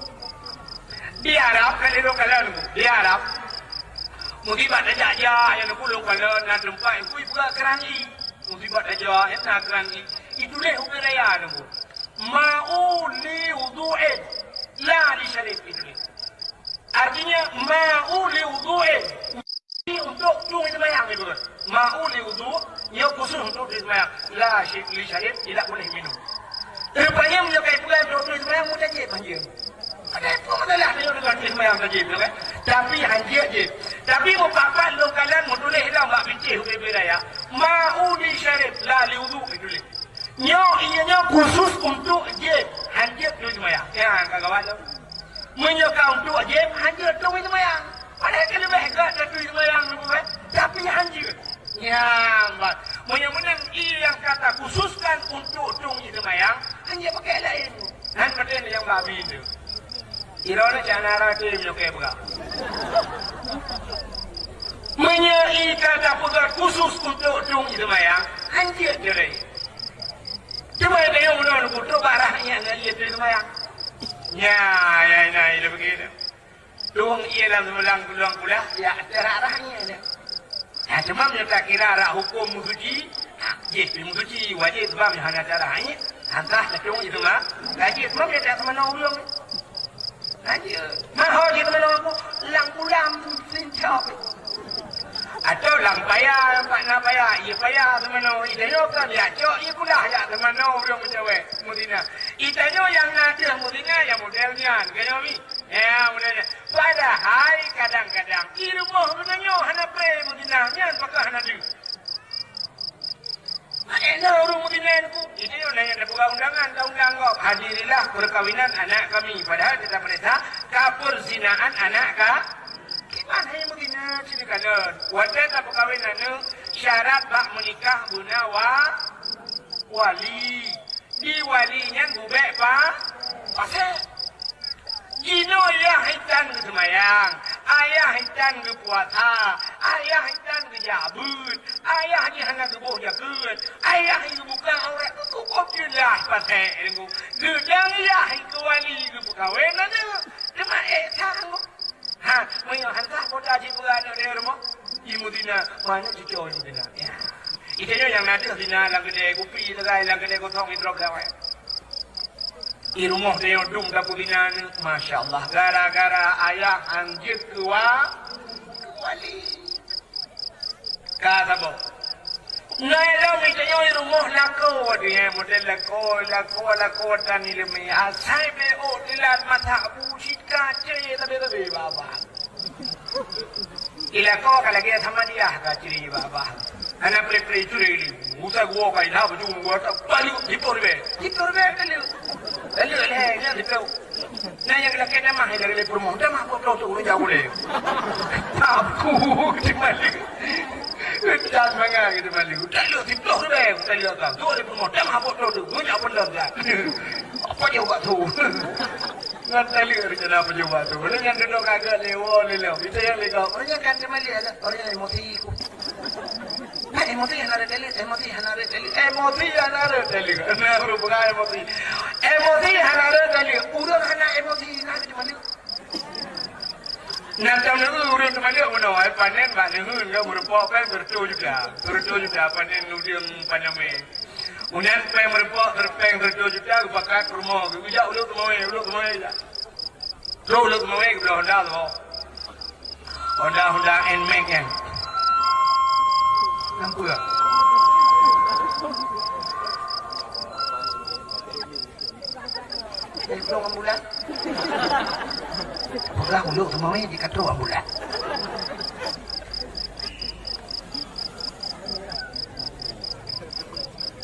di Arab kalau di Arab musibat aja yang pulung kalau nak tempat kui buka kerani musibat aja yang nak kerani itu deh hukum raya tu ma'u li wudu'in la li syarif itu artinya ma'u li wudu'in untuk tung itu bayang itu ma'u li wudu' yang khusus untuk sembahyang la li syarif tidak boleh minum rupanya menyukai pula untuk sembahyang mudah je panjang. Ada apa masalah dia dengan sembahyang saja kan? Tapi hanya je. Tapi mupakat lo kalian mutulis dah mak bincang hukum raya. Ma'u li syarif la li wudu ditulis. Nyo ianya khusus untuk je hanya tu sembahyang. Ya kawan lo. Menyokong untuk je hanya tu sembahyang. Padahal kalau lebih dekat tu sembahyang kan? Tapi hanya ya, mbak. Mudah-mudahan yang kata khususkan untuk tu sembahyang hanya pakai lain. Dan pakai yang babi itu. Irona janara ke menyukai buka. Menyai kata pegat khusus untuk tung itu mayang, hancur jerai. Cuma ada yang menurut kutu barahnya dengan ia itu mayang. Ya, ini begitu. Tung ia dalam tulang pula, ya arahnya. Ya, cuma mereka kira arah hukum musuji, musuji wajib sebab yang hanya arahnya. Antah tung itu mah, gaji sebab mereka teman orang. Aja, mahal je teman aku lang pulang sincap. Atau lang payah, nak payah, ia payah teman aku. Itanya kan ya, cok, ia pula ya teman aku orang mencawe Medina. Itanya yang ada Medina yang modelnya, kaya ni, ya modelnya. Padahal kadang-kadang ilmu sebenarnya hana pre Medina, nyan pakai hana tu. Enak orang Medina itu. Ini orang yang buka undangan, undang kau. Hadirilah perkawinan anak kami. Padahal kita perintah keperzinaan anak kah? Gimana yang Medina sini kanan? Wajah perkawinan itu syarat bak menikah guna wali. Di walinya bubek pak. Pasal. Gino ayah hitan ke semayang, ayah hitan ke puasa, ayah hitan ke jabut, ayah ni hana ke boh jagut, ayah itu bukan orang tu kok jelas pasal itu. Gedang ayah itu wali ke perkawinan itu, cuma sanggup. Menyo hantar kota ji berada di rumah. Di Medina mana cucu di Medina. Ya. Itanya yang nanti Medina lang gede kopi legai lang gede kosong hidrop lawai. Di rumah dia dung kapulinan, masya Allah. Gara-gara ayah anjir wali. Kata boh. Nailah mitanya di rumah lako dia model lako dan ilmu. Asai be dilat mata busit kaca tapi baba. Ilako kalau kita sama dia kaca baba. Anak pre curi musa gua kai dah baju gua tak balik dipor be dulu ni yang lelaki dah mah dari promo. Dah mah buat tu urus jauh boleh. Aku di balik. Jangan bangga gitu balik. Dah lu di blok tu deh. Dah lu kan. Tu dari promo. Dah mah buat tu. Gua jauh benar dah. Apa je buat tu? Ngan tali kerja apa je buat tu? Orang yang duduk agak lewo lelo. Kita yang lega. Orang yang kan kembali ada. Orang yang emosi ku. Emosi yang ada tali. Emosi yang ada tali. Emosi yang ada tali. Nah, bukan emosi. Emosi yang ada tali. Urang hana emosi nak di mana? Nak tahu nak urang di mana? Mana? Panen panen hun. Kau merupakan apa? Bertu juga panen nudiam panami. Kemudian peng merupakan peng bertu juga. Bakat rumah. Ujak uluk kemana je. Terus uluk kemana? Kita Honda tu. Honda Nmax kan. Nampak tak? Dari pulau ambulan. Pulau uluk semuanya di katro ambulan.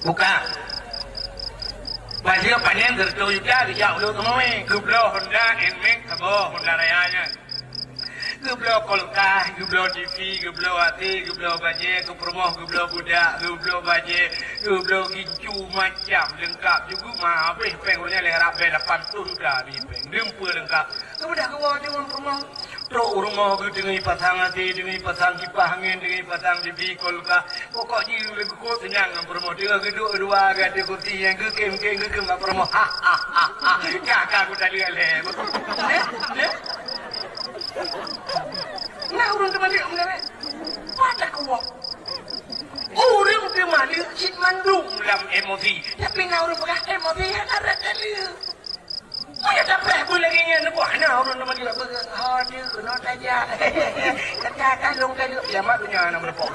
Buka. Pasal panen tertu juga dia uluk semuanya. Pulau Honda Nmax apa Honda Rayanya. Gublo kolkah, gublo TV, gublo hati, gublo baje, kepromoh, gublo budak, gublo baje, gublo hijau macam lengkap juga mah habis pengurnya lerap be 8 tahun dah habis peng. Dempa lengkap. Kemudian kau dengan promoh. Truk rumah ke dengan pasang hati, dengan pasang kipas angin, dengan pasang TV kolkah. Pokok jiu lagi kau senyang dengan promoh. Dia geduk dua gada kursi yang kekem tak promoh. Ha ha ha ha. Kakak aku tak lihat leh. Nah, urang terbalik mengenai pada kuat. Urang terbalik cik mandung dalam emosi. Tapi nak urang pegang emosi yang ada tadi. Oh ya dapat pun lagi yang nak buat. Nah, urang terbalik pegang. Oh dia kena saja. Kata long kali. Ya mak punya anak melepok.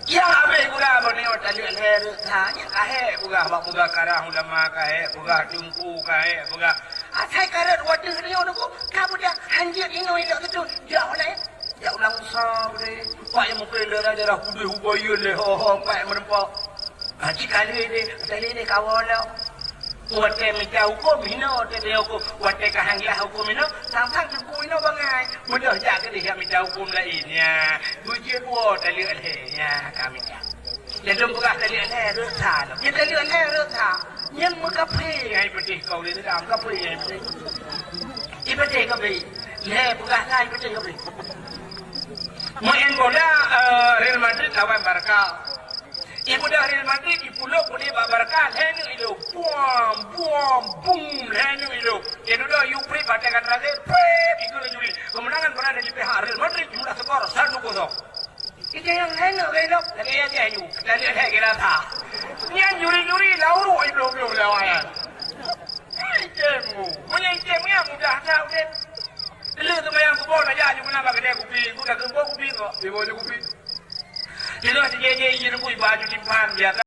Ya habis buka bani tadi leher. Tanya kahe buka bak buka karang ulama kahe buka jungku kahe buka. Saya karet wadah dia orang tu, kamu dah hanjir ino elok tu, jauh lah. Jauh langsung deh. Pak yang mungkin darah kuda hubaya leh, pak yang merempak. Jika ni kawan lah. Wate minta hukum ino, wate hukum, wate kahanglah hukum ino, sang hukum ino bangai. Mudah jaga dia minta hukum lainnya. Bujur buat tali alehnya kami dah. Jadi buka tali aleh rusak. Jadi tali aleh rusak. Yang mengkapai yang betul kau ni dah mengkapai yang betul. Ibadah kapai, leh bukan lah ibadah kapai. Main bola Real Madrid lawan Barca. Ibu dah Real Madrid di pulau pun dia Barca, leh ni itu, boom, leh ni itu. Jadi dah Upri bacakan terakhir, itu lagi. Kemenangan berada di pihak Real Madrid jumlah skor 1-0. Kita yang lain nak lagi aja you. Lagi ada kita tak. Nian juri lauru belum lawan. Jemu, punya jemu yang mudah tahu deh. Lu tu yang kubur aja cuma nak pakai kopi, gua dah kubur kopi kok. Dia boleh kopi. Jadi je je ini baju timpan biasa.